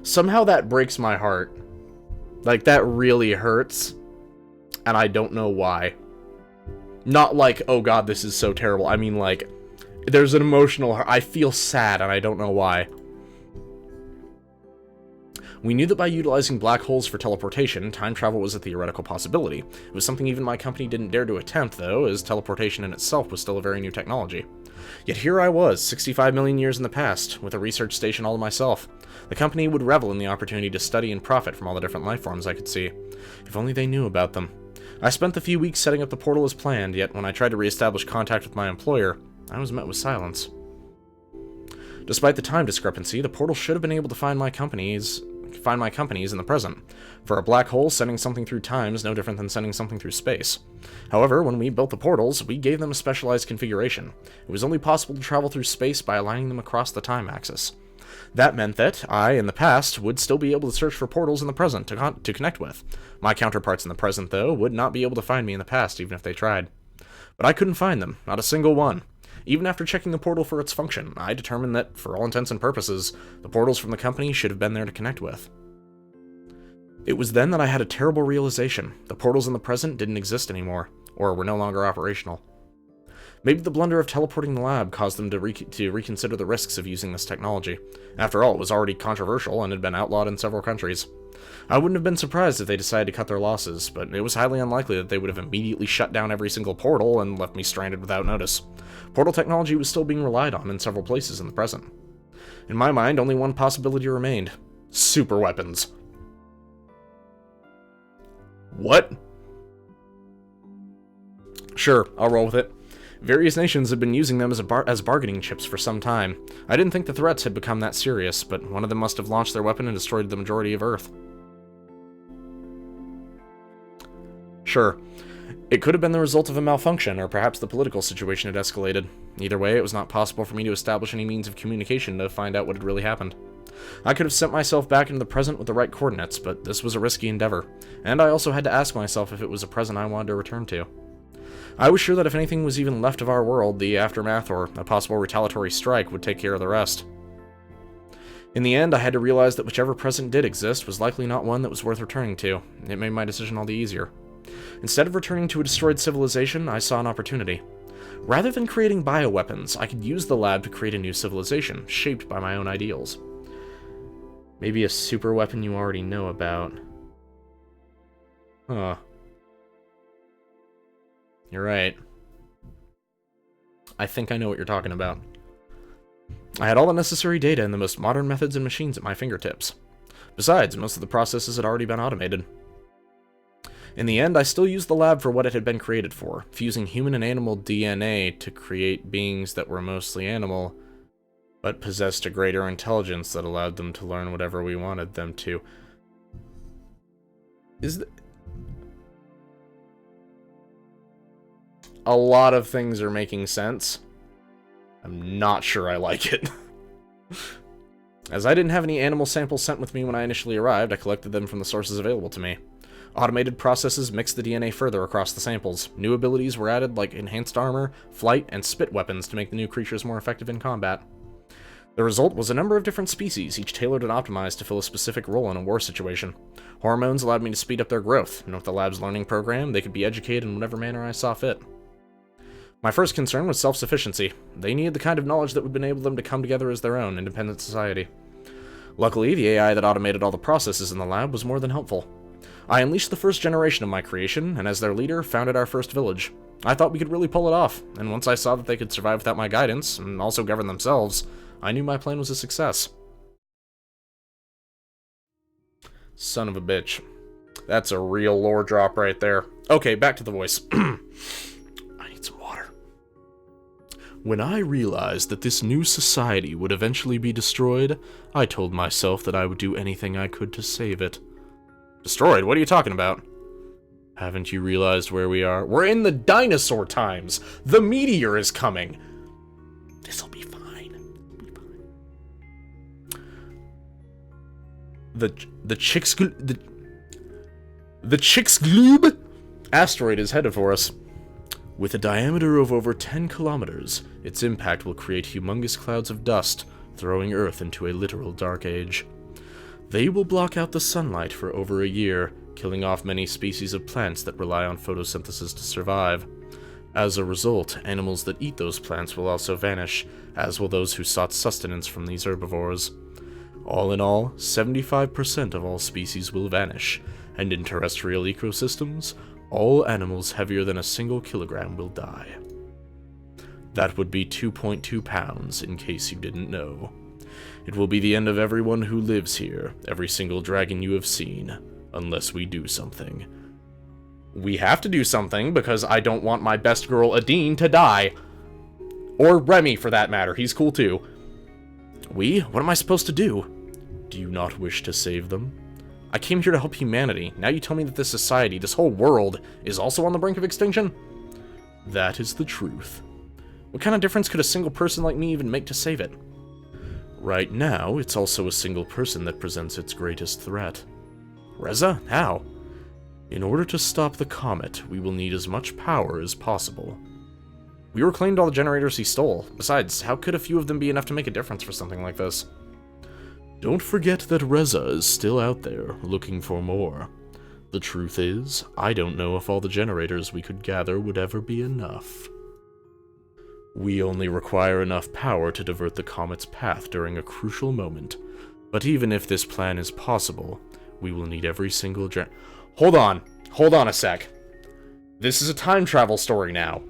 Speaker 1: Somehow that breaks my heart. Like, that really hurts. And I don't know why. Not like, oh god, this is so terrible. I mean, like, there's an emotional... I feel sad, and I don't know why. We knew that by utilizing black holes for teleportation, time travel was a theoretical possibility. It was something even my company didn't dare to attempt, though, as teleportation in itself was still a very new technology. Yet here I was, 65 million years in the past, with a research station all to myself. The company would revel in the opportunity to study and profit from all the different life forms I could see. If only they knew about them. I spent the few weeks setting up the portal as planned, yet when I tried to re-establish contact with my employer, I was met with silence. Despite the time discrepancy, the portal should have been able to find my companies in the present. For a black hole, sending something through time is no different than sending something through space. However, when we built the portals, we gave them a specialized configuration. It was only possible to travel through space by aligning them across the time axis. That meant that I, in the past, would still be able to search for portals in the present to connect with. My counterparts in the present, though, would not be able to find me in the past, even if they tried. But I couldn't find them, not a single one. Even after checking the portal for its function, I determined that, for all intents and purposes, the portals from the company should have been there to connect with. It was then that I had a terrible realization. The portals in the present didn't exist anymore, or were no longer operational. Maybe the blunder of teleporting the lab caused them to reconsider the risks of using this technology. After all, it was already controversial and had been outlawed in several countries. I wouldn't have been surprised if they decided to cut their losses, but it was highly unlikely that they would have immediately shut down every single portal and left me stranded without notice. Portal technology was still being relied on in several places in the present. In my mind, only one possibility remained. Super weapons. What? Sure, I'll roll with it. Various nations have been using them as bargaining chips for some time. I didn't think the threats had become that serious, but one of them must have launched their weapon and destroyed the majority of Earth. Sure. It could have been the result of a malfunction, or perhaps the political situation had escalated. Either way, it was not possible for me to establish any means of communication to find out what had really happened. I could have sent myself back into the present with the right coordinates, but this was a risky endeavor, and I also had to ask myself if it was a present I wanted to return to. I was sure that if anything was even left of our world, the aftermath or a possible retaliatory strike would take care of the rest. In the end, I had to realize that whichever present did exist was likely not one that was worth returning to. It made my decision all the easier. Instead of returning to a destroyed civilization, I saw an opportunity. Rather than creating bioweapons, I could use the lab to create a new civilization, shaped by my own ideals. Maybe a super weapon you already know about. Huh. You're right. I think I know what you're talking about. I had all the necessary data and the most modern methods and machines at my fingertips. Besides, most of the processes had already been automated. In the end, I still used the lab for what it had been created for, fusing human and animal DNA to create beings that were mostly animal, but possessed a greater intelligence that allowed them to learn whatever we wanted them to. A lot of things are making sense. I'm not sure I like it. As I didn't have any animal samples sent with me when I initially arrived, I collected them from the sources available to me. Automated processes mixed the DNA further across the samples. New abilities were added like enhanced armor, flight, and spit weapons to make the new creatures more effective in combat. The result was a number of different species, each tailored and optimized to fill a specific role in a war situation. Hormones allowed me to speed up their growth, and with the lab's learning program, they could be educated in whatever manner I saw fit. My first concern was self-sufficiency. They needed the kind of knowledge that would enable them to come together as their own independent society. Luckily, the AI that automated all the processes in the lab was more than helpful. I unleashed the first generation of my creation, and as their leader, founded our first village. I thought we could really pull it off, and once I saw that they could survive without my guidance, and also govern themselves, I knew my plan was a success. Son of a bitch. That's a real lore drop right there. Okay, back to the voice. I need some water. When I realized that this new society would eventually be destroyed, I told myself that I would do anything I could to save it. Destroyed? What are you talking about? Haven't you realized where we are? We're in the dinosaur times! The meteor is coming! This'll be fine. It'll be fine. The Chicxulub asteroid is headed for us. With a diameter of over 10 kilometers, its impact will create humongous clouds of dust, throwing Earth into a literal dark age. They will block out the sunlight for over a year, killing off many species of plants that rely on photosynthesis to survive. As a result, animals that eat those plants will also vanish, as will those who sought sustenance from these herbivores. All in all, 75% of all species will vanish, and in terrestrial ecosystems, all animals heavier than a single kilogram will die. That would be 2.2 pounds, in case you didn't know. It will be the end of everyone who lives here, every single dragon you have seen, unless we do something. We have to do something, because I don't want my best girl Adine to die. Or Remy, for that matter, he's cool too. We? What am I supposed to do? Do you not wish to save them? I came here to help humanity. Now you tell me that this society, this whole world, is also on the brink of extinction? That is the truth. What kind of difference could a single person like me even make to save it?
Speaker 2: Right now, it's also a single person that presents its greatest threat. Reza? How? In order to stop the comet, we will need as much power as possible.
Speaker 1: We reclaimed all the generators he stole. Besides, how could a few of them be enough to make a difference for something like this?
Speaker 2: Don't forget that Reza is still out there, looking for more. The truth is, I don't know if all the generators we could gather would ever be enough. We only require enough power to divert the comet's path during a crucial moment. But even if this plan is possible, we will need every single
Speaker 1: Hold on a sec. This is a time travel story now.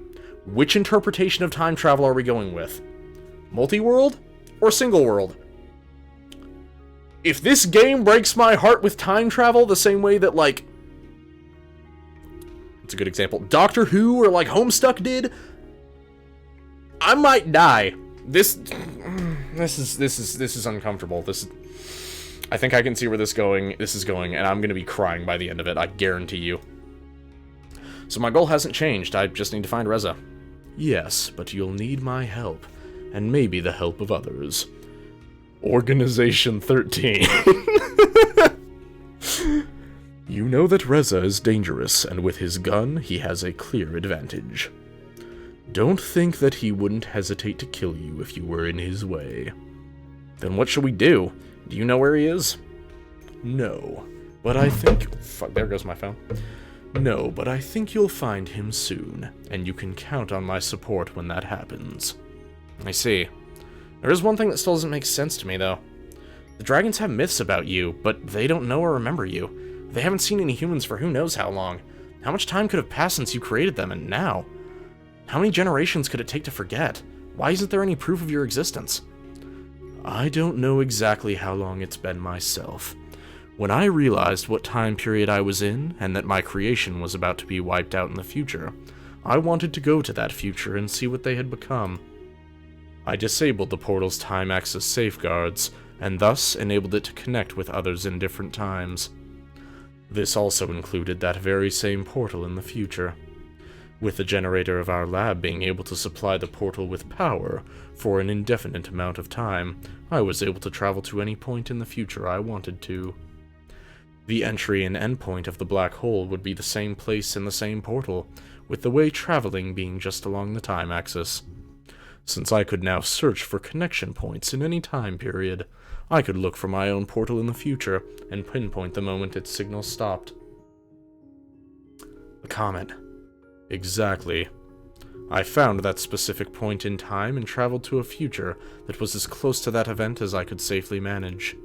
Speaker 1: Which interpretation of time travel are we going with? Multi-world or single world? If this game breaks my heart with time travel the same way that, like... It's a good example. Doctor Who or, like, Homestuck did, I might die. This is uncomfortable. I think I can see where this is going, and I'm gonna be crying by the end of it, I guarantee you. So my goal hasn't changed, I just need to find Reza.
Speaker 2: Yes, but you'll need my help, and maybe the help of others. Organization 13. You know that Reza is dangerous, and with his gun, he has a clear advantage. Don't think that he wouldn't hesitate to kill you if you were in his way.
Speaker 1: Then what should we do? Do you know where he is?
Speaker 2: No, but I think...
Speaker 1: Fuck, there goes my phone.
Speaker 2: No, but I think you'll find him soon, and you can count on my support when that happens.
Speaker 1: I see. There is one thing that still doesn't make sense to me, though. The dragons have myths about you, but they don't know or remember you. They haven't seen any humans for who knows how long. How much time could have passed since you created them, and now? How many generations could it take to forget? Why isn't there any proof of your existence?
Speaker 2: I don't know exactly how long it's been myself. When I realized what time period I was in, and that my creation was about to be wiped out in the future, I wanted to go to that future and see what they had become. I disabled the portal's time access safeguards, and thus enabled it to connect with others in different times. This also included that very same portal in the future. With the generator of our lab being able to supply the portal with power for an indefinite amount of time, I was able to travel to any point in the future I wanted to. The entry and endpoint of the black hole would be the same place in the same portal, with the way traveling being just along the time axis. Since I could now search for connection points in any time period, I could look for my own portal in the future and pinpoint the moment its signal stopped.
Speaker 1: The comet.
Speaker 2: Exactly. I found that specific point in time and traveled to a future that was as close to that event as I could safely manage.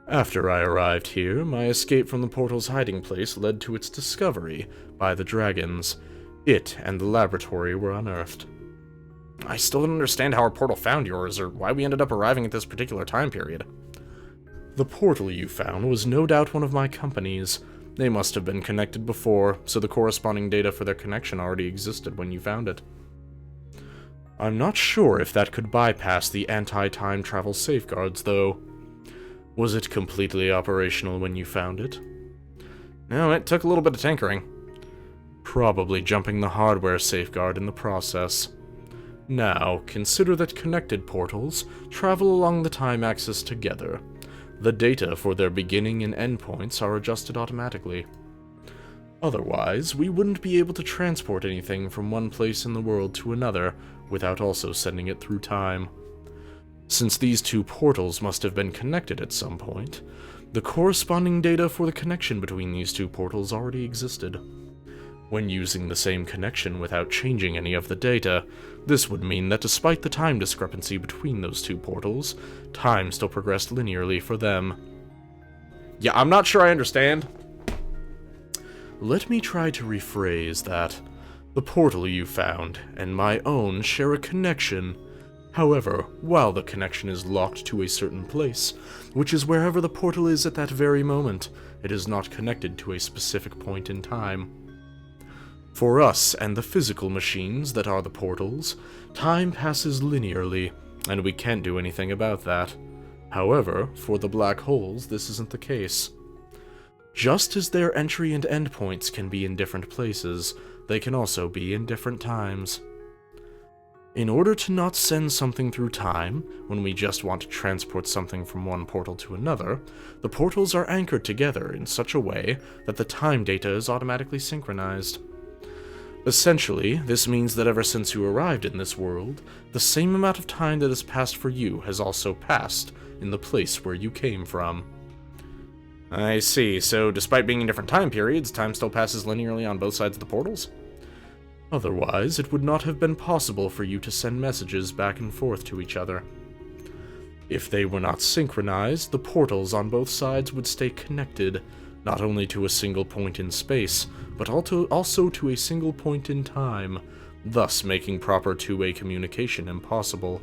Speaker 2: After I arrived here, my escape from the portal's hiding place led to its discovery by the dragons. It and the laboratory were unearthed.
Speaker 1: I still don't understand how our portal found yours, or why we ended up arriving at this particular time period.
Speaker 2: The portal you found was no doubt one of my company's. They must have been connected before, so the corresponding data for their connection already existed when you found it. I'm not sure if that could bypass the anti-time travel safeguards, though. Was it completely operational when you found it?
Speaker 1: No, it took a little bit of tinkering.
Speaker 2: Probably jumping the hardware safeguard in the process. Now, consider that connected portals travel along the time axis together. The data for their beginning and end points are adjusted automatically. Otherwise, we wouldn't be able to transport anything from one place in the world to another without also sending it through time. Since these two portals must have been connected at some point, the corresponding data for the connection between these two portals already existed. When using the same connection without changing any of the data, this would mean that despite the time discrepancy between those two portals, time still progressed linearly for them.
Speaker 1: Yeah, I'm not sure I understand.
Speaker 2: Let me try to rephrase that. The portal you found and my own share a connection. However, while the connection is locked to a certain place, which is wherever the portal is at that very moment, it is not connected to a specific point in time. For us and the physical machines that are the portals, time passes linearly, and we can't do anything about that. However, for the black holes, this isn't the case. Just as their entry and end points can be in different places, they can also be in different times. In order to not send something through time, when we just want to transport something from one portal to another, the portals are anchored together in such a way that the time data is automatically synchronized. Essentially, this means that ever since you arrived in this world, the same amount of time that has passed for you has also passed in the place where you came from.
Speaker 1: I see, so despite being in different time periods, time still passes linearly on both sides of the portals?
Speaker 2: Otherwise, it would not have been possible for you to send messages back and forth to each other. If they were not synchronized, the portals on both sides would stay connected, not only to a single point in space, but also to a single point in time, thus making proper two-way communication impossible.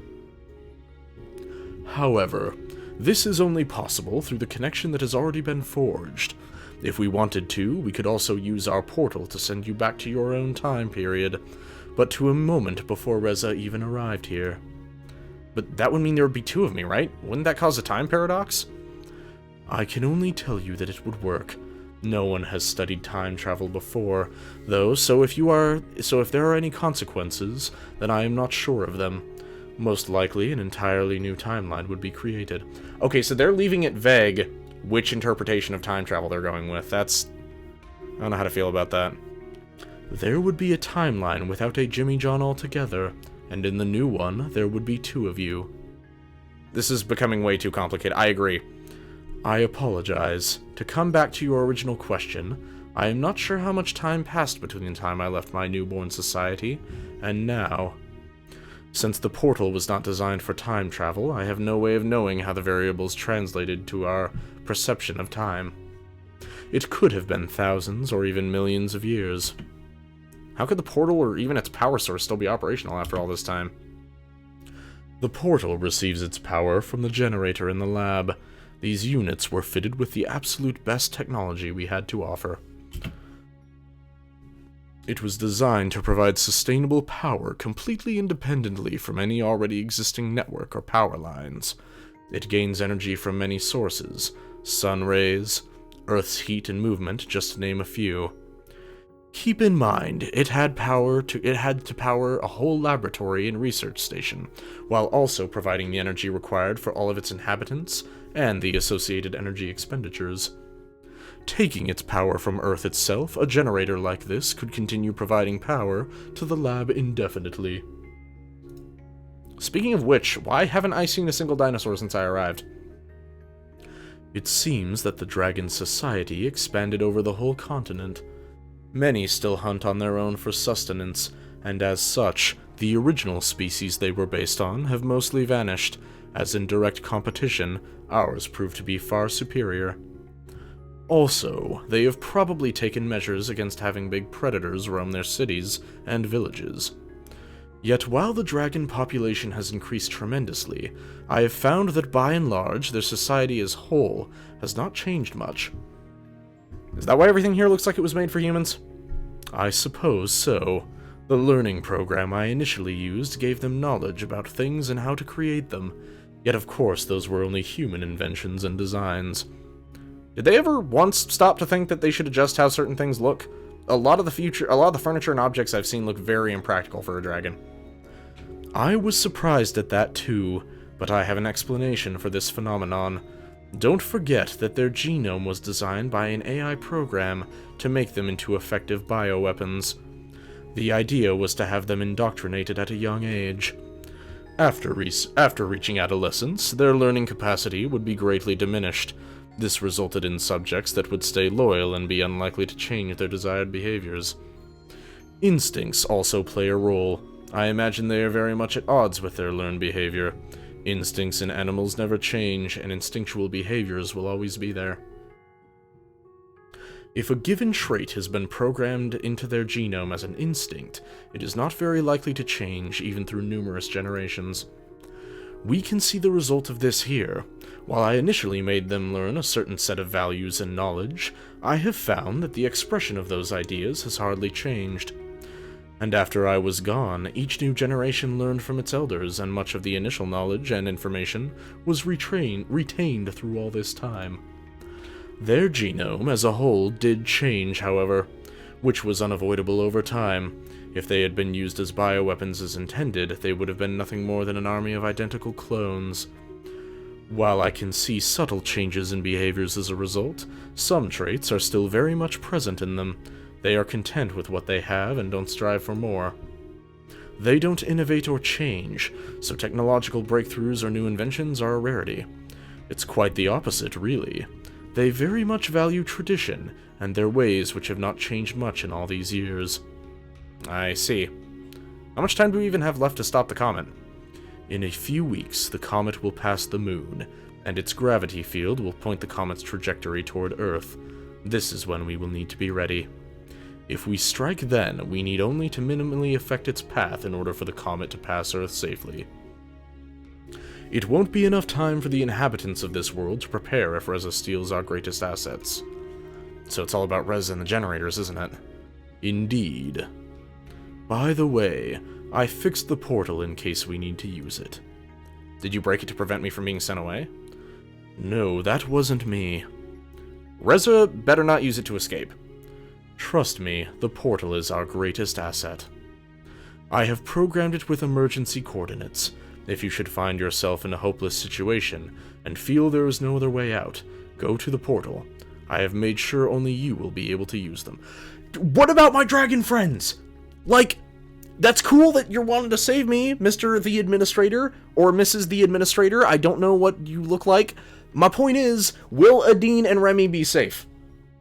Speaker 2: However, this is only possible through the connection that has already been forged. If we wanted to, we could also use our portal to send you back to your own time period, but to a moment before Reza even arrived here.
Speaker 1: But that would mean there would be two of me, right? Wouldn't that cause a time paradox?
Speaker 2: I can only tell you that it would work. No one has studied time travel before, though, so if there are any consequences, then I am not sure of them. Most likely, an entirely new timeline would be created.
Speaker 1: Okay, so they're leaving it vague which interpretation of time travel they're going with. I don't know how to feel about that.
Speaker 2: There would be a timeline without a Jimmy John altogether, and in the new one, there would be two of you.
Speaker 1: This is becoming way too complicated. I agree.
Speaker 2: I apologize. To come back to your original question, I am not sure how much time passed between the time I left my newborn society and now. Since the portal was not designed for time travel, I have no way of knowing how the variables translated to our perception of time. It could have been thousands or even millions of years.
Speaker 1: How could the portal or even its power source still be operational after all this time?
Speaker 2: The portal receives its power from the generator in the lab. These units were fitted with the absolute best technology we had to offer. It was designed to provide sustainable power completely independently from any already existing network or power lines. It gains energy from many sources: sun rays, Earth's heat and movement, just to name a few. Keep in mind, it had to power a whole laboratory and research station, while also providing the energy required for all of its inhabitants and the associated energy expenditures. Taking its power from Earth itself, a generator like this could continue providing power to the lab indefinitely.
Speaker 1: Speaking of which, why haven't I seen a single dinosaur since I arrived?
Speaker 2: It seems that the Dragon Society expanded over the whole continent. Many still hunt on their own for sustenance, and as such, the original species they were based on have mostly vanished, as in direct competition, ours proved to be far superior. Also, they have probably taken measures against having big predators roam their cities and villages. Yet while the dragon population has increased tremendously, I have found that by and large their society as whole has not changed much.
Speaker 1: Is that why everything here looks like it was made for humans?
Speaker 2: I suppose so. The learning program I initially used gave them knowledge about things and how to create them, yet of course those were only human inventions and designs.
Speaker 1: Did they ever once stop to think that they should adjust how certain things look? A lot of the furniture and objects I've seen look very impractical for a dragon.
Speaker 2: I was surprised at that too, but I have an explanation for this phenomenon. Don't forget that their genome was designed by an AI program to make them into effective bioweapons. The idea was to have them indoctrinated at a young age. After reaching adolescence, their learning capacity would be greatly diminished. This resulted in subjects that would stay loyal and be unlikely to change their desired behaviors. Instincts also play a role. I imagine they are very much at odds with their learned behavior. Instincts in animals never change, and instinctual behaviors will always be there. If a given trait has been programmed into their genome as an instinct, it is not very likely to change even through numerous generations. We can see the result of this here. While I initially made them learn a certain set of values and knowledge, I have found that the expression of those ideas has hardly changed. And after I was gone, each new generation learned from its elders, and much of the initial knowledge and information was retained through all this time. Their genome as a whole did change, however. which was unavoidable over time. If they had been used as bioweapons as intended, they would have been nothing more than an army of identical clones. While I can see subtle changes in behaviors as a result, some traits are still very much present in them. They are content with what they have and don't strive for more. They don't innovate or change, so technological breakthroughs or new inventions are a rarity. It's quite the opposite, really. They very much value tradition, and their ways which have not changed much in all these years.
Speaker 1: I see. How much time do we even have left to stop the comet?
Speaker 2: In a few weeks, the comet will pass the moon, and its gravity field will point the comet's trajectory toward Earth. This is when we will need to be ready. If we strike then, we need only to minimally affect its path in order for the comet to pass Earth safely. It won't be enough time for the inhabitants of this world to prepare if Reza steals our greatest assets.
Speaker 1: So it's all about Reza and the generators, isn't it?
Speaker 2: Indeed. By the way, I fixed the portal in case we need to use it.
Speaker 1: Did you break it to prevent me from being sent away?
Speaker 2: No, that wasn't me.
Speaker 1: Reza better not use it to escape.
Speaker 2: Trust me, the portal is our greatest asset. I have programmed it with emergency coordinates. If you should find yourself in a hopeless situation, and feel there is no other way out, go to the portal. I have made sure only you will be able to use them.
Speaker 3: What about my dragon friends? Like, that's cool that you're wanting to save me, Mr. the Administrator, or Mrs. the Administrator. I don't know what you look like. My point is, will Adine and Remy be safe?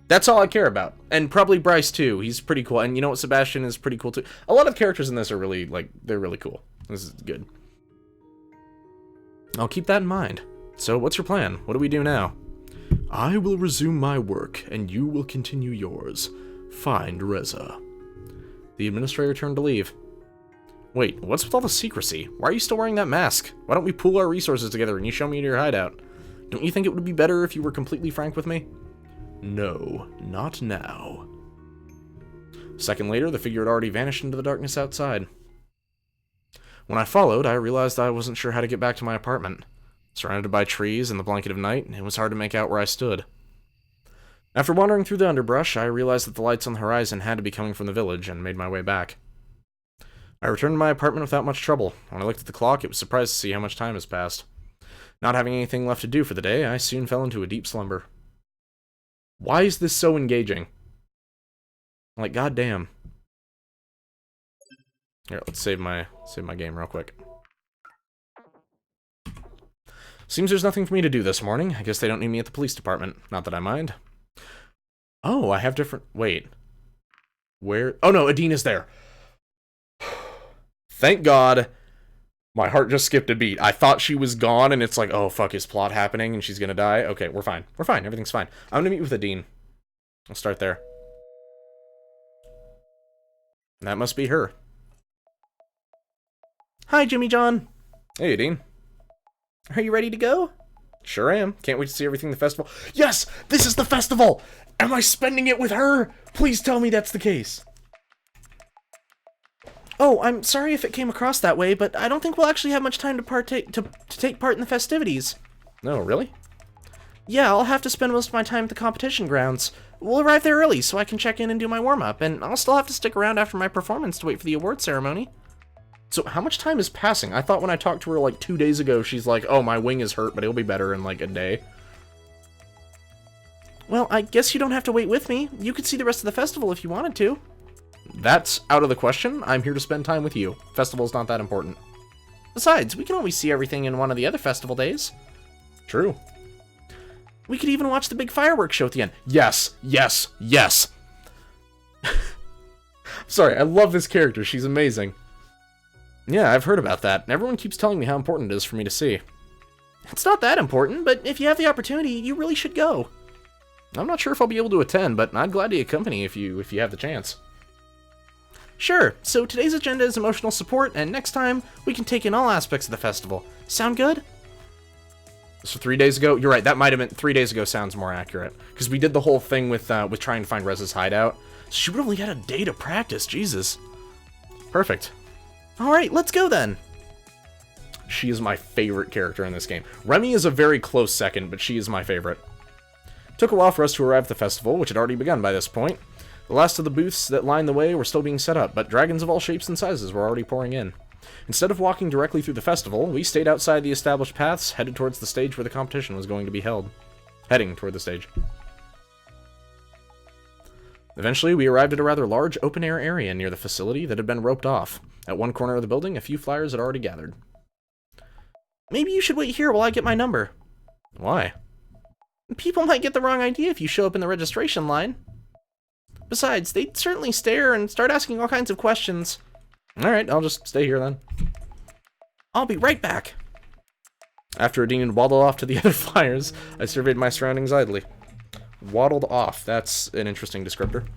Speaker 3: That's all I care about. And probably Bryce, too. He's pretty cool. And you know what? Sebastian is pretty cool, too. A lot of characters in this are really, like, they're really cool. This is good.
Speaker 1: I'll keep that in mind. So, what's your plan? What do we do now?
Speaker 2: I will resume my work, and you will continue yours. Find Reza.
Speaker 1: The Administrator turned to leave. Wait, what's with all the secrecy? Why are you still wearing that mask? Why don't we pool our resources together and you show me your hideout? Don't you think it would be better if you were completely frank with me?
Speaker 2: No, not now.
Speaker 1: A second later, the figure had already vanished into the darkness outside. When I followed, I realized I wasn't sure how to get back to my apartment. Surrounded by trees and the blanket of night, it was hard to make out where I stood. After wandering through the underbrush, I realized that the lights on the horizon had to be coming from the village and made my way back. I returned to my apartment without much trouble. When I looked at the clock, it was surprised to see how much time has passed. Not having anything left to do for the day, I soon fell into a deep slumber. Why is this so engaging? Like, goddamn. Here, let's save my game real quick. Seems there's nothing for me to do this morning. I guess they don't need me at the police department. Not that I mind. Oh, I have different... Wait. Where... Oh no, Adine is there. Thank God. My heart just skipped a beat. I thought she was gone, and it's like, oh, fuck, is plot happening, and she's gonna die? Okay, we're fine. We're fine. Everything's fine. I'm gonna meet with Adine. I'll start there. That must be her.
Speaker 3: Hi, Jimmy John.
Speaker 1: Hey, Adine.
Speaker 3: Are you ready to go?
Speaker 1: Sure am. Can't wait to see everything in the festival.
Speaker 3: Yes! This is the festival! Am I spending it with her? Please tell me that's the case. Oh, I'm sorry if it came across that way, but I don't think we'll actually have much time to take part in the festivities.
Speaker 1: No, really?
Speaker 3: Yeah, I'll have to spend most of my time at the competition grounds. We'll arrive there early so I can check in and do my warm-up, and I'll still have to stick around after my performance to wait for the award ceremony.
Speaker 1: So how much time is passing? I thought when I talked to her like 2 days ago, she's like, oh, my wing is hurt, but it'll be better in like a day.
Speaker 3: Well, I guess you don't have to wait with me. You could see the rest of the festival if you wanted to.
Speaker 1: That's out of the question. I'm here to spend time with you. Festival's not that important.
Speaker 3: Besides, we can always see everything in one of the other festival days.
Speaker 1: True.
Speaker 3: We could even watch the big fireworks show at the end.
Speaker 1: Yes, yes, yes. Sorry, I love this character. She's amazing. Yeah, I've heard about that. Everyone keeps telling me how important it is for me to see.
Speaker 3: It's not that important, but if you have the opportunity, you really should go.
Speaker 1: I'm not sure if I'll be able to attend, but I'd gladly accompany if you have the chance.
Speaker 3: Sure, so today's agenda is emotional support, and next time, we can take in all aspects of the festival. Sound good?
Speaker 1: So 3 days ago? You're right, that might have been... 3 days ago sounds more accurate. Because we did the whole thing with trying to find Reza's hideout.
Speaker 3: She would only had a day to practice, Jesus.
Speaker 1: Perfect.
Speaker 3: Alright, let's go then.
Speaker 1: She is my favorite character in this game. Remy is a very close second, but she is my favorite. Took a while for us to arrive at the festival, which had already begun by this point. The last of the booths that lined the way were still being set up, but dragons of all shapes and sizes were already pouring in. Instead of walking directly through the festival, we stayed outside the established paths, headed towards the stage where the competition was going to be held. Heading toward the stage. Eventually, we arrived at a rather large open-air area near the facility that had been roped off. At one corner of the building, a few flyers had already gathered.
Speaker 2: Maybe you should wait here while I get my number.
Speaker 1: Why?
Speaker 2: People might get the wrong idea if you show up in the registration line. Besides, they'd certainly stare and start asking all kinds of questions.
Speaker 1: Alright, I'll just stay here then.
Speaker 2: I'll be right back.
Speaker 1: After Adine had waddled off to the other flyers, I surveyed my surroundings idly. Waddled off, that's an interesting descriptor.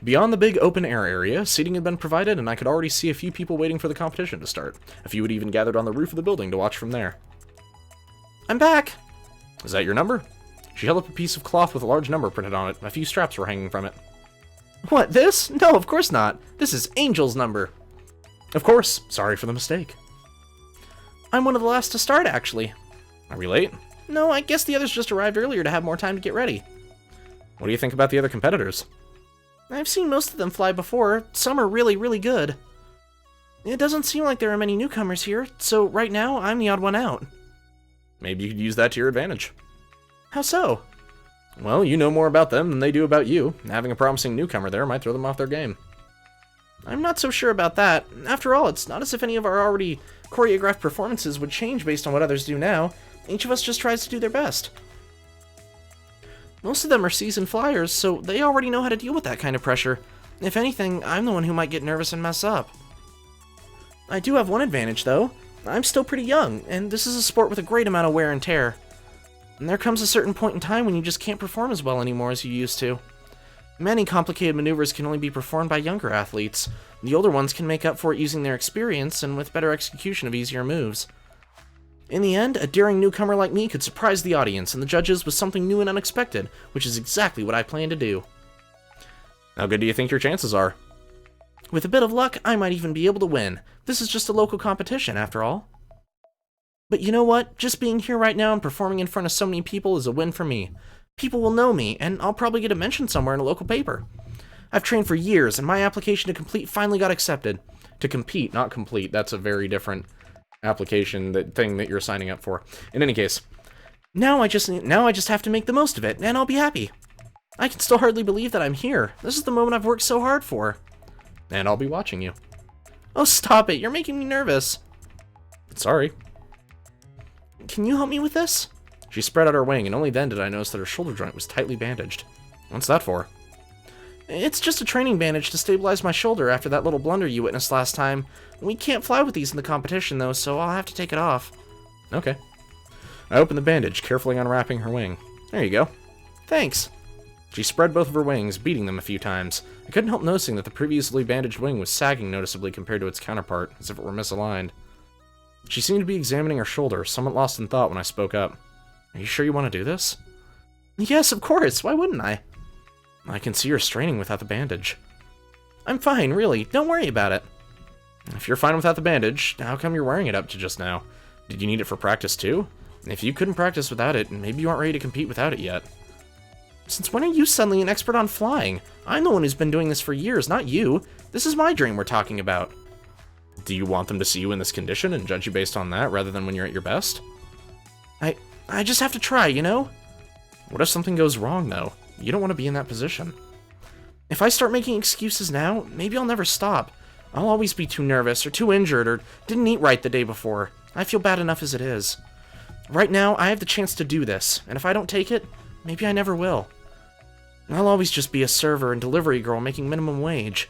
Speaker 1: Beyond the big open-air area, seating had been provided, and I could already see a few people waiting for the competition to start. A few had even gathered on the roof of the building to watch from there.
Speaker 2: I'm back!
Speaker 1: Is that your number? She held up a piece of cloth with a large number printed on it. A few straps were hanging from it.
Speaker 2: What, this? No, of course not. This is Angel's number.
Speaker 1: Of course. Sorry for the mistake.
Speaker 2: I'm one of the last to start, actually.
Speaker 1: Are we late?
Speaker 2: No, I guess the others just arrived earlier to have more time to get ready.
Speaker 1: What do you think about the other competitors?
Speaker 2: I've seen most of them fly before. Some are really, really good. It doesn't seem like there are many newcomers here, so right now, I'm the odd one out.
Speaker 1: Maybe you could use that to your advantage.
Speaker 2: How so?
Speaker 1: Well, you know more about them than they do about you. Having a promising newcomer there might throw them off their game.
Speaker 2: I'm not so sure about that. After all, it's not as if any of our already choreographed performances would change based on what others do now. Each of us just tries to do their best. Most of them are seasoned flyers, so they already know how to deal with that kind of pressure. If anything, I'm the one who might get nervous and mess up. I do have one advantage, though. I'm still pretty young, and this is a sport with a great amount of wear and tear. And there comes a certain point in time when you just can't perform as well anymore as you used to. Many complicated maneuvers can only be performed by younger athletes. The older ones can make up for it using their experience and with better execution of easier moves. In the end, a daring newcomer like me could surprise the audience and the judges with something new and unexpected, which is exactly what I plan to do.
Speaker 1: How good do you think your chances are?
Speaker 2: With a bit of luck, I might even be able to win. This is just a local competition, after all. But you know what? Just being here right now and performing in front of so many people is a win for me. People will know me, and I'll probably get a mention somewhere in a local paper. I've trained for years, and my application to complete finally got accepted.
Speaker 1: To compete, not complete. That's a very different application, that thing that you're signing up for. In any case,
Speaker 2: now I just have to make the most of it, and I'll be happy. I can still hardly believe that I'm here. This is the moment I've worked so hard for.
Speaker 1: And I'll be watching you.
Speaker 2: Oh, stop it. You're making me nervous.
Speaker 1: Sorry.
Speaker 2: Can you help me with this?
Speaker 1: She spread out her wing, and only then did I notice that her shoulder joint was tightly bandaged. What's that for?
Speaker 2: It's just a training bandage to stabilize my shoulder after that little blunder you witnessed last time. We can't fly with these in the competition, though, so I'll have to take it off.
Speaker 1: Okay. I opened the bandage, carefully unwrapping her wing. There you go.
Speaker 2: Thanks.
Speaker 1: She spread both of her wings, beating them a few times. I couldn't help noticing that the previously bandaged wing was sagging noticeably compared to its counterpart, as if it were misaligned. She seemed to be examining her shoulder, somewhat lost in thought when I spoke up. Are you sure you want to do this?
Speaker 2: Yes, of course. Why wouldn't I?
Speaker 1: I can see you're straining without the bandage.
Speaker 2: I'm fine, really. Don't worry about it.
Speaker 1: If you're fine without the bandage, how come you're wearing it up to just now? Did you need it for practice too? If you couldn't practice without it, maybe you aren't ready to compete without it yet.
Speaker 2: Since when are you suddenly an expert on flying? I'm the one who's been doing this for years, not you. This is my dream we're talking about.
Speaker 1: Do you want them to see you in this condition and judge you based on that rather than when you're at your best?
Speaker 2: I just have to try, you know?
Speaker 1: What if something goes wrong, though? You don't want to be in that position.
Speaker 2: If I start making excuses now, maybe I'll never stop. I'll always be too nervous, or too injured, or didn't eat right the day before. I feel bad enough as it is. Right now, I have the chance to do this, and if I don't take it, maybe I never will. I'll always just be a server and delivery girl making minimum wage.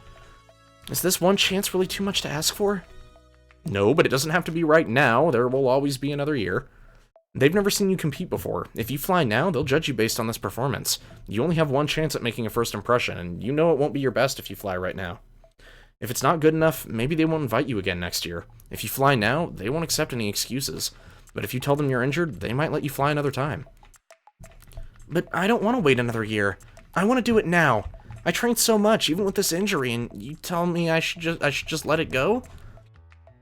Speaker 2: Is this one chance really too much to ask for?
Speaker 1: No, but it doesn't have to be right now. There will always be another year. They've never seen you compete before. If you fly now, they'll judge you based on this performance. You only have one chance at making a first impression, and you know it won't be your best if you fly right now. If it's not good enough, maybe they won't invite you again next year. If you fly now, they won't accept any excuses. But if you tell them you're injured, they might let you fly another time.
Speaker 2: But I don't want to wait another year. I want to do it now. I trained so much, even with this injury, and you tell me I should just let it go?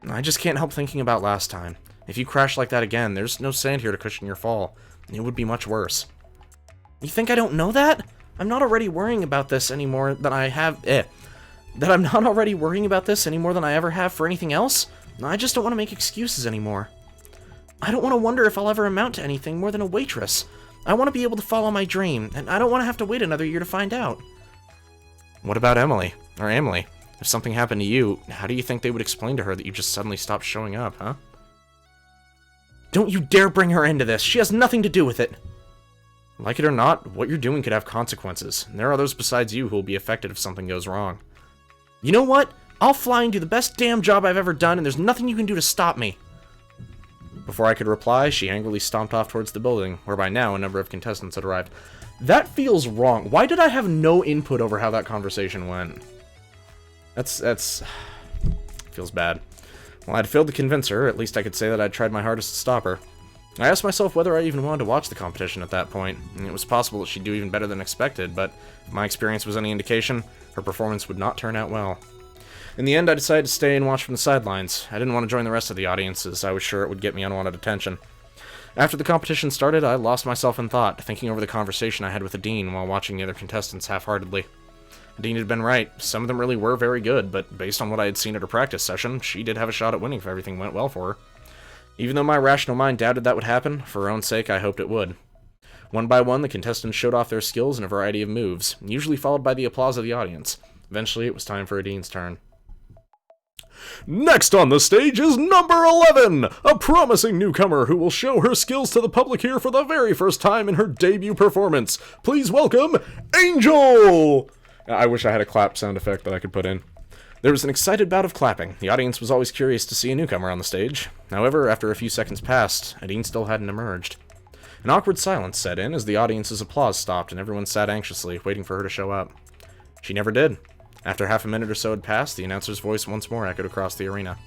Speaker 1: I just can't help thinking about last time. If you crash like that again, there's no sand here to cushion your fall. It would be much worse.
Speaker 2: You think I don't know that? I'm not already worrying about this anymore than I have, that I'm not already worrying about this any more than I ever have for anything else? I just don't want to make excuses anymore. I don't want to wonder if I'll ever amount to anything more than a waitress. I want to be able to follow my dream, and I don't want to have to wait another year to find out. What about Emily? Or Emily? If something happened to you, how do you think they would explain to her that you just suddenly stopped showing up, huh? Don't you dare bring her into this! She has nothing to do with it! Like it or not, what you're doing could have consequences, and there are others besides you who will be affected if something goes wrong. You know what? I'll fly and do the best damn job I've ever done, and there's nothing you can do to stop me. Before I could reply, she angrily stomped off towards the building, where by now a number of contestants had arrived. That feels wrong. Why did I have no input over how that conversation went? That's... feels bad. Well, I'd failed to convince her, at least I could say that I'd tried my hardest to stop her. I asked myself whether I even wanted to watch the competition at that point, and it was possible that she'd do even better than expected, but if my experience was any indication, her performance would not turn out well. In the end, I decided to stay and watch from the sidelines. I didn't want to join the rest of the audience, as I was sure it would get me unwanted attention. After the competition started, I lost myself in thought, thinking over the conversation I had with Adine while watching the other contestants half-heartedly. Adine had been right. Some of them really were very good, but based on what I had seen at her practice session, she did have a shot at winning if everything went well for her. Even though my rational mind doubted that would happen, for her own sake, I hoped it would. One by one, the contestants showed off their skills in a variety of moves, usually followed by the applause of the audience. Eventually, it was time for Adine's turn.
Speaker 1: Next on the stage is number 11, a promising newcomer who will show her skills to the public here for the very first time in her debut performance. Please welcome Angel! I wish I had a clap sound effect that I could put in. There was an excited bout of clapping. The audience was always curious to see a newcomer on the stage. However, after a few seconds passed, Adine still hadn't emerged. An awkward silence set in as the audience's applause stopped and everyone sat anxiously, waiting for her to show up. She never did. After half a minute or so had passed, the announcer's voice once more echoed across the arena.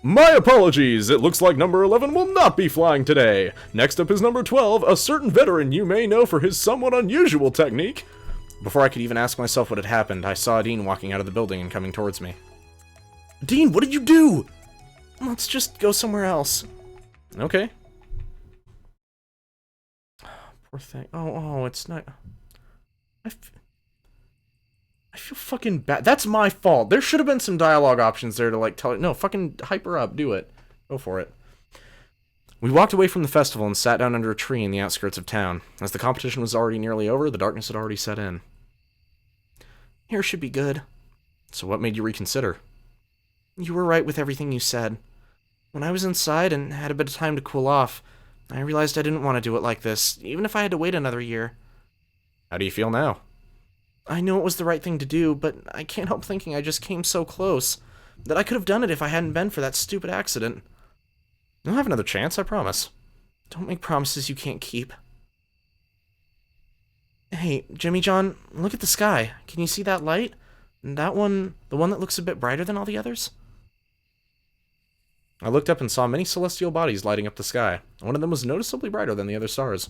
Speaker 1: My apologies! It looks like number 11 will not be flying today. Next up is number 12, a certain veteran you may know for his somewhat unusual technique. Before I could even ask myself what had happened, I saw Adine walking out of the building and coming towards me.
Speaker 2: Adine, what did you do? Let's just go somewhere else.
Speaker 1: Okay.
Speaker 2: Poor thing. Oh, it's not... I feel fucking bad. That's my fault. There should have been some dialogue options there to, like, tell her... No, fucking hype her up. Do it. Go for it. We walked away from the festival and sat down under a tree in the outskirts of town. As the competition was already nearly over, the darkness had already set in. Here should be good. So what made you reconsider? You were right with everything you said. When I was inside and had a bit of time to cool off, I realized I didn't want to do it like this, even if I had to wait another year.
Speaker 1: How do you feel now?
Speaker 2: I know it was the right thing to do, but I can't help thinking I just came so close, that I could have done it if I hadn't been for that stupid accident.
Speaker 1: You'll have another chance, I promise.
Speaker 2: Don't make promises you can't keep. Hey, Jimmy John, look at the sky. Can you see that light? That one, the one that looks a bit brighter than all the others?
Speaker 1: I looked up and saw many celestial bodies lighting up the sky. One of them was noticeably brighter than the other stars.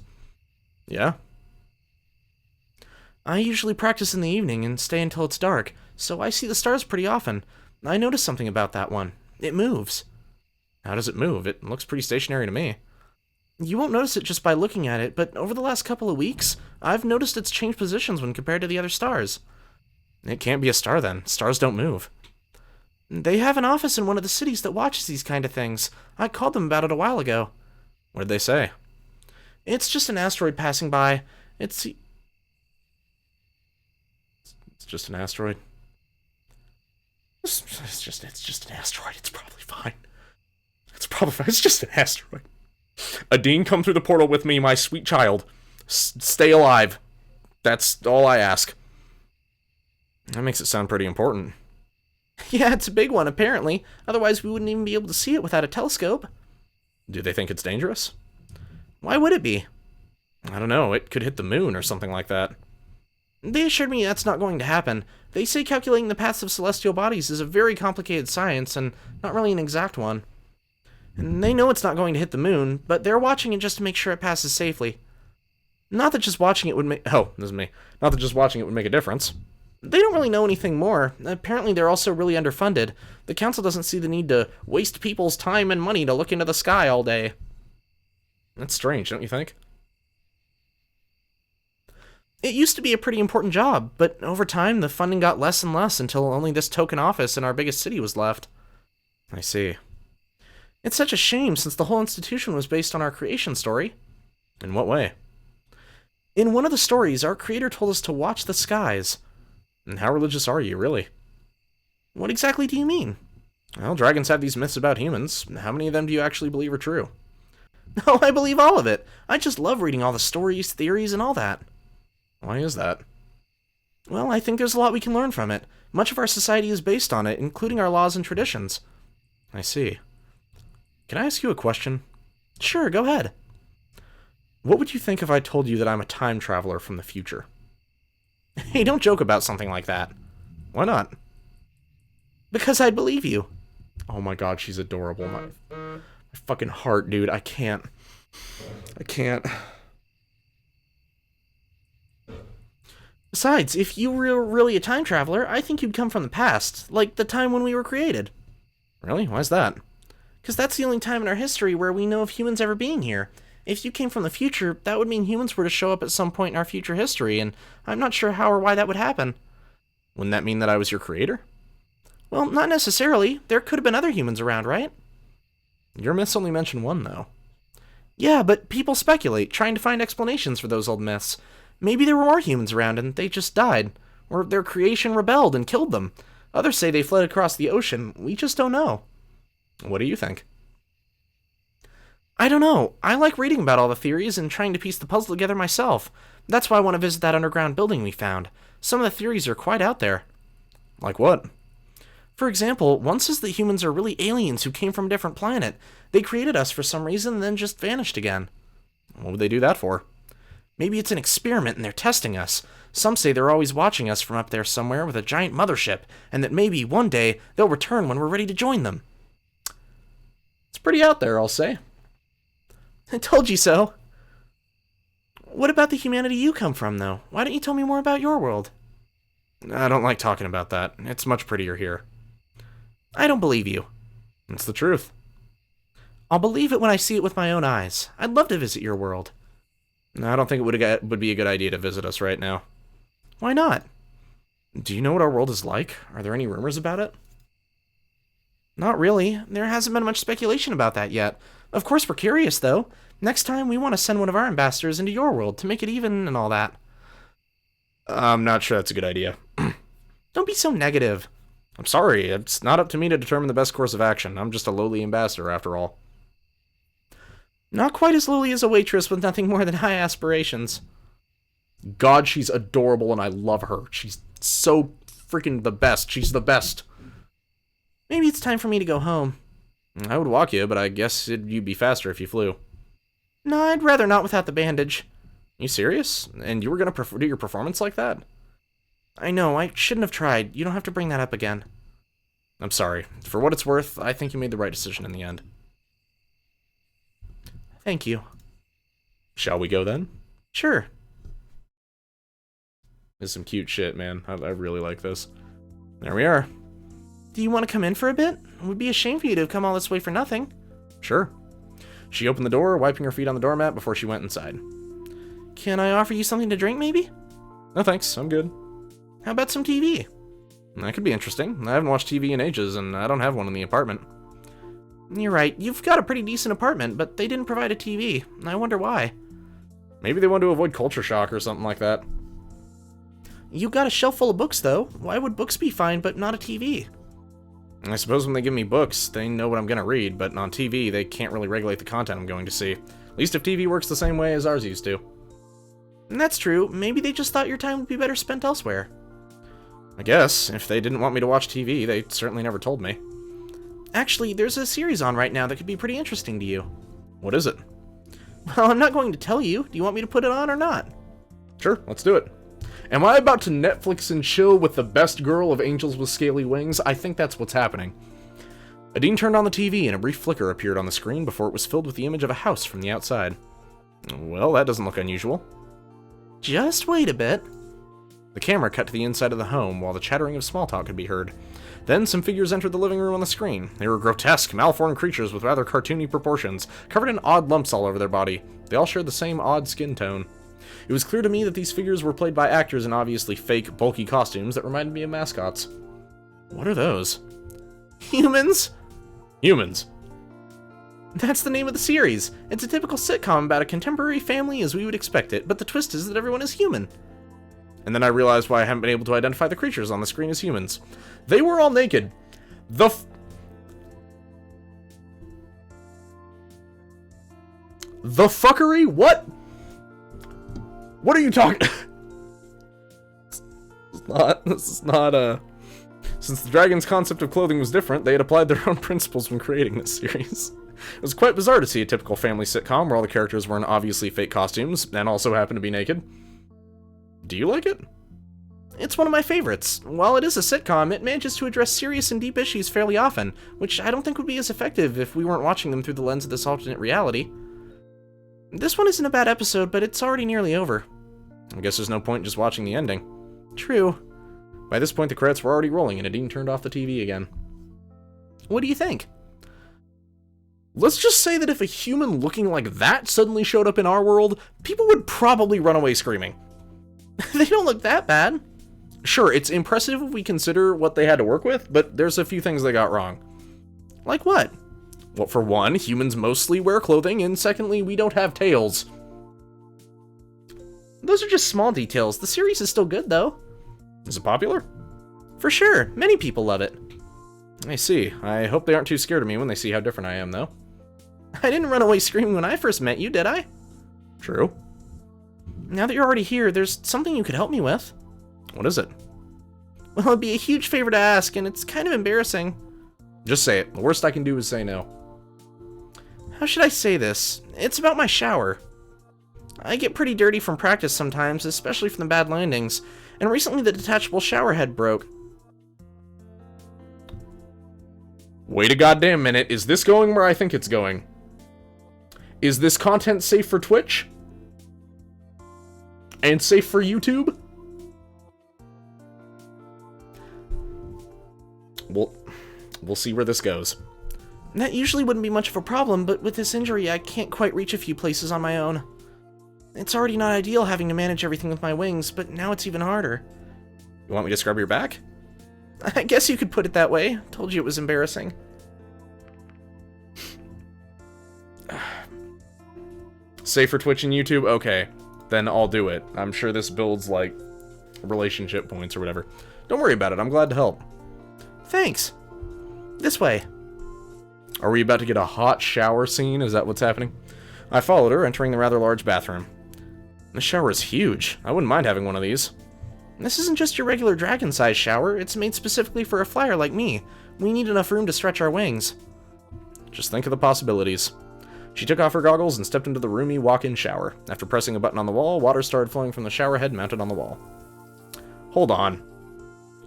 Speaker 1: Yeah?
Speaker 2: I usually practice in the evening and stay until it's dark, so I see the stars pretty often. I noticed something about that one. It moves.
Speaker 1: How does it move? It looks pretty stationary to me.
Speaker 2: You won't notice it just by looking at it, but over the last couple of weeks, I've noticed it's changed positions when compared to the other stars.
Speaker 1: It can't be a star then. Stars don't move.
Speaker 2: They have an office in one of the cities that watches these kind of things. I called them about it a while ago.
Speaker 1: What did they say?
Speaker 2: It's just an asteroid passing by. It's
Speaker 1: just an asteroid.
Speaker 2: It's just an asteroid. It's probably fine. It's just an asteroid.
Speaker 1: Adine, come through the portal with me, my sweet child. Stay alive. That's all I ask. That makes it sound pretty important.
Speaker 2: Yeah, it's a big one, apparently. Otherwise, we wouldn't even be able to see it without a telescope.
Speaker 1: Do they think it's dangerous?
Speaker 2: Why would it be?
Speaker 1: I don't know. It could hit the moon or something like that.
Speaker 2: They assured me that's not going to happen. They say calculating the paths of celestial bodies is a very complicated science and not really an exact one. And they know it's not going to hit the moon, but they're watching it just to make sure it passes safely. Not that just watching it would make...
Speaker 1: Oh, this is me. Not that just watching it would make a difference.
Speaker 2: They don't really know anything more. Apparently they're also really underfunded. The council doesn't see the need to waste people's time and money to look into the sky all day.
Speaker 1: That's strange, don't you think?
Speaker 2: It used to be a pretty important job, but over time the funding got less and less until only this token office in our biggest city was left.
Speaker 1: I see.
Speaker 2: It's such a shame since the whole institution was based on our creation story.
Speaker 1: In what way?
Speaker 2: In one of the stories, our creator told us to watch the skies.
Speaker 1: And how religious are you, really?
Speaker 2: What exactly do you mean?
Speaker 1: Well, dragons have these myths about humans. How many of them do you actually believe are true?
Speaker 2: Oh, I believe all of it. I just love reading all the stories, theories, and all that.
Speaker 1: Why is that?
Speaker 2: Well, I think there's a lot we can learn from it. Much of our society is based on it, including our laws and traditions.
Speaker 1: I see. Can I ask you a question?
Speaker 2: Sure, go ahead.
Speaker 1: What would you think if I told you that I'm a time traveler from the future?
Speaker 2: Hey, don't joke about something like that.
Speaker 1: Why not?
Speaker 2: Because I'd believe you.
Speaker 1: Oh my god, she's adorable. My fucking heart, dude. I can't.
Speaker 2: Besides, if you were really a time traveler, I think you'd come from the past, like the time when we were created.
Speaker 1: Really? Why's that?
Speaker 2: Because that's the only time in our history where we know of humans ever being here. If you came from the future, that would mean humans were to show up at some point in our future history, and I'm not sure how or why that would happen.
Speaker 1: Wouldn't that mean that I was your creator?
Speaker 2: Well, not necessarily. There could have been other humans around, right?
Speaker 1: Your myths only mention one, though.
Speaker 2: Yeah, but people speculate, trying to find explanations for those old myths. Maybe there were more humans around and they just died. Or their creation rebelled and killed them. Others say they fled across the ocean. We just don't know.
Speaker 1: What do you think?
Speaker 2: I don't know. I like reading about all the theories and trying to piece the puzzle together myself. That's why I want to visit that underground building we found. Some of the theories are quite out there.
Speaker 1: Like what?
Speaker 2: For example, one says that humans are really aliens who came from a different planet. They created us for some reason and then just vanished again.
Speaker 1: What would they do that for?
Speaker 2: Maybe it's an experiment and they're testing us. Some say they're always watching us from up there somewhere with a giant mothership, and that maybe one day they'll return when we're ready to join them.
Speaker 1: It's pretty out there, I'll say.
Speaker 2: I told you so. What about the humanity you come from, though? Why don't you tell me more about your world?
Speaker 1: I don't like talking about that. It's much prettier here.
Speaker 2: I don't believe you.
Speaker 1: It's the truth.
Speaker 2: I'll believe it when I see it with my own eyes. I'd love to visit your world.
Speaker 1: No, I don't think it would be a good idea to visit us right now.
Speaker 2: Why not?
Speaker 1: Do you know what our world is like? Are there any rumors about it?
Speaker 2: Not really. There hasn't been much speculation about that yet. Of course we're curious, though. Next time, we want to send one of our ambassadors into your world to make it even and all that.
Speaker 1: I'm not sure that's a good idea.
Speaker 2: Don't be so negative.
Speaker 1: I'm sorry, it's not up to me to determine the best course of action. I'm just a lowly ambassador, after all.
Speaker 2: Not quite as lowly as a waitress with nothing more than high aspirations.
Speaker 1: God, she's adorable and I love her. She's so freaking the best. She's the best.
Speaker 2: Maybe it's time for me to go home.
Speaker 1: I would walk you, but I guess you'd be faster if you flew.
Speaker 2: No, I'd rather not without the bandage.
Speaker 1: You serious? And you were gonna do your performance like that?
Speaker 2: I know, I shouldn't have tried. You don't have to bring that up again.
Speaker 1: I'm sorry. For what it's worth, I think you made the right decision in the end.
Speaker 2: Thank you.
Speaker 1: Shall we go then?
Speaker 2: Sure.
Speaker 1: This is some cute shit, man. I really like this. There we are.
Speaker 2: Do you want to come in for a bit? It would be a shame for you to have come all this way for nothing.
Speaker 1: Sure. She opened the door, wiping her feet on the doormat before she went inside.
Speaker 2: Can I offer you something to drink, maybe?
Speaker 1: No thanks, I'm good.
Speaker 2: How about some TV?
Speaker 1: That could be interesting. I haven't watched TV in ages, and I don't have one in the apartment.
Speaker 2: You're right, you've got a pretty decent apartment, but they didn't provide a TV. I wonder why.
Speaker 1: Maybe they want to avoid culture shock or something like that.
Speaker 2: You got a shelf full of books, though. Why would books be fine, but not a TV?
Speaker 1: I suppose when they give me books, they know what I'm going to read, but on TV, they can't really regulate the content I'm going to see. At least if TV works the same way as ours used to.
Speaker 2: And that's true. Maybe they just thought your time would be better spent elsewhere.
Speaker 1: I guess. If they didn't want me to watch TV, they certainly never told me.
Speaker 2: Actually, there's a series on right now that could be pretty interesting to you.
Speaker 1: What is it?
Speaker 2: Well, I'm not going to tell you. Do you want me to put it on or not?
Speaker 1: Sure, let's do it. Am I about to Netflix and chill with the best girl of Angels with Scaly Wings? I think that's what's happening. Adine turned on the TV and a brief flicker appeared on the screen before it was filled with the image of a house from the outside. Well, that doesn't look unusual.
Speaker 2: Just wait a bit.
Speaker 1: The camera cut to the inside of the home while the chattering of small talk could be heard. Then some figures entered the living room on the screen. They were grotesque, malformed creatures with rather cartoony proportions, covered in odd lumps all over their body. They all shared the same odd skin tone. It was clear to me that these figures were played by actors in obviously fake, bulky costumes that reminded me of mascots. What are those?
Speaker 2: Humans?
Speaker 1: Humans.
Speaker 2: That's the name of the series. It's a typical sitcom about a contemporary family as we would expect it, but the twist is that everyone is human.
Speaker 1: And then I realized why I haven't been able to identify the creatures on the screen as humans. They were all naked. The fuckery? What? What are you talking? This is not, Since the dragon's concept of clothing was different, they had applied their own principles when creating this series. It was quite bizarre to see a typical family sitcom where all the characters were in obviously fake costumes, and also happened to be naked. Do you like it?
Speaker 2: It's one of my favorites. While it is a sitcom, it manages to address serious and deep issues fairly often, which I don't think would be as effective if we weren't watching them through the lens of this alternate reality. This one isn't a bad episode, but it's already nearly over.
Speaker 1: I guess there's no point in just watching the ending.
Speaker 2: True.
Speaker 1: By this point, the credits were already rolling, and Adine turned off the TV again.
Speaker 2: What do you think?
Speaker 1: Let's just say that if a human looking like that suddenly showed up in our world, people would probably run away screaming.
Speaker 2: They don't look that bad.
Speaker 1: Sure, it's impressive if we consider what they had to work with, but there's a few things they got wrong.
Speaker 2: Like what?
Speaker 1: Well, for one, humans mostly wear clothing, and secondly, we don't have tails.
Speaker 2: Those are just small details. The series is still good, though.
Speaker 1: Is it popular?
Speaker 2: For sure. Many people love it.
Speaker 1: I see. I hope they aren't too scared of me when they see how different I am, though.
Speaker 2: I didn't run away screaming when I first met you, did I?
Speaker 1: True.
Speaker 2: Now that you're already here, there's something you could help me with.
Speaker 1: What is it?
Speaker 2: Well, it'd be a huge favor to ask, and it's kind of embarrassing.
Speaker 1: Just say it. The worst I can do is say no.
Speaker 2: How should I say this? It's about my shower. I get pretty dirty from practice sometimes, especially from the bad landings, and recently the detachable shower head broke.
Speaker 1: Wait a goddamn minute. Is this going where I think it's going? Is this content safe for Twitch? And safe for YouTube? We'll see where this goes.
Speaker 2: That usually wouldn't be much of a problem, but with this injury, I can't quite reach a few places on my own. It's already not ideal having to manage everything with my wings, but now it's even harder.
Speaker 1: You want me to scrub your back?
Speaker 2: I guess you could put it that way. Told you it was embarrassing.
Speaker 1: Safe for Twitch and YouTube? Okay. Then I'll do it. I'm sure this builds, like, relationship points or whatever. Don't worry about it. I'm glad to help.
Speaker 2: Thanks. This way.
Speaker 1: Are we about to get a hot shower scene? Is that what's happening? I followed her, entering the rather large bathroom. The shower is huge. I wouldn't mind having one of these.
Speaker 2: This isn't just your regular dragon-sized shower. It's made specifically for a flyer like me. We need enough room to stretch our wings.
Speaker 1: Just think of the possibilities. She took off her goggles and stepped into the roomy walk-in shower. After pressing a button on the wall, water started flowing from the shower head mounted on the wall. Hold on.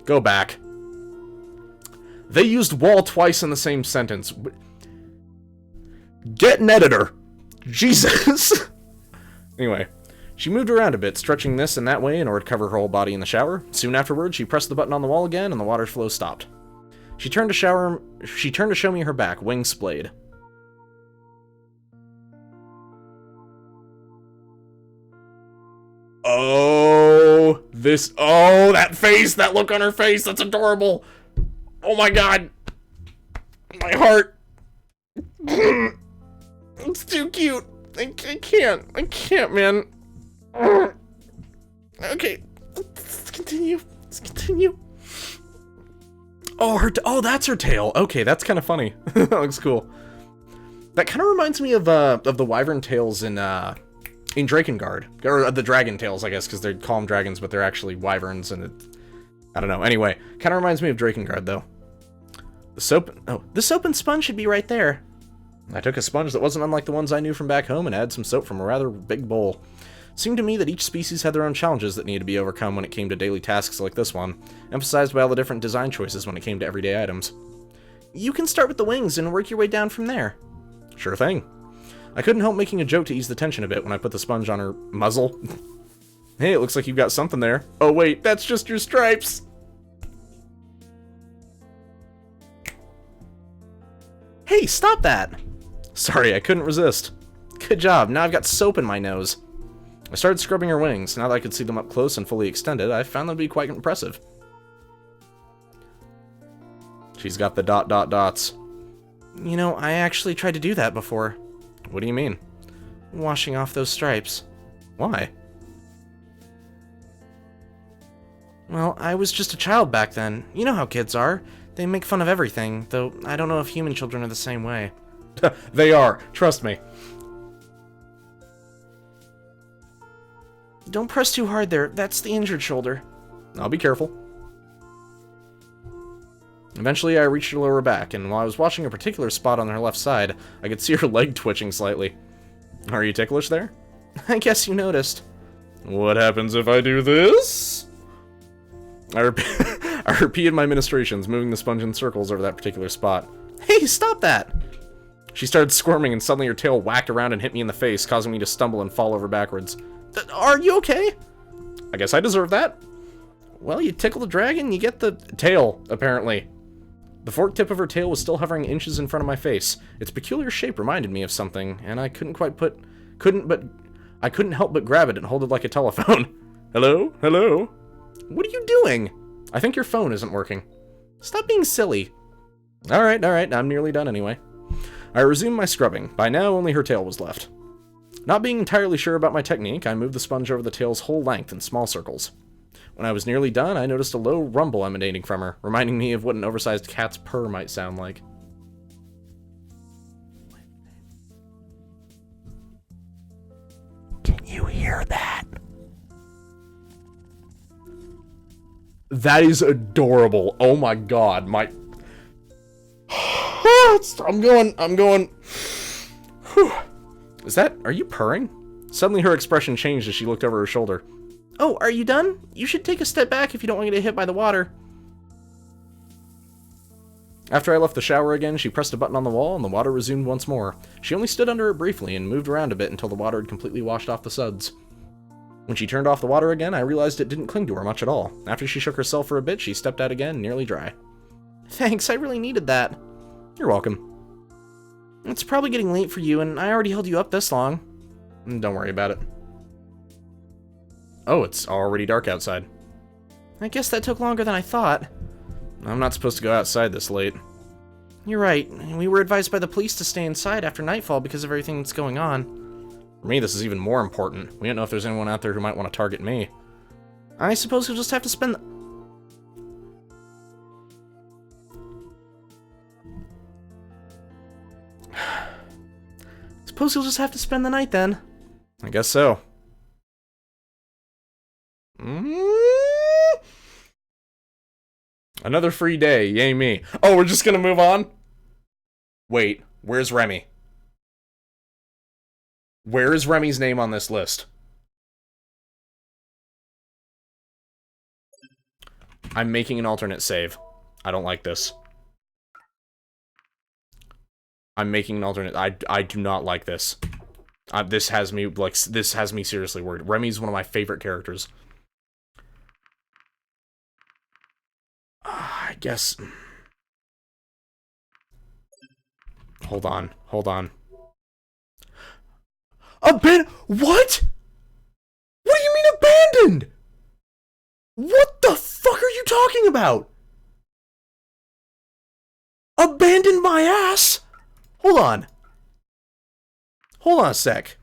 Speaker 1: Go back. They used wall twice in the same sentence. Get an editor! Jesus! Anyway, she moved around a bit, stretching this and that way in order to cover her whole body in the shower. Soon afterwards, she pressed the button on the wall again, and the water flow stopped. She turned to show me her back, wings splayed. Oh, that face, that look on her face, that's adorable. Oh my god. My heart. It's too cute. I can't, man. Okay, let's continue. Oh, that's her tail. Okay, that's kind of funny. That looks cool. That kind of reminds me of the wyvern tails in Drakengard, or the dragon tails, I guess, because they call them dragons, but they're actually wyverns, and I don't know. Anyway, kind of reminds me of Drakengard, though. The soap and sponge should be right there. I took a sponge that wasn't unlike the ones I knew from back home and added some soap from a rather big bowl. It seemed to me that each species had their own challenges that needed to be overcome when it came to daily tasks like this one, emphasized by all the different design choices when it came to everyday items.
Speaker 2: You can start with the wings and work your way down from there.
Speaker 1: Sure thing. I couldn't help making a joke to ease the tension a bit when I put the sponge on her muzzle. Hey, it looks like you've got something there. Oh wait, that's just your stripes!
Speaker 2: Hey, stop that!
Speaker 1: Sorry, I couldn't resist.
Speaker 2: Good job, now I've got soap in my nose.
Speaker 1: I started scrubbing her wings. Now that I could see them up close and fully extended, I found them to be quite impressive. She's got the dots.
Speaker 2: You know, I actually tried to do that before.
Speaker 1: What do you mean?
Speaker 2: Washing off those stripes.
Speaker 1: Why?
Speaker 2: Well, I was just a child back then. You know how kids are. They make fun of everything, though I don't know if human children are the same way.
Speaker 1: They are. Trust me.
Speaker 2: Don't press too hard there. That's the injured shoulder.
Speaker 1: I'll be careful. Eventually, I reached her lower back, and while I was watching a particular spot on her left side, I could see her leg twitching slightly. Are you ticklish there?
Speaker 2: I guess you noticed.
Speaker 1: What happens if I do this? I repeated my ministrations, moving the sponge in circles over that particular spot.
Speaker 2: Hey, stop that!
Speaker 1: She started squirming, and suddenly her tail whacked around and hit me in the face, causing me to stumble and fall over backwards.
Speaker 2: Are you okay?
Speaker 1: I guess I deserve that.
Speaker 2: Well, you tickle the dragon, you get the
Speaker 1: tail, apparently. The forked tip of her tail was still hovering inches in front of my face. Its peculiar shape reminded me of something, and I couldn't help but grab it and hold it like a telephone. Hello? Hello?
Speaker 2: What are you doing?
Speaker 1: I think your phone isn't working.
Speaker 2: Stop being silly.
Speaker 1: Alright, I'm nearly done anyway. I resumed my scrubbing. By now, only her tail was left. Not being entirely sure about my technique, I moved the sponge over the tail's whole length in small circles. When I was nearly done, I noticed a low rumble emanating from her, reminding me of what an oversized cat's purr might sound like.
Speaker 3: Can you hear that?
Speaker 1: That is adorable. Oh my god, my... I'm going. Whew. Are you purring? Suddenly her expression changed as she looked over her shoulder.
Speaker 2: Oh, are you done? You should take a step back if you don't want to get hit by the water.
Speaker 1: After I left the shower again, she pressed a button on the wall and the water resumed once more. She only stood under it briefly and moved around a bit until the water had completely washed off the suds. When she turned off the water again, I realized it didn't cling to her much at all. After she shook herself for a bit, she stepped out again, nearly dry.
Speaker 2: Thanks, I really needed that.
Speaker 1: You're welcome.
Speaker 2: It's probably getting late for you, and I already held you up this long.
Speaker 1: Don't worry about it. Oh, it's already dark outside.
Speaker 2: I guess that took longer than I thought.
Speaker 1: I'm not supposed to go outside this late.
Speaker 2: You're right. We were advised by the police to stay inside after nightfall because of everything that's going on.
Speaker 1: For me, this is even more important. We don't know if there's anyone out there who might want to target me.
Speaker 2: I suppose you'll just have to spend the... Suppose you'll just have to spend the night then.
Speaker 1: I guess so. Another free day, yay me. Oh, we're just gonna move on? Wait, where's Remy? Where is Remy's name on this list? I'm making an alternate save. I don't like this. I'm making an alternate. I do not like this. This has me seriously worried. Remy's one of my favorite characters. I guess. Hold on. What? What do you mean abandoned? What the fuck are you talking about? Abandoned my ass? Hold on a sec.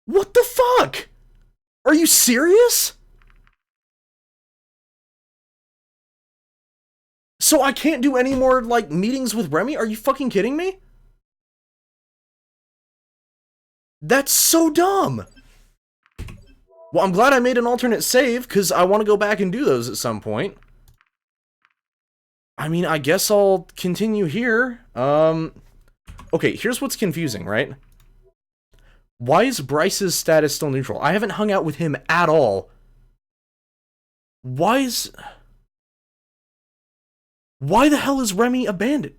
Speaker 1: What the fuck? Are you serious? So I can't do any more, like, meetings with Remy? Are you fucking kidding me? That's so dumb! Well, I'm glad I made an alternate save, because I want to go back and do those at some point. I mean, I guess I'll continue here. Okay, here's what's confusing, right? Why is Bryce's status still neutral? I haven't hung out with him at all. Why the hell is Remy abandoned?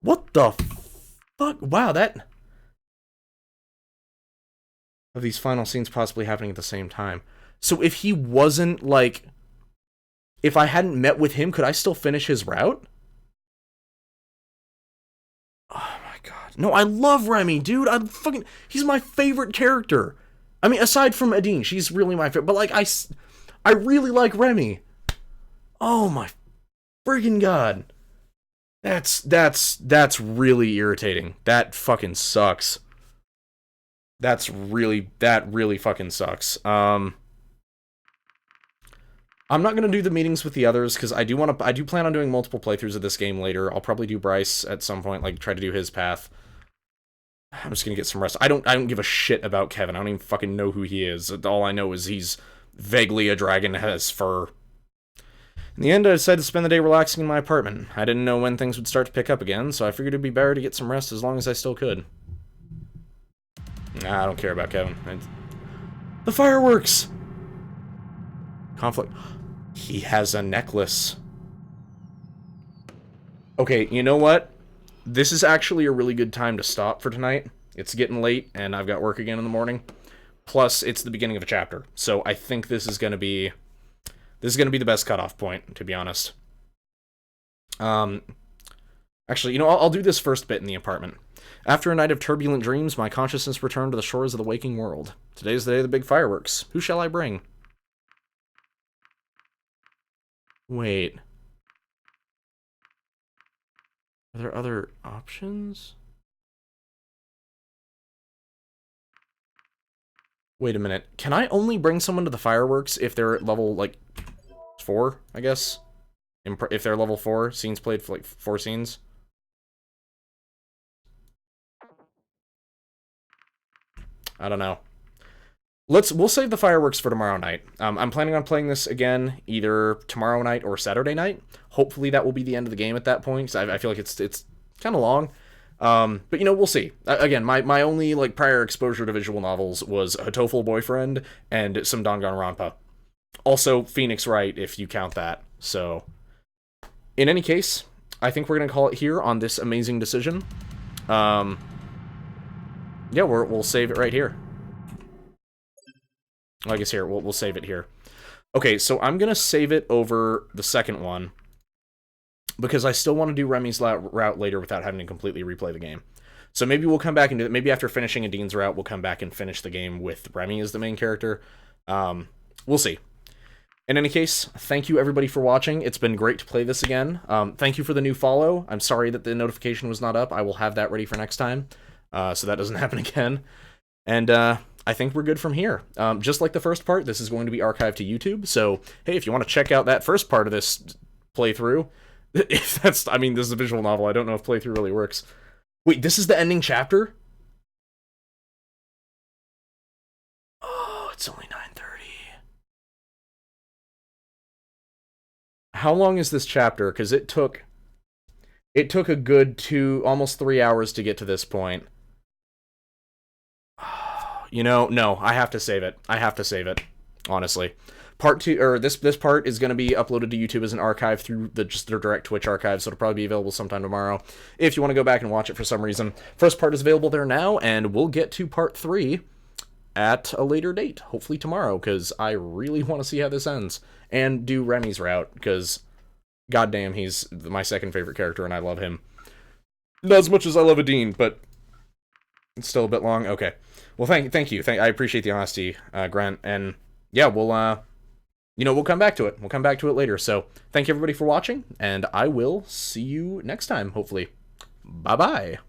Speaker 1: What the fuck? Wow, that... Of these final scenes possibly happening at the same time. So if he wasn't, like... If I hadn't met with him, could I still finish his route? my god. No, I love Remy, dude. He's my favorite character. I mean, aside from Adine, she's really my favorite. But, like, I really like Remy. Oh, my freaking god. That's really irritating. That fucking sucks. That really fucking sucks. I'm not gonna do the meetings with the others because I do plan on doing multiple playthroughs of this game later. I'll probably do Bryce at some point, like try to do his path. I'm just gonna get some rest. I don't give a shit about Kevin. I don't even fucking know who he is. All I know is he's vaguely a dragon that has fur. In the end, I decided to spend the day relaxing in my apartment. I didn't know when things would start to pick up again, so I figured it'd be better to get some rest as long as I still could. Nah, I don't care about Kevin. The fireworks! Conflict. He has a necklace. Okay, you know what? This is actually a really good time to stop for tonight. It's getting late, and I've got work again in the morning. Plus, it's the beginning of a chapter, so I think this is gonna be the best cutoff point, to be honest. Actually, you know, I'll do this first bit in the apartment. After a night of turbulent dreams, my consciousness returned to the shores of the waking world. Today's the day of the big fireworks. Who shall I bring? Wait. Are there other options? Wait a minute. Can I only bring someone to the fireworks if they're at level, like, 4, I guess? If they're level 4, scenes played for, like, 4 scenes? I don't know. We'll save the fireworks for tomorrow night. I'm planning on playing this again either tomorrow night or Saturday night. Hopefully that will be the end of the game at that point, because I feel like it's kind of long. But, you know, we'll see. Again, my only, like, prior exposure to visual novels was Hatoful Boyfriend and some Danganronpa. Also, Phoenix Wright, if you count that. So, in any case, I think we're going to call it here on this amazing decision. Yeah, we'll save it right here. I guess here, we'll save it here. Okay, so I'm going to save it over the second one, because I still want to do Remy's route later without having to completely replay the game. So maybe we'll come back and do it. Maybe after finishing Adine's route, we'll come back and finish the game with Remy as the main character. We'll see. In any case, thank you everybody for watching. It's been great to play this again. Thank you for the new follow. I'm sorry that the notification was not up. I will have that ready for next time, so that doesn't happen again. And, I think we're good from here. Just like the first part, this is going to be archived to YouTube, so, hey, if you want to check out that first part of this playthrough, if that's, I mean, this is a visual novel, I don't know if playthrough really works. Wait, this is the ending chapter? Oh, it's only 9:30. How long is this chapter? Because it took a good almost 3 hours to get to this point. You know, no, I have to save it. I have to save it, honestly. Part 2, or this part is going to be uploaded to YouTube as an archive through just their direct Twitch archive, so it'll probably be available sometime tomorrow, if you want to go back and watch it for some reason. First part is available there now, and we'll get to part 3 at a later date, hopefully tomorrow, because I really want to see how this ends, and do Remy's route, because, goddamn, he's my second favorite character, and I love him. Not as much as I love Adine, but it's still a bit long. Okay. Well, thank you. I appreciate the honesty, Grant. And yeah, we'll come back to it. We'll come back to it later. So thank you everybody for watching, and I will see you next time, hopefully. Bye-bye.